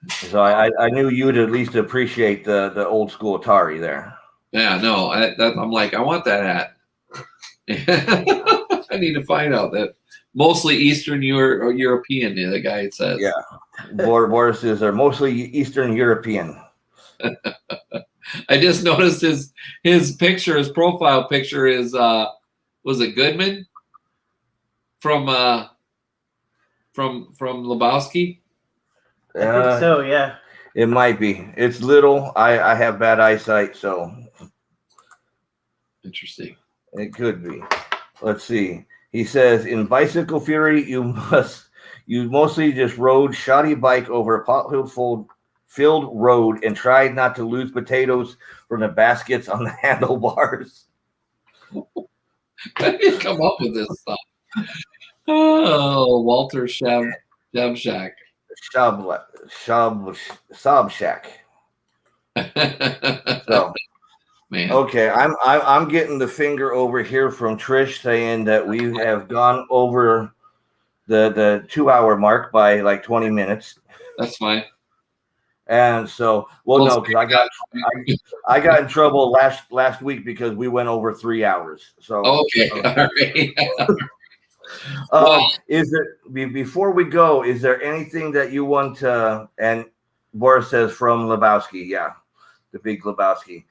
So I knew you'd at least appreciate the old school Atari there. Yeah, no, I'm like, I want that hat. I need to find out that mostly Eastern or European, the guy says. Yeah. Boris's are mostly Eastern European. I just noticed his picture, his profile picture is was it Goodman from Lebowski? I think so, yeah. It might be. It's little. I have bad eyesight, so interesting. It could be. Let's see. He says in Bicycle Fury, you mostly just rode shoddy bike over a pothole-filled road and tried not to lose potatoes from the baskets on the handlebars. How did you come up with this stuff? Oh, Walter Shabshak. Sobshak. So, man. Okay, I'm getting the finger over here from Trish saying that we have gone over the 2-hour mark by like 20 minutes. That's fine. And so, no, because I got in trouble last week because we went over 3 hours. So okay, all right. Is there before we go? Is there anything that you want to? And Boris says from Lebowski, yeah, the big Lebowski.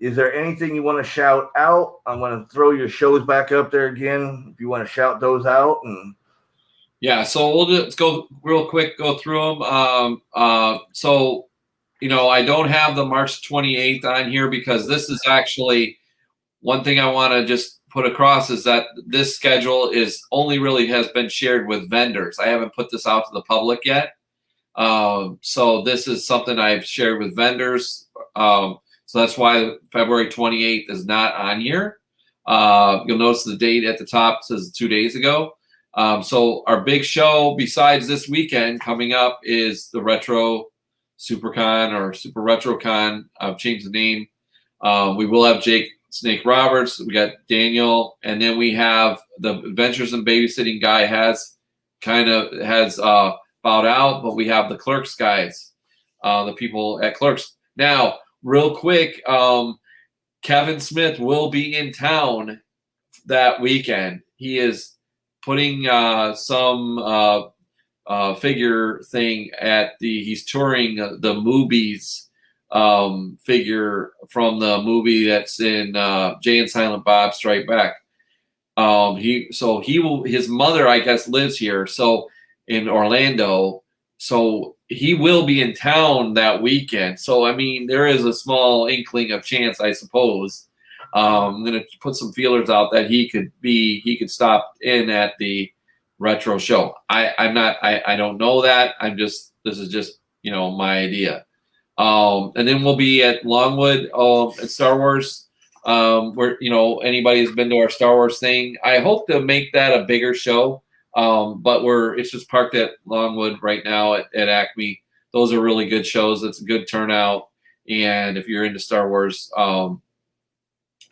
Is there anything you want to shout out? I'm going to throw your shows back up there again if you want to shout those out. And yeah, so we'll just go real quick, go through them. So, I don't have the March 28th on here because this is actually one thing I want to just put across is that this schedule is only really has been shared with vendors. I haven't put this out to the public yet. So this is something I've shared with vendors. So that's why February 28th is not on here. You'll notice the date at the top says 2 days ago. So our big show besides this weekend coming up is the Retro SuperCon or Super RetroCon. I've changed the name. We will have Jake Snake Roberts. We got Daniel, and then we have the Adventures in Babysitting guy has bowed out, but we have the Clerks guys, the people at Clerks. Now, real quick, Kevin Smith will be in town that weekend. He is putting some figure thing he's touring the movies figure from the movie that's in Jay and Silent Bob Strike Back. His mother, I guess, lives here, so in Orlando. So he will be in town that weekend. So I mean, there is a small inkling of chance, I suppose. I'm going to put some feelers out that he could stop in at the retro show. I don't know that. This is just my idea. And then we'll be at Longwood at Star Wars. Where anybody who's been to our Star Wars thing, I hope to make that a bigger show. But it's just parked at Longwood right now at Acme. Those are really good shows. It's a good turnout. And if you're into Star Wars,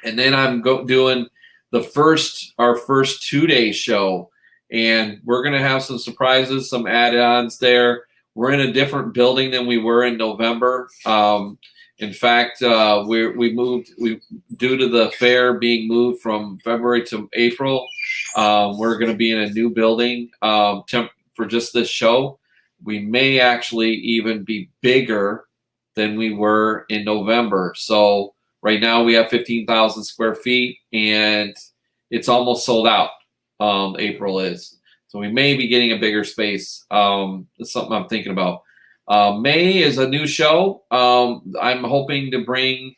and then I'm doing our first 2-day show, and we're gonna have some surprises, some add-ons there. We're in a different building than we were in November. In fact, we moved. Due to the fair being moved from February to April, we're going to be in a new building for just this show. We may actually even be bigger than we were in November. So right now we have 15,000 square feet, and it's almost sold out. April is. So we may be getting a bigger space. That's something I'm thinking about. May is a new show. I'm hoping to bring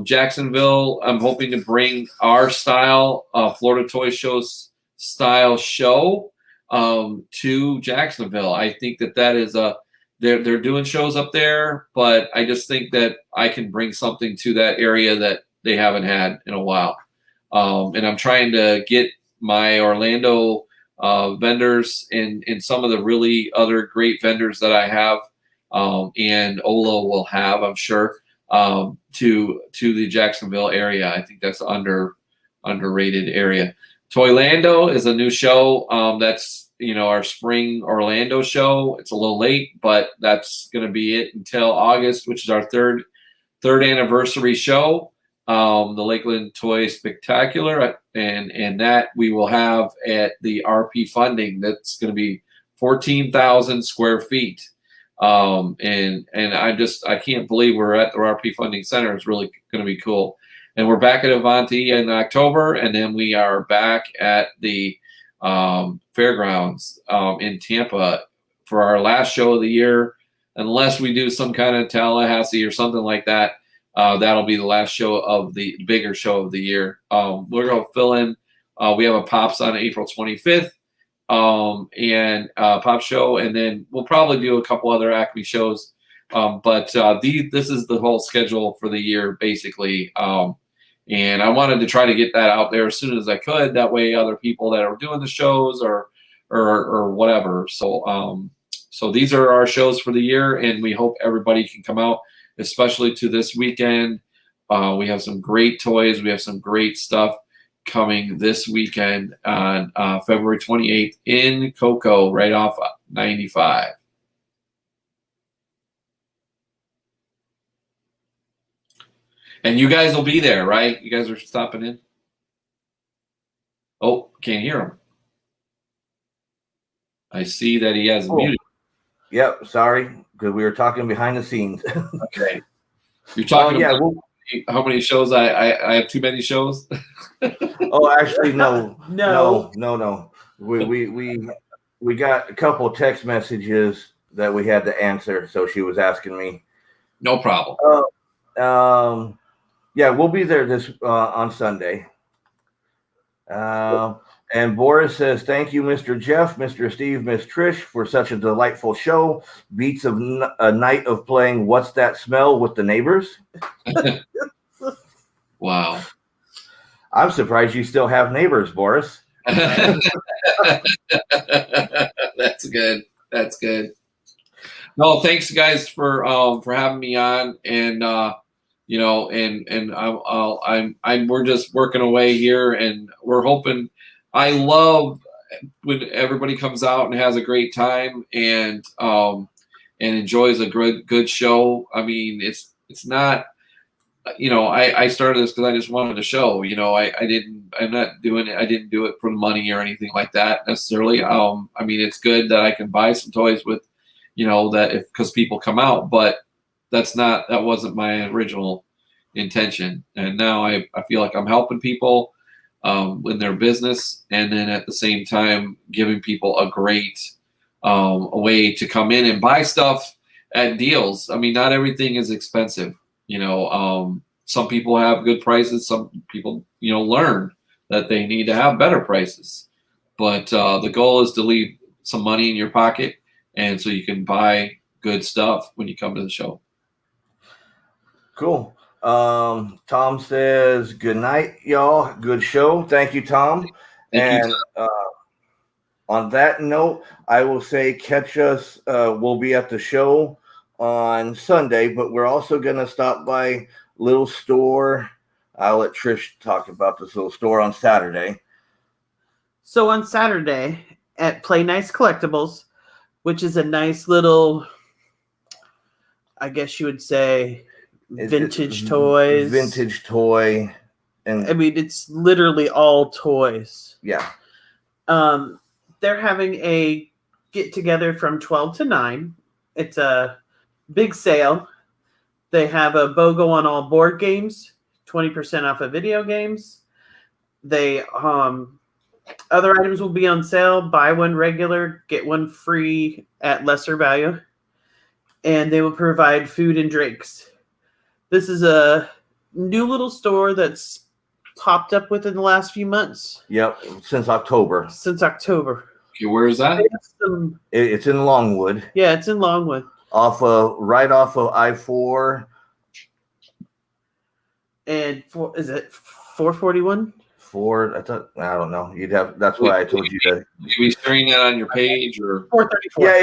Jacksonville. I'm hoping to bring our style, Florida Toy Show's style show to Jacksonville. I think that is they're doing shows up there, but I just think that I can bring something to that area that they haven't had in a while. And I'm trying to get my Orlando vendors and some of the really other great vendors that I have, and Ola will have, I'm sure, to the Jacksonville area. I think that's underrated area. Toylando is a new show. That's our spring Orlando show. It's a little late, but that's going to be it until August, which is our third anniversary show. The Lakeland Toy Spectacular, and that we will have at the RP Funding. That's going to be 14,000 square feet. And I can't believe we're at the RP Funding Center. It's really going to be cool. And we're back at Avanti in October, and then we are back at the fairgrounds in Tampa for our last show of the year. Unless we do some kind of Tallahassee or something like that, that'll be the last show of the bigger show of the year. We're going to fill in. We have a Pops on April 25th, and Pop show, and then we'll probably do a couple other Acme shows. But this is the whole schedule for the year, basically. And I wanted to try to get that out there as soon as I could. That way, other people that are doing the shows or whatever. So these are our shows for the year, and we hope everybody can come out, especially to this weekend. We have some great toys. We have some great stuff coming this weekend on February 28th in Cocoa, right off 95. And you guys will be there, right? You guys are stopping in? Oh, can't hear him. I see that he has muted. Yep, sorry, because we were talking behind the scenes. Okay. You're talking about well, how many shows I have too many shows? Oh, actually, no. No. We got a couple of text messages that we had to answer, so she was asking me. No problem. Yeah, we'll be there this on Sunday. And Boris says, thank you, Mr. Jeff, Mr. Steve, Miss Trish, for such a delightful show. Beats of a night of playing What's That Smell with the neighbors. Wow. I'm surprised you still have neighbors, Boris. That's good. That's good. No, thanks guys for having me on, and we're just working away here, and we're hoping. I love when everybody comes out and has a great time and enjoys a good show. I mean, it's not. I started this because I just wanted a show. I didn't do it for money or anything like that necessarily. I mean, it's good that I can buy some toys with, because people come out, but that wasn't my original intention. And now I feel like I'm helping people in their business, and then at the same time giving people a great a way to come in and buy stuff at deals. I mean, not everything is expensive. Some people have good prices. Some people, learn that they need to have better prices. But the goal is to leave some money in your pocket, and so you can buy good stuff when you come to the show. Cool. Tom says, good night, y'all. Good show. Thank you, Tom. Thank you. On that note, I will say catch us. We'll be at the show on Sunday, but we're also going to stop by little store. I'll let Trish talk about this little store on Saturday. So on Saturday at Play Nice Collectibles, which is a nice little, I guess you would say, vintage toys. Vintage toy. And I mean, it's literally all toys. Yeah. They're having a get together from 12 to 9. It's a big sale. They have a BOGO on all board games, 20% off of video games. They other items will be on sale. Buy one regular, get one free at lesser value. And they will provide food and drinks. This is a new little store that's popped up within the last few months. Yep, since October. Okay, where is that? They have some, It's in Longwood, yeah, it's in Longwood. right off of I-4. And is it 441? I don't know. That's why I told you that. You be sharing that on your page or? 434. Yeah,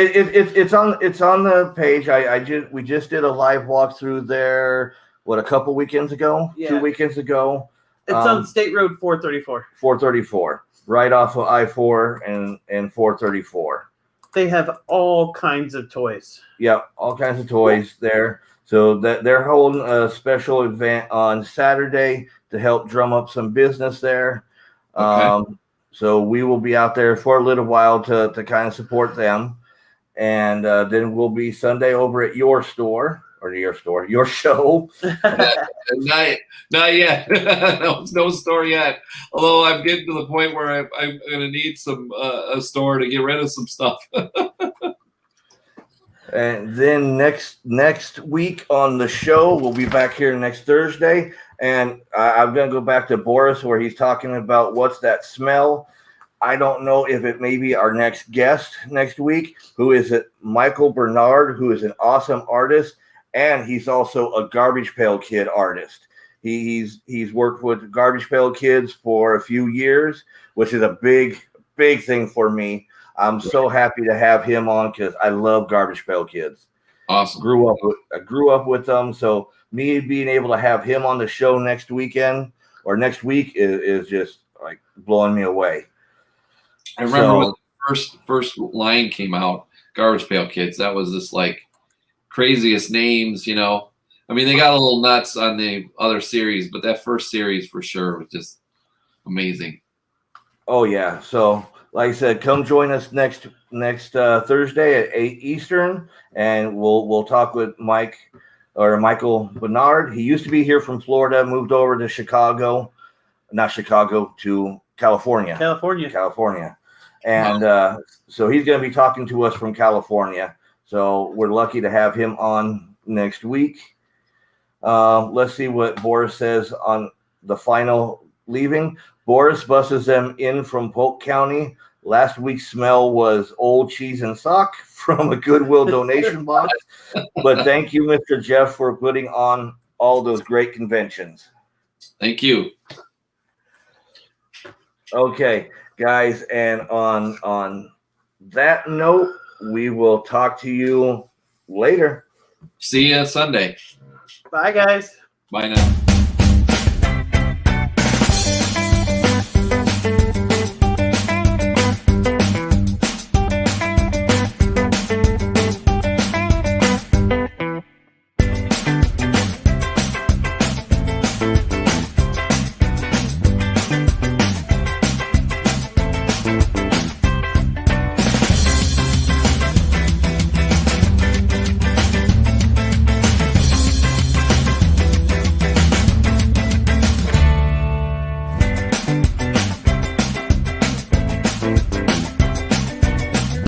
it's on the page. We just did a live walkthrough there. A couple weekends ago? Yeah. 2 weekends ago. It's on State Road 434. 434, right off of I-4 and 434. They have all kinds of toys. Yeah, all kinds of toys there. So they're holding a special event on Saturday to help drum up some business there. Okay. So we will be out there for a little while to kind of support them. And then we'll be Sunday over at your store, your show. Not yet. No store yet. Although I'm getting to the point where I'm going to need a store to get rid of some stuff. And then next week on the show, we'll be back here next Thursday. And I'm going to go back to Boris where he's talking about what's that smell. I don't know if it may be our next guest next week, who is it? Michael Bernard, who is an awesome artist. And he's also a Garbage Pail Kid artist. He's worked with Garbage Pail Kids for a few years, which is a big thing for me. I'm so happy to have him on because I love Garbage Pail Kids. Awesome. I grew up with them, so me being able to have him on the show next week is just like blowing me away. I remember when the first line came out, Garbage Pail Kids. That was this like craziest names, you know. I mean, they got a little nuts on the other series, but that first series for sure was just amazing. Oh yeah, so. Like I said, come join us next Thursday at 8 Eastern, and we'll talk with Michael Bernard. He used to be here from Florida, moved over to to California. California. And so he's going to be talking to us from California. So we're lucky to have him on next week. Let's see what Boris says on the final leaving. Boris buses them in from Polk County. Last week's smell was old cheese and sock from a Goodwill donation box. But thank you, Mr. Jeff, for putting on all those great conventions. Thank you. Okay, guys, and on that note, we will talk to you later. See you Sunday. Bye, guys. Bye now.